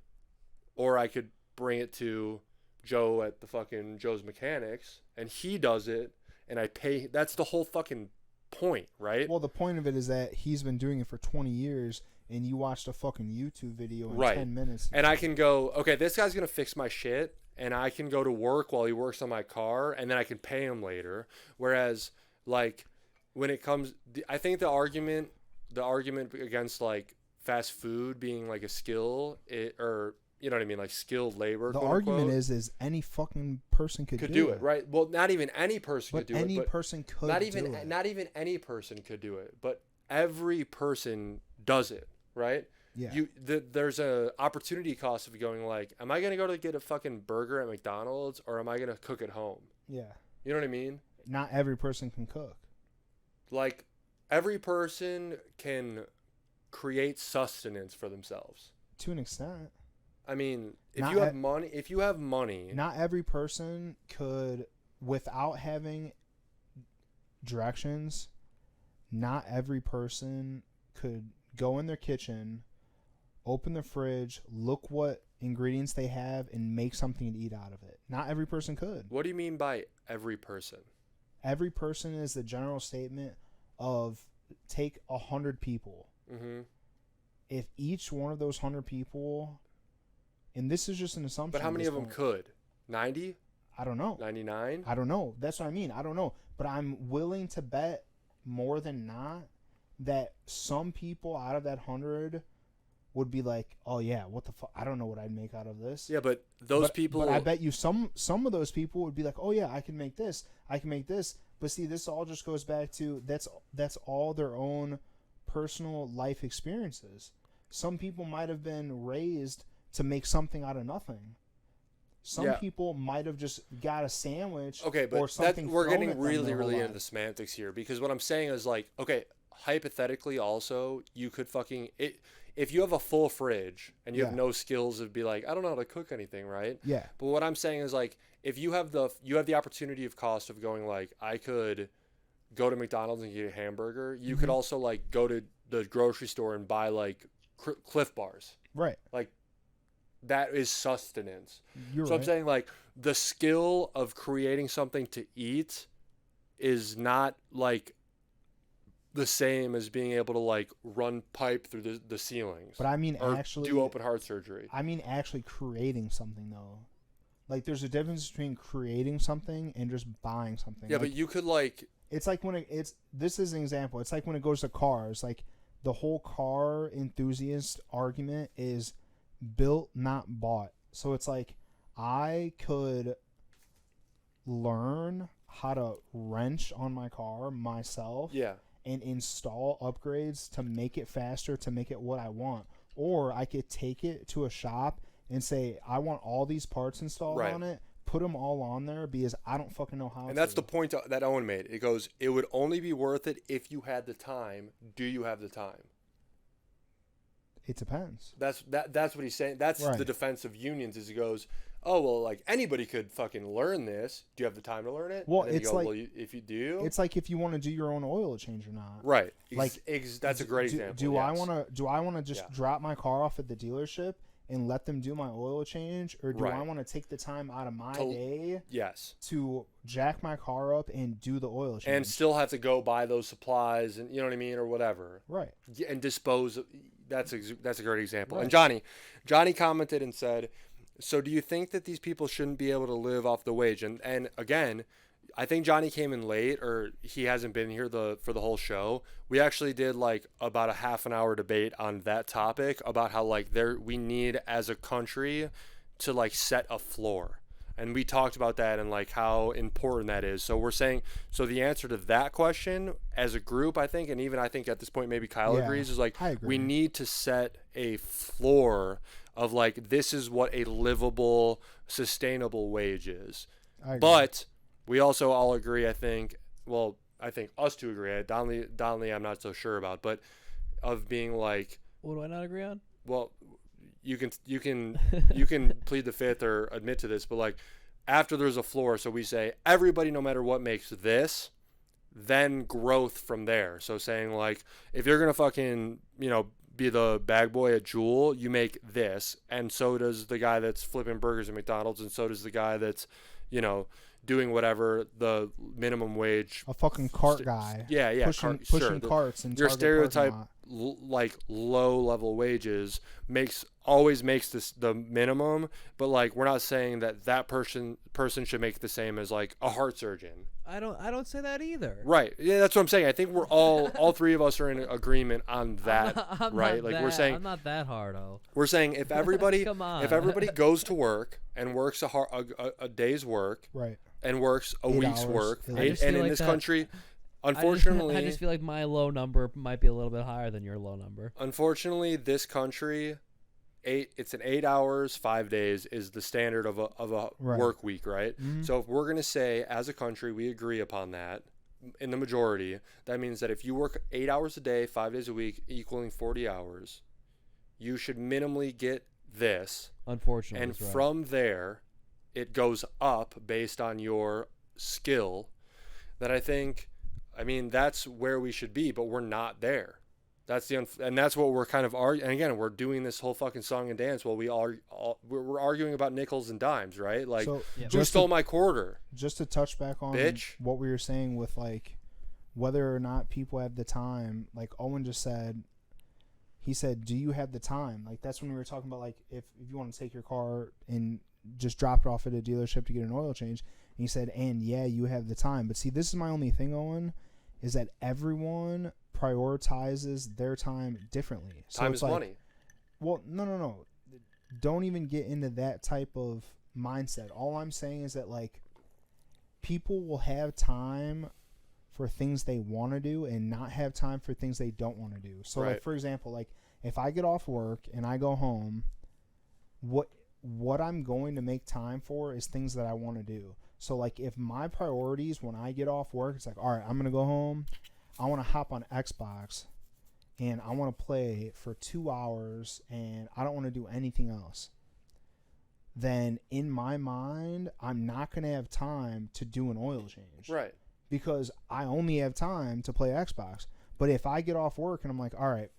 or I could bring it to Joe at the fucking Joe's Mechanics, and he does it, and I pay. That's the whole fucking point, right? Well, the point of it is that he's been doing it for 20 years, and you watched a fucking YouTube video in Right. 10 minutes. And I can go, okay, this guy's going to fix my shit, and I can go to work while he works on my car, and then I can pay him later. Whereas, like, when it comes, I think the argument against, like, fast food being, like, a skill, or, you know what I mean, like, skilled labor, The quote argument unquote, is any fucking person could do it, right? Well, not even any person But could do any it. But person could not do even it. not even any person could do it, but every person does it, right? Yeah. There's a opportunity cost of going like, am I gonna go to get a fucking burger at McDonald's, or am I gonna cook at home? Yeah. You know what I mean? Not every person can cook. Like, every person can create sustenance for themselves. To an extent. I mean, if Not you have money, Not every person could, without having directions, not every person could go in their kitchen, open the fridge, look what ingredients they have, and make something to eat out of it. Not every person could. what do you mean by every person? Every person is the general statement of take 100 people. Mm-hmm. If each one of those 100 people, and this is just an assumption. But how many of them could? 90? I don't know. 99? I don't know. That's what I mean. I don't know. But I'm willing to bet more than not that some people out of that 100 would be like, oh yeah, what the fuck? I don't know what I'd make out of this. Yeah, but those people. But I bet you some of those people would be like, oh yeah, I can make this. I can make this. But see, this all just goes back to that's all their own personal life experiences. Some people might have been raised to make something out of nothing. Some people might have just got a sandwich. Okay, but or something we're thrown getting at them really, their whole really into life. the semantics here, because what I'm saying is like, okay, hypothetically, also you could fucking if you have a full fridge and you have Yeah. no skills, it'd be like, I don't know how to cook anything, right? Yeah. But what I'm saying is like, if you have the opportunity of cost of going like, I could go to McDonald's and get a hamburger. You could also like go to the grocery store and buy like Cliff Bars. Right. Like, that is sustenance. You're So right. I'm saying like the skill of creating something to eat is not like the same as being able to like run pipe through the ceilings. But I mean or actually do open heart surgery. I mean actually creating something though. Like there's a difference between creating something and just buying something. Yeah, like, but you could like it's like when this is an example. It's like when it goes to cars. Like the whole car enthusiast argument is built, not bought. So it's like I could learn how to wrench on my car myself and install upgrades to make it faster, to make it what I want. Or I could take it to a shop and say, I want all these parts installed on it, put them all on there because I don't fucking know how. And that's the point that Owen made. It goes, it would only be worth it if you had the time. Do you have the time? It depends. That's what he's saying. That's the defense of unions. Is he goes, oh well, like anybody could fucking learn this. Do you have the time to learn it? Well, and then it's you go, like well, if you do, it's like if you want to do your own oil change or not. Right. Like that's a great example. Do yes. I want to just drop my car off at the dealership and let them do my oil change, or do I want to take the time out of my day to jack my car up and do the oil change and still have to go buy those supplies and you know what I mean or whatever, right? And dispose of, that's a great example. Right. And Johnny commented and said, so do you think that these people shouldn't be able to live off the wage? And again, I think Johnny came in late, or he hasn't been here for the whole show. We actually did like about a half an hour debate on that topic about how like we need as a country to like set a floor. And we talked about that and like how important that is. So we're saying, so the answer to that question as a group, I think, and even I think at this point maybe Kyle agrees, is like we need to set a floor of like this is what a livable, sustainable wage is. But we also all agree, I think, well, I think us two agree. Donley I'm not so sure about, but of being like, what do I not agree on? Well, you can plead the fifth or admit to this, but like after there's a floor, so we say everybody no matter what makes this, then growth from there. So saying like if you're gonna fucking, you know, be the bag boy at Jewel, you make this, and so does the guy that's flipping burgers at McDonald's, and so does the guy that's, you know, doing whatever the minimum wage, a fucking cart guy, pushing sure, carts and your stereotype like low level wages always makes this the minimum, but like we're not saying that person should make the same as like a heart surgeon. I don't say that either. Right. Yeah, that's what I'm saying. I think we're all three of us are in agreement on that. Right. Like we're saying I'm not that hardo. We're saying if everybody if everybody goes to work and works a day's work, right, and works a week's work, and in like this country, unfortunately, I just feel like my low number might be a little bit higher than your low number. Unfortunately, this country, it's an 8 hours, 5 days is the standard of a work week, right? Mm-hmm. So if we're gonna say as a country we agree upon that in the majority, that means that if you work 8 hours a day, 5 days a week, equaling 40 hours, you should minimally get this. Unfortunately, and from there, it goes up based on your skill. That I mean, that's where we should be, but we're not there. That's and that's what we're kind of arguing. And again, we're doing this whole fucking song and dance while we're arguing about nickels and dimes, right? Like, so, who stole my quarter? Just to touch back on what we were saying with like whether or not people have the time. Like Owen just said, he said, "Do you have the time?" Like that's when we were talking about like if you want to take your car and just drop it off at a dealership to get an oil change. And he said, and yeah, you have the time. But see, this is my only thing, Owen, is that everyone prioritizes their time differently. So time is like, money. Well, no. Don't even get into that type of mindset. All I'm saying is that like people will have time for things they want to do and not have time for things they don't want to do. So like, for example, like if I get off work and I go home, what I'm going to make time for is things that I want to do. So like if my priorities when I get off work, it's like, all right, I'm going to go home. I want to hop on Xbox and I want to play for 2 hours and I don't want to do anything else. Then in my mind, I'm not going to have time to do an oil change. Right. Because I only have time to play Xbox. But if I get off work and I'm like, all right,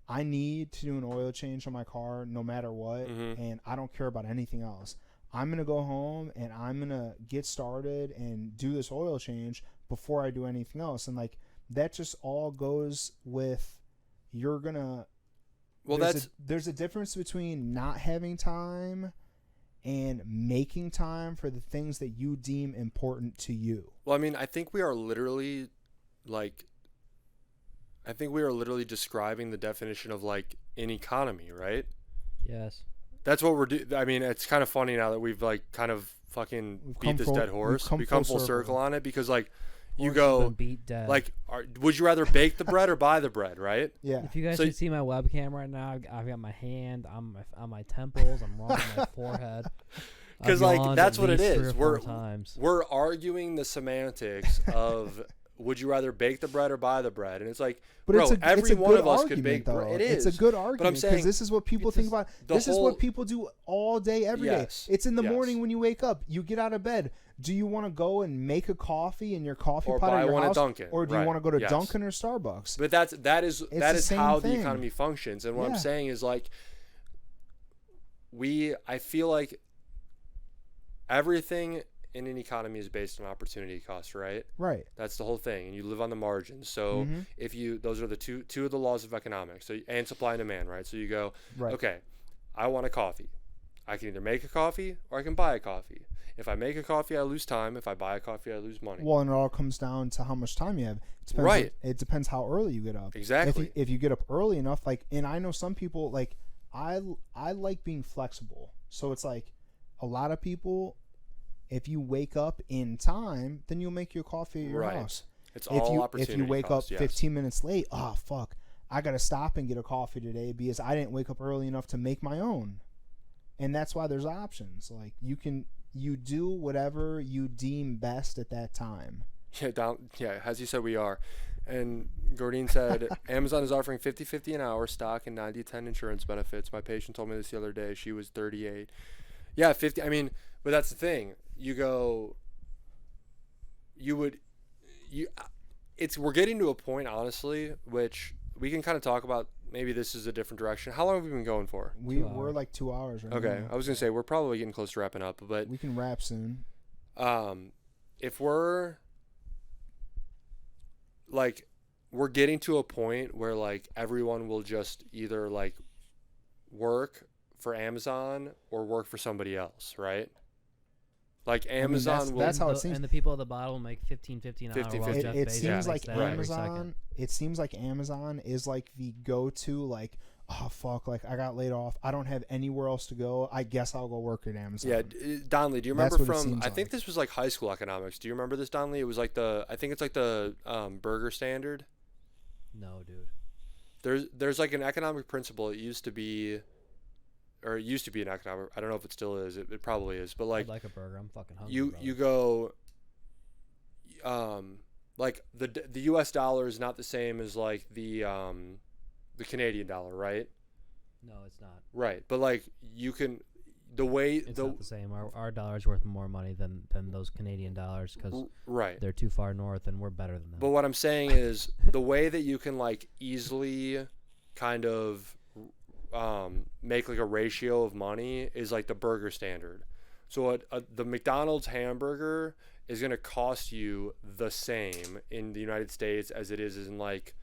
I need to do an oil change on my car no matter what, and I don't care about anything else. I'm going to go home and I'm going to get started and do this oil change before I do anything else. And, like, that just all goes with you're going to... Well, there's a difference between not having time and making time for the things that you deem important to you. Well, I mean, I think we are literally, describing the definition of, like, an economy, right? Yes. That's what we're doing. I mean, it's kind of funny now that we've, like, kind of fucking beat this dead horse. We've come full circle on it because, like, you go, like, would you rather bake the bread or buy the bread, right? Yeah. If you guys could see my webcam right now, I've got my hand on my temples. I'm rubbing my forehead. Because, like, that's what it is. We're arguing the semantics of would you rather bake the bread or buy the bread? And it's like, every one of us could bake bread. It is. It's a good argument. But I'm saying, because this is what people think about. This is what people do all day, every day. It's in the morning when you wake up. You get out of bed. Do you want to go and make a coffee in your coffee pot at your house? Or do you want to go to Dunkin' or Starbucks? But that is how the economy functions. And what I'm saying is, like, I feel like everything in an economy is based on opportunity cost, right? Right. That's the whole thing, and you live on the margins. So if those are the two of the laws of economics, and supply and demand, right? So you go, okay, I want a coffee. I can either make a coffee or I can buy a coffee. If I make a coffee, I lose time. If I buy a coffee, I lose money. Well, and it all comes down to how much time you have. It depends Right. It depends how early you get up. Exactly. If you get up early enough, like, and I know some people, like, I like being flexible. So it's like a lot of people, if you wake up in time, then you'll make your coffee at your house. It's all opportunity If you wake cost, up 15 minutes late, oh, fuck, I got to stop and get a coffee today because I didn't wake up early enough to make my own. And that's why there's options. Like, you do whatever you deem best at that time. Yeah, as you said, we are. And Gordine said, Amazon is offering 50-50 an hour stock and 90-10 insurance benefits. My patient told me this the other day. She was 38. Yeah, 50. I mean, but that's the thing. We're getting to a point, honestly, which we can kind of talk about. Maybe this is a different direction. How long have we been going for? We're like 2 hours right now. Okay, I was going to say, we're probably getting close to wrapping up, but we can wrap soon. If we're getting to a point where like everyone will just either like work for Amazon or work for somebody else, right? Like Amazon will. That's how it seems. And the people at the bottom will make $15.50 an hour. 50, while 50. Jeff It Bezos seems makes like that every Amazon. second. It seems like Amazon is like the go-to. Like, oh fuck, like I got laid off. I don't have anywhere else to go. I guess I'll go work at Amazon. Yeah, Donley, do you remember That's what it from? seems I think this was like high school economics. Do you remember this, Donley? It was like I think it's like the burger standard. No, dude. There's like an economic principle. It used to be an economic. I don't know if it still is. It probably is. But like, I'd like a burger. I'm fucking hungry. you go. Like the U.S. dollar is not the same as like the Canadian dollar, right? No, it's not. Right, but like you can It's not the same. Our dollar's worth more money than those Canadian dollars because right, they're too far north and we're better than them. But what I'm saying is the way that you can like easily kind of make like a ratio of money is like the burger standard. So the McDonald's hamburger is going to cost you the same in the United States as it is in like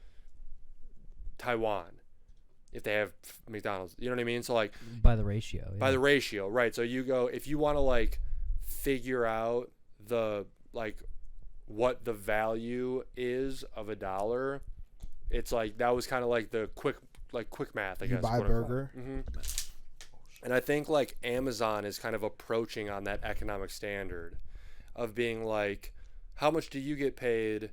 Taiwan if they have McDonald's. You know what I mean? So like by the ratio. Yeah. By the ratio, right. So you go, if you want to like figure out the like what the value is of a dollar, it's like that was kind of like the quick math, I guess. You buy a burger. Mm-hmm. And I think like Amazon is kind of approaching on that economic standard of being like, how much do you get paid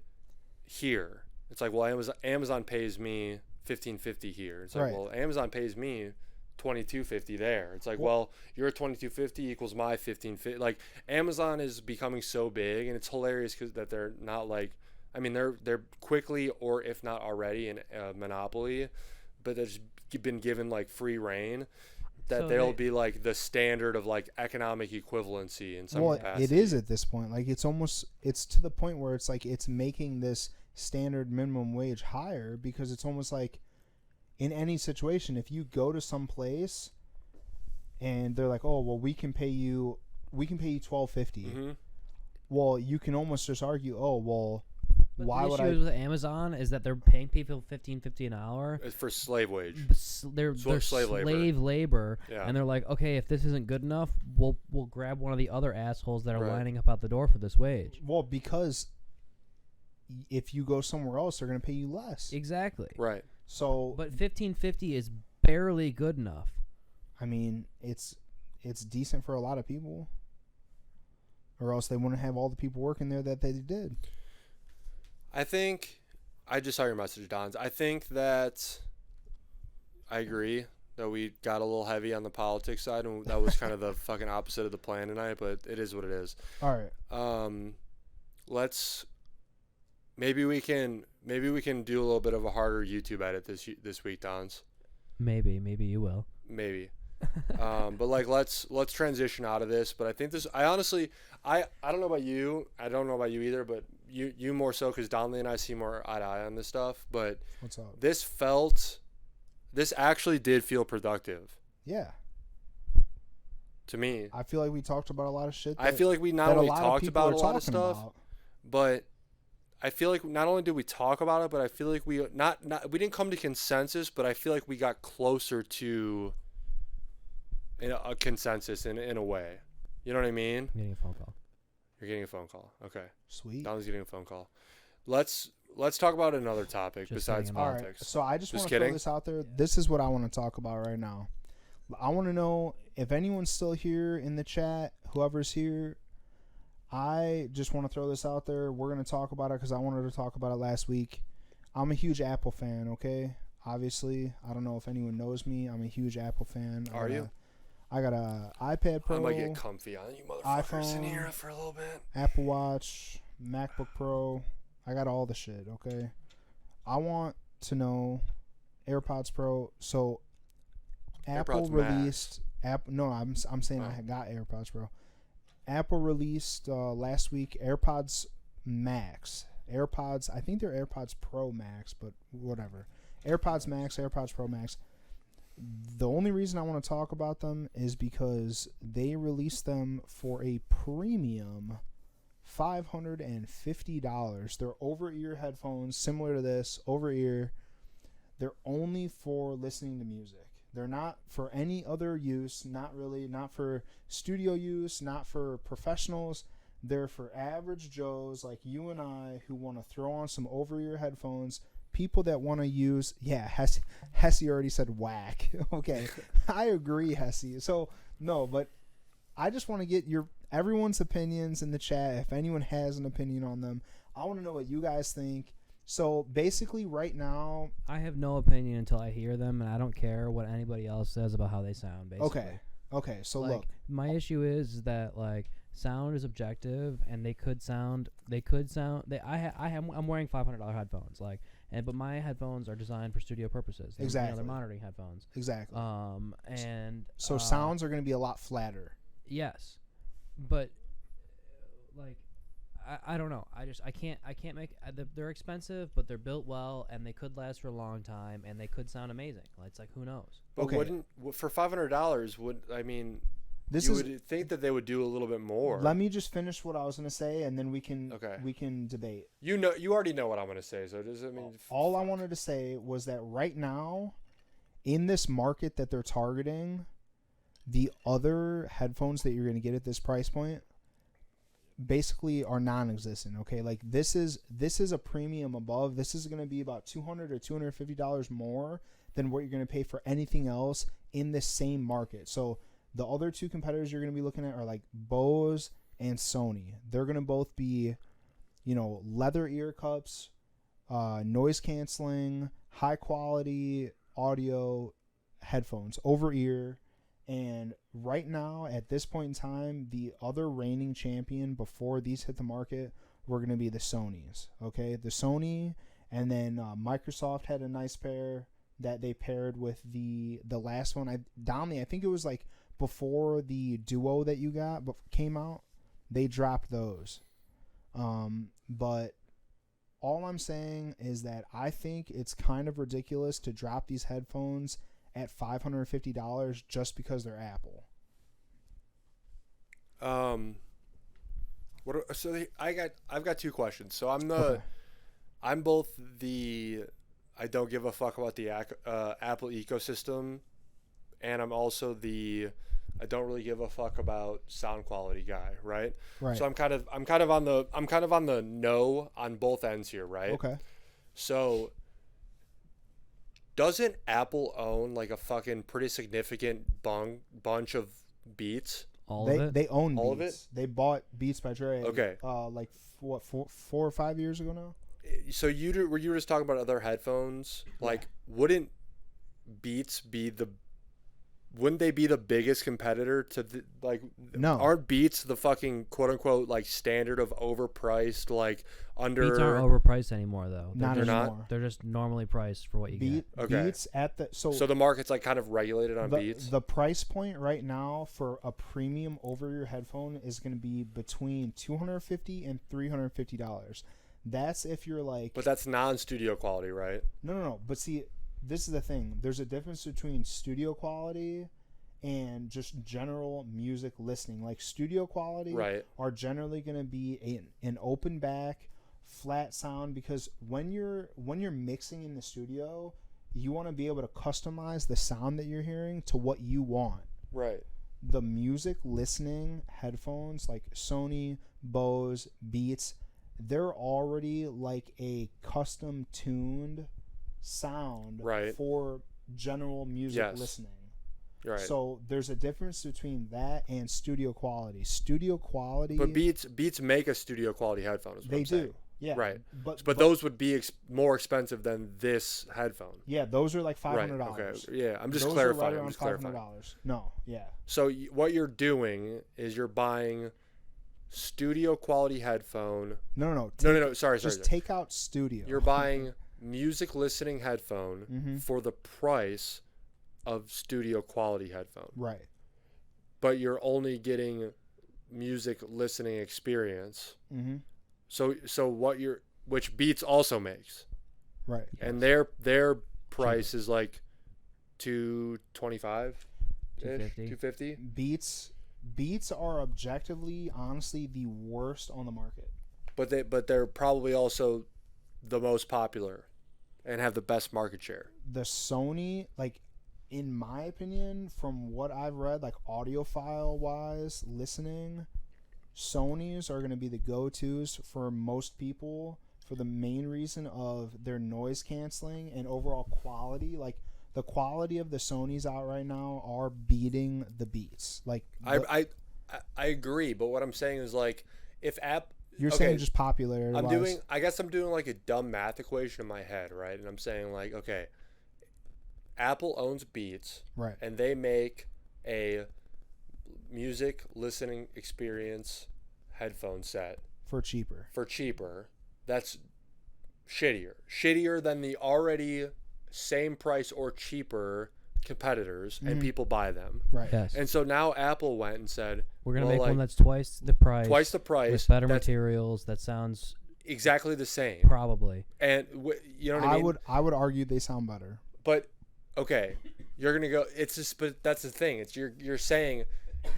here? It's like, well, Amazon pays me $15.50 here. It's like, right. Well, Amazon pays me $22.50 there. It's like, well, your $22.50 equals my $15.50. Like Amazon is becoming so big, and it's hilarious because that they're not like, I mean, they're quickly, or if not already, in a monopoly, but they've been given like free reign. That they'll be like the standard of like economic equivalency in some capacity. It is at this point. Like it's to the point where it's like it's making this standard minimum wage higher because it's almost like in any situation, if you go to some place and they're like, oh well, we can pay you $12.50. Mm-hmm. Well, you can almost just argue, oh well. But why the would issue with Amazon is that they're paying people $15.50 an hour. It's for slave wage. They're slave labor, yeah. And they're like, okay, if this isn't good enough, we'll grab one of the other assholes that are right. lining up out the door for this wage. Well, because if you go somewhere else, they're going to pay you less. Exactly. Right. So, but $15.50 is barely good enough. I mean, it's decent for a lot of people, or else they wouldn't have all the people working there that they did. I think I just saw your message, Don. I think that I agree that we got a little heavy on the politics side, and that was kind of the fucking opposite of the plan tonight. But it is what it is. All right. Maybe we can do a little bit of a harder YouTube edit this week, Dons. Maybe you will. Maybe. But like let's transition out of this. But I think I honestly I don't know about you. I don't know about you either. But you more so because Donley and I see more eye to eye on this stuff. But what's up? This actually did feel productive. Yeah. To me, I feel like we talked about a lot of shit. I feel like we not only talked about a lot of stuff, but I feel like not only did we talk about it, but I feel like we we didn't come to consensus, but I feel like we got closer to a consensus in a way. You know what I mean? I'm getting a phone call. You're getting a phone call. Okay. Sweet. Donley's getting a phone call. Let's talk about another topic Just besides kidding, All right. politics. So I just Just want to throw kidding. this out there. This is what I want to talk about right now. I want to know if anyone's still here in the chat, whoever's here. I just want to throw this out there. We're going to talk about it because I wanted to talk about it last week. I'm a huge Apple fan, okay? Obviously, I don't know if anyone knows me. I'm a huge Apple fan. Are you? I got a iPad Pro, I might get comfy on you motherfuckers in iPhone, here for a little bit. Apple Watch, MacBook Pro. I got all the shit, okay? I want to know AirPods Pro. So Apple AirPods released I'm saying Oh. I got AirPods Pro. Apple released last week AirPods Max. AirPods, I think they're AirPods Pro Max, but whatever. AirPods Max, AirPods Pro Max. The only reason I want to talk about them is because they released them for a premium $550. They're over-ear headphones, similar to this, over-ear. They're only for listening to music. They're not for any other use, not for studio use, not for professionals. They're for average Joes like you and I who want to throw on some over-ear headphones. People that want to use, Hesse already said whack. Okay, I agree, Hesse. So, no, but I just want to get everyone's opinions in the chat. If anyone has an opinion on them, I want to know what you guys think. So, basically, right now... I have no opinion until I hear them, and I don't care what anybody else says about how they sound, basically. Okay, so like, look. My issue is that, like, sound is objective, and I'm wearing $500 headphones, like... but my headphones are designed for studio purposes. Exactly. They're monitoring headphones. Exactly. So sounds are going to be a lot flatter. Yes, but like I don't know. I can't make. They're expensive, but they're built well, and they could last for a long time, and they could sound amazing. It's like, who knows? But Okay. for $500 would think that they would do a little bit more. Let me just finish what I was going to say, and then we can debate. You already know what I'm going to say, so does it mean? All I wanted to say was that right now, in this market that they're targeting, the other headphones that you're going to get at this price point basically are non-existent. Okay, like this is a premium above. This is going to be about $200 or $250 more than what you're going to pay for anything else in this same market. So the other two competitors you're going to be looking at are like Bose and Sony. They're going to both be, leather ear cups, noise canceling, high quality audio headphones over ear. And right now, at this point in time, the other reigning champion before these hit the market were going to be the Sonys. Okay, the Sony, and then Microsoft had a nice pair that they paired with the last one. Donley, I think it was like before the Duo that you got came out, they dropped those. But all I'm saying is that I think it's kind of ridiculous to drop these headphones at $550 just because they're Apple. I've got two questions. So Okay. I'm both the I don't give a fuck about the Apple ecosystem, and I'm also the I don't really give a fuck about sound quality guy, right? Right. So I'm kind of on the no on both ends here, right? Okay. So doesn't Apple own like a fucking pretty significant bunch of Beats? They own all Beats. of it. They bought Beats by Dre. Okay. Like what 4 or 5 years ago now? So you were just talking about other headphones? Like, wouldn't Beats wouldn't they be the biggest competitor to No. Aren't Beats the fucking quote unquote like standard of overpriced like under? Beats aren't overpriced anymore, though. Not They're not? anymore. They're just normally priced for what you get. Okay. Beats at the So the market's like kind of regulated on Beats. The price point right now for a premium over-ear headphone is going to be between $250 and $350. That's if you're like. But that's non-studio quality, right? No. But see, this is the thing. There's a difference between studio quality and just general music listening. Like studio quality are generally going to be an open back, flat sound, because when you're mixing in the studio, you want to be able to customize the sound that you're hearing to what you want. Right. the music listening headphones like Sony, Bose, Beats, they're already like a custom tuned sound Right. for general music Yes. listening. Right. So there's a difference between that and studio quality. Studio quality, But Beats make a studio quality headphone. Is what they I'm do. saying. Yeah. Right. But But those would be more expensive than this headphone. yeah, those are like Right. $500. Okay. Yeah. I'm just Those clarifying. Are right I'm around just clarifying. $500. No. Yeah. So what you're doing is you're buying studio quality headphone. No. No. Sorry. Just take out studio. You're buying music listening headphone Mm-hmm. for the price of studio quality headphone. Right. But you're only getting music listening experience. Mm-hmm. So which Beats also makes. Right. And their price is like $225, $250. Beats are objectively, honestly, the worst on the market. But they're probably also the most popular and have the best market share. The Sony, like, in my opinion, from what I've read, like audiophile wise, listening, Sonys are going to be the go-tos for most people for the main reason of their noise canceling and overall quality. Like, the quality of the Sonys out right now are beating the Beats. Like, I agree, but what I'm saying is, like, if you're saying just popularity. I guess I'm doing like a dumb math equation in my head, right? And I'm saying, like, okay, Apple owns Beats, right? And they make a music listening experience headphone set for cheaper. That's shittier than the already same price or cheaper competitors, and people buy them. Right. Yes. And so now Apple went and said, we're gonna well, make like, one that's twice the price, with better materials. That sounds exactly the same, probably. And you know what I mean? I would argue they sound better. But okay, you're gonna go. It's just, but that's the thing. It's you're saying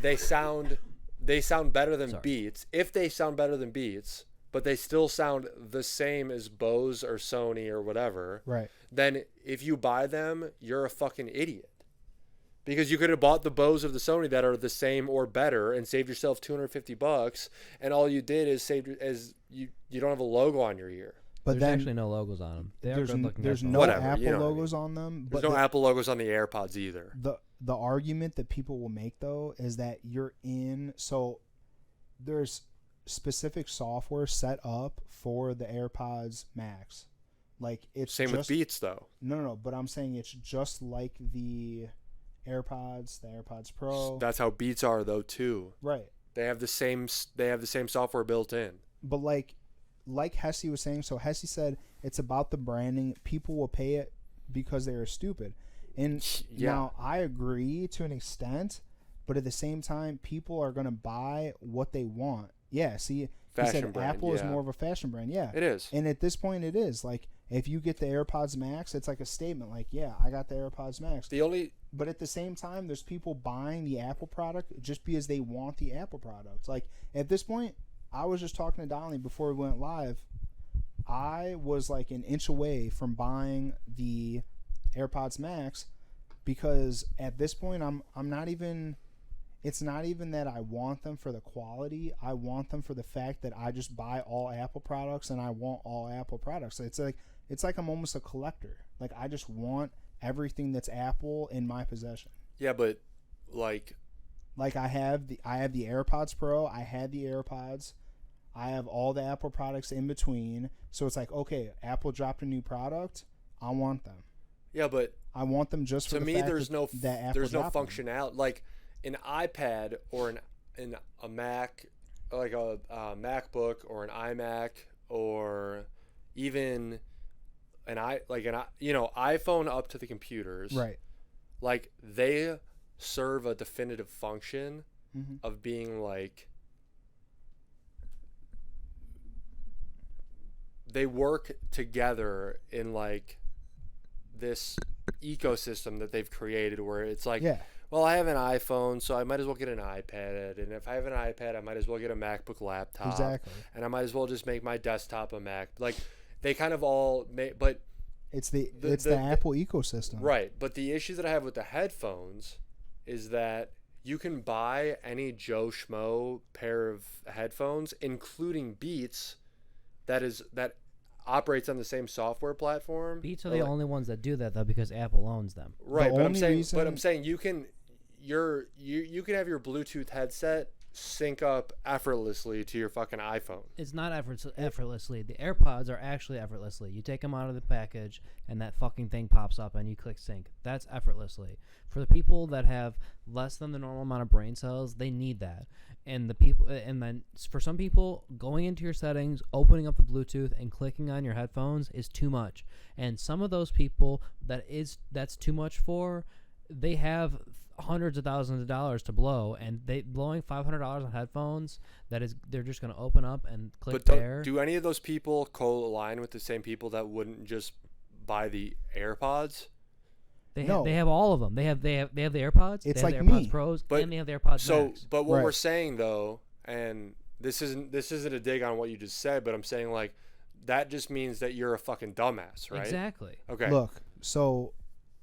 they sound better than Beats. If they sound better than Beats, but they still sound the same as Bose or Sony or whatever, right? Then if you buy them, you're a fucking idiot. Because you could have bought the Bose or the Sony that are the same or better and saved yourself $250, and all you did is you don't have a logo on your ear. But there's actually no logos on them. There's no Apple logos on them. There's no Apple logos on the AirPods either. The argument that people will make though is that there's specific software set up for the AirPods Max. Like, it's same with Beats though. No, but I'm saying it's just like the AirPods Pro. That's how Beats are though too. Right. They have the same software built in. But like Hesse was saying, so Hesse said it's about the branding. People will pay it because they are stupid. And now I agree to an extent, but at the same time, people are going to buy what they want. Yeah, see, fashion he said brand, Apple is more of a fashion brand. Yeah, it is. And at this point, it is. Like, if you get the AirPods Max, it's like a statement. Like, yeah, I got the AirPods Max. But at the same time, there's people buying the Apple product just because they want the Apple product. Like, at this point, I was just talking to Donley before we went live. I was like an inch away from buying the AirPods Max because at this point, I'm not even. It's not even that I want them for the quality. I want them for the fact that I just buy all Apple products and I want all Apple products. It's like I'm almost a collector. Like, I just want everything that's Apple in my possession. Yeah, but like I have the AirPods Pro. I had the AirPods. I have all the Apple products in between. So it's like, okay, Apple dropped a new product. I want them. Yeah, but I want them just for to the me. fact There's no functionality. Like an iPad or a Mac, like a MacBook or an iMac, or even iPhone up to the computers. Right. Like, they serve a definitive function of being like, they work together in like this ecosystem that they've created where it's like, well, I have an iPhone, so I might as well get an iPad. And if I have an iPad, I might as well get a MacBook laptop. Exactly. And I might as well just make my desktop a Mac. Like, they kind of all make, but it's the Apple ecosystem. Right. But the issue that I have with the headphones is that you can buy any Joe Schmo pair of headphones, including Beats, that operates on the same software platform. Beats are the only ones that do that though, because Apple owns them. Right, The but only I'm saying you can you can have your Bluetooth headset sync up effortlessly to your fucking iPhone. It's not effortlessly. The AirPods are actually effortlessly. You take them out of the package, and that fucking thing pops up, and you click sync. That's effortlessly. For the people that have less than the normal amount of brain cells, they need that. And then for some people, going into your settings, opening up the Bluetooth, and clicking on your headphones is too much. And some of those people that's too much for, they have hundreds of thousands of dollars to blow, and blowing $500 on headphones, they're just going to open up and click there. Do any of those people co-align with the same people that wouldn't just buy the AirPods? They have all of them. They have the AirPods. It's they have like the AirPods me. Pros, and they have the AirPods Max. But what Right. we're saying though, and this isn't a dig on what you just said, but I'm saying like that just means that you're a fucking dumbass, right? Exactly. Okay. Look, so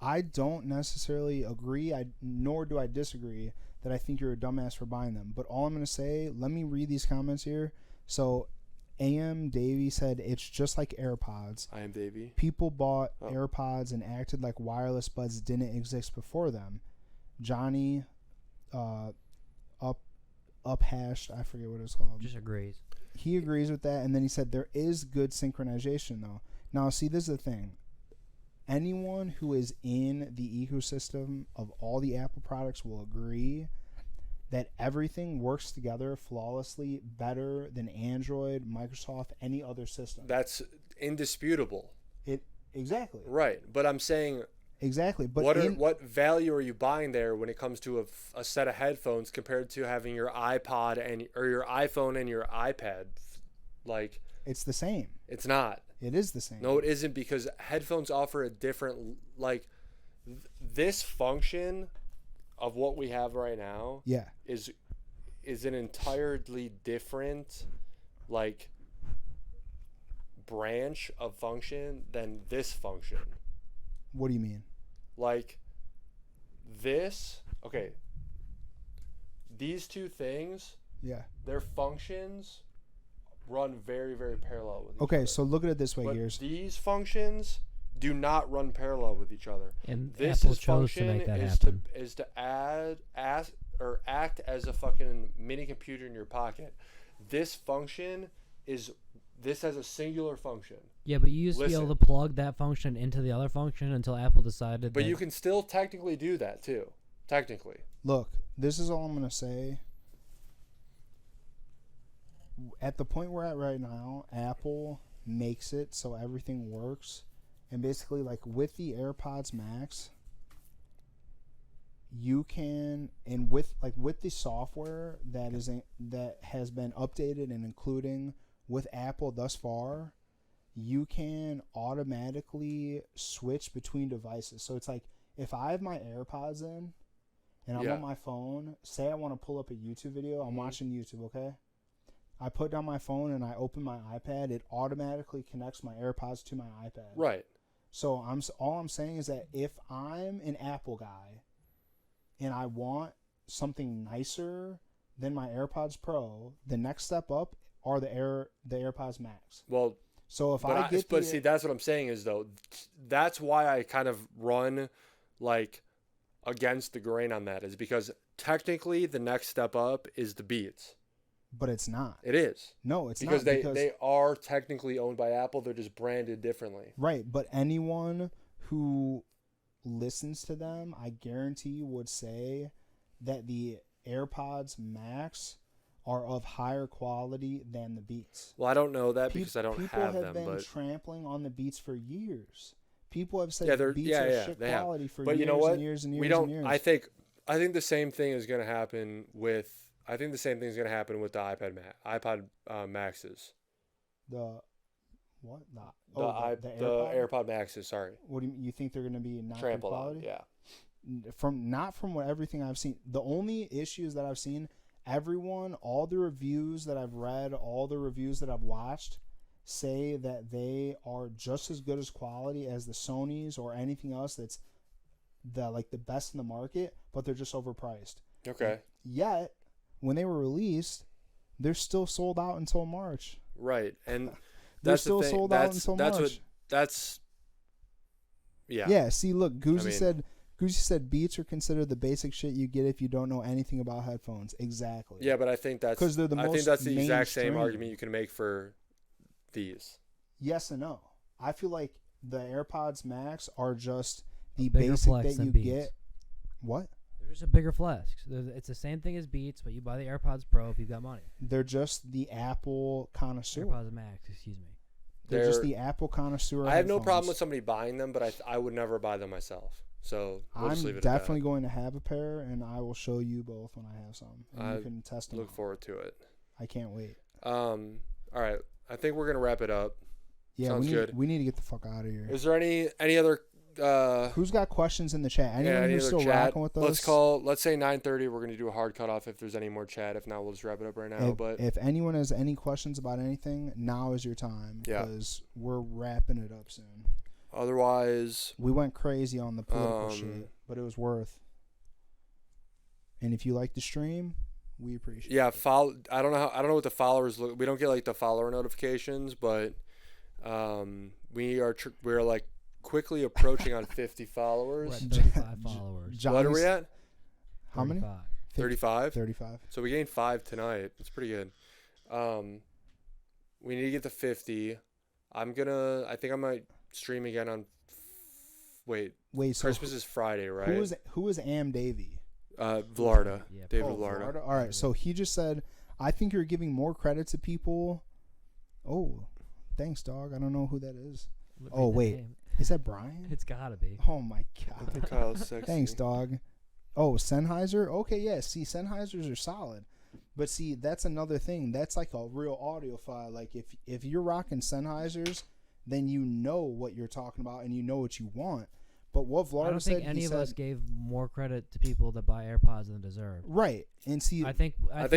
I don't necessarily agree, nor do I disagree that I think you're a dumbass for buying them. But all I'm going to say, let me read these comments here. So, AM Davey said, it's just like AirPods. I am Davey. People bought AirPods and acted like wireless buds didn't exist before them. Johnny, uphashed, I forget what it's called. Just agrees. He agrees with that, and then he said there is good synchronization, though. Now, see, this is the thing. Anyone who is in the ecosystem of all the Apple products will agree that everything works together flawlessly better than Android, Microsoft, any other system. That's indisputable. Exactly. Right, but I'm saying exactly. But what value are you buying there when it comes to a set of headphones compared to having your iPod or your iPhone and your iPad? Like, it's the same. It's not. It is the same. No, it isn't, because headphones offer a different, like, this function of what we have right now. Yeah. Is an entirely different, like, branch of function than this function. What do you mean? Like, this, okay, these two things, yeah, their functions run very, very parallel with each other. Okay, so look at it this way, But Gears. these functions do not run parallel with each other. And This Apple is chose to function make that is happen. to act as a fucking mini computer in your pocket. This has a singular function. Yeah, but you used to be able to plug that function into the other function until Apple decided. But you can still technically do that too. Technically. Look, this is all I'm going to say. At the point we're at right now, Apple makes it so everything works. And basically, like with the AirPods Max, you can, and with the software that has been updated and including with Apple thus far, you can automatically switch between devices. So it's like if I have my AirPods in and I'm on my phone, say I want to pull up a YouTube video, I'm watching YouTube, okay? I put down my phone and I open my iPad, it automatically connects my AirPods to my iPad. Right. So all I'm saying is that if I'm an Apple guy and I want something nicer than my AirPods Pro, the next step up are the AirPods Max. Well, so if see, that's what I'm saying is though, that's why I kind of run like against the grain on that, is because technically the next step up is the Beats. But it's not. It is. No, it's because not. Because they are technically owned by Apple. They're just branded differently. Right, but anyone who listens to them, I guarantee would say that the AirPods Max are of higher quality than the Beats. Well, I don't know that because I don't have them. People have been trampling on the Beats for years. People have said Beats are shit quality for but years you know what? and years and years we don't, and years. I think the same thing is going to happen with. I think the same thing is going to happen with the iPod Maxes. The what? The AirPod Maxes. Sorry. What do you think they're going to be not good trampled quality? on? Yeah. From what everything I've seen, the only issues that I've seen, all the reviews that I've read, all the reviews that I've watched, say that they are just as good as quality as the Sonys or anything else that's the best in the market, but they're just overpriced. Okay. Yet, when they were released, they're still sold out until March. Right, and They're that's still the thing. sold out until March. Yeah. Yeah. See, look, Guzzi I mean- said Beats are considered the basic shit you get if you don't know anything about headphones. Exactly. Yeah, but I think that's 'Cause they're the I think most that's the exact same mainstream. argument you can make for these. Yes and no. I feel like the AirPods Max are just the bigger basic flex that than you Beats. get. What? They're just a bigger flex. It's the same thing as Beats, but you buy the AirPods Pro if you've got money. They're just the Apple connoisseur. AirPods Max, excuse me. They're just the Apple connoisseur. I have no problem headphones. with somebody buying them, but I would never buy them myself. So we'll just leave I'm it definitely at going to have a pair, and I will show you both when I have some. And I you can test that. them. Look forward to it. I can't wait. All right. I think we're gonna wrap it up. Yeah, Sounds we need good. we need to get the fuck out of here. Is there any other? Who's got questions in the chat? Anyone any who's other still chat? rocking with us? Let's say 9:30. We're gonna do a hard cutoff if there's any more chat. If not, we'll just wrap it up right now. If anyone has any questions about anything, now is your time. Yeah. Because we're wrapping it up soon. Otherwise, We went crazy on the political shit, but it was worth. And if you like the stream, we appreciate yeah. it. I don't know what the followers look. We don't get like the follower notifications, but we're like quickly approaching on 50 We're followers. at 35 followers. What are we at? How many? 35. 35. 35. So we gained 5 tonight. That's pretty good. We need to get to 50. I think I might stream again on. Wait, Wait, so Christmas is Friday, right? who is Am Davey? Florida. Yeah. David Oh, Florida. All right, so he just said, I think you're giving more credit to people. Oh, thanks, dog. I don't know who that is. Read Oh, the wait. name. Is that Brian? It's gotta be. Oh, my I think God. Kyle's sexy. Thanks, dog. Oh, Sennheiser? Okay, yeah. See, Sennheisers are solid. But see, that's another thing. That's like a real audiophile. Like, if you're rocking Sennheisers, then you know what you're talking about and you know what you want. But what I Florida don't said, think any he of said, us gave more credit to people that buy AirPods than deserve. right. And see, I think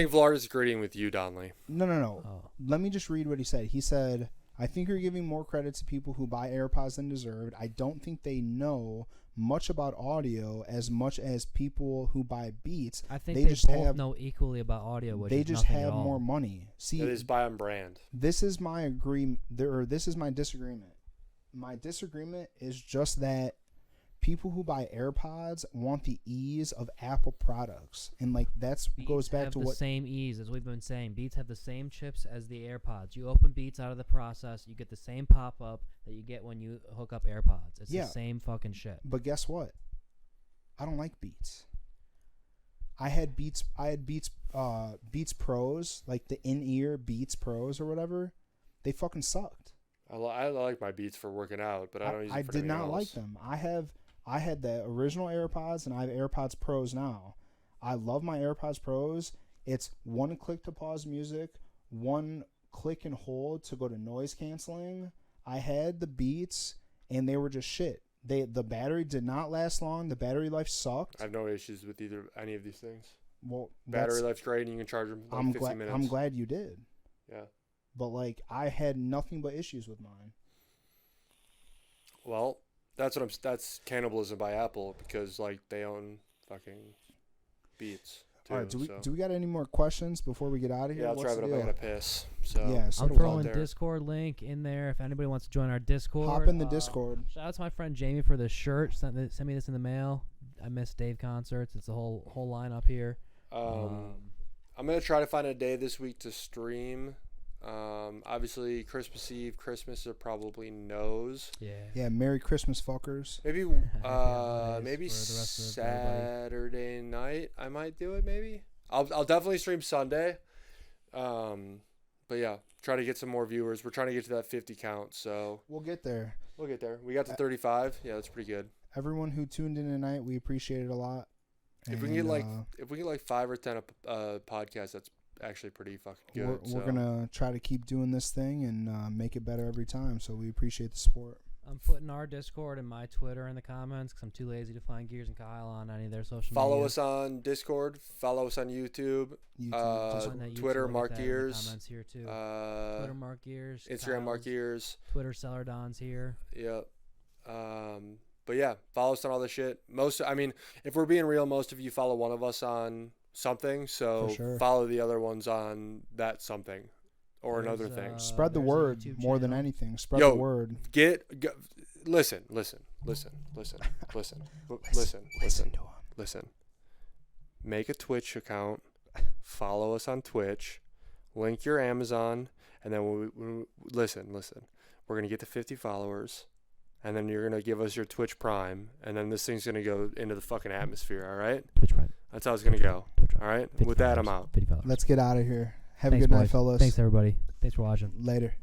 Florida's agreeing with you, Donley. no. Oh. Let me just read what he said. He said, I think you're giving more credit to people who buy AirPods than deserved. I don't think they know much about audio as much as people who buy Beats. I think they they just both have know equally about audio, which they is just nothing at have all. more money. See, It is buy on brand. this is my agreement, or this is my disagreement. My disagreement is just that people who buy AirPods want the ease of Apple products, and like that's Beats goes back have to the what same ease as we've been saying. Beats have the same chips as the AirPods. You open Beats out of the process, you get the same pop up that you get when you hook up AirPods. It's Yeah. the same fucking shit. But guess what? I don't like Beats. I had Beats Beats Pros, like the in-ear Beats Pros or whatever. They fucking sucked. I like my Beats for working out, but I don't use it I for did anything not like else. them. I had the original AirPods and I have AirPods Pros now. I love my AirPods Pros. It's one click to pause music, one click and hold to go to noise canceling. I had the Beats and they were just shit. The battery did not last long. The battery life sucked. I have no issues with any of these things. Well, Battery life's great, and you can charge them like 50 minutes. I'm glad you did. Yeah. But like I had nothing but issues with mine. Well, that's cannibalism by Apple because like they own fucking Beats too. All right, do so. we got any more questions before we get out of here? Yeah, I'll What's try it the up. I deal? gotta piss. So Yeah, so I'm do I. throwing there. Discord link in there if anybody wants to join our Discord. Hop in the Discord. Shout out to my friend Jamie for the shirt. Sent me this in the mail. I missed Dave concerts. It's a whole lineup here. I'm gonna try to find a day this week to stream. Obviously Christmas Eve, Christmas are probably no's. Yeah, Merry Christmas, fuckers. Maybe Nice maybe for the rest of everybody. Saturday night I might do it. Maybe I'll definitely stream Sunday. But yeah, try to get some more viewers. We're trying to get to that 50 count, so We'll get there. we'll get there. We got to 35. Yeah, that's pretty good. Everyone who tuned in tonight, we appreciate it a lot. If we can get like 5 or 10 podcasts, that's actually pretty fucking good. we're gonna try to keep doing this thing and make it better every time. So we appreciate the support. I'm putting our Discord and my Twitter in the comments because I'm too lazy to find Gears and Kyle on any of their social Follow media. us on Discord. Follow us on YouTube. Just find that Twitter, YouTube, Mark we'll get that in the Gears. comments here too. Twitter, Mark Gears. Instagram, Mark Kyle's Gears. Twitter, Cellar Don's here. Yep. But yeah, follow us on all this shit. If we're being real, most of you follow one of us on something, so For sure. follow the other ones on that something or another There's, thing. Spread the there's a word YouTube more than channel. anything. Spread Yo, the word. Listen. Make a Twitch account. Follow us on Twitch. Link your Amazon, and then listen. We're gonna get to 50 followers, and then you're gonna give us your Twitch Prime, and then this thing's gonna go into the fucking atmosphere. All right? Twitch Prime. That's how it's gonna go. Twitch Prime. All right. 50 With that, I'm followers, out. 50 followers. Let's get out of here. Have Thanks, a good night, boys. fellas. Thanks, everybody. Thanks for watching. Later.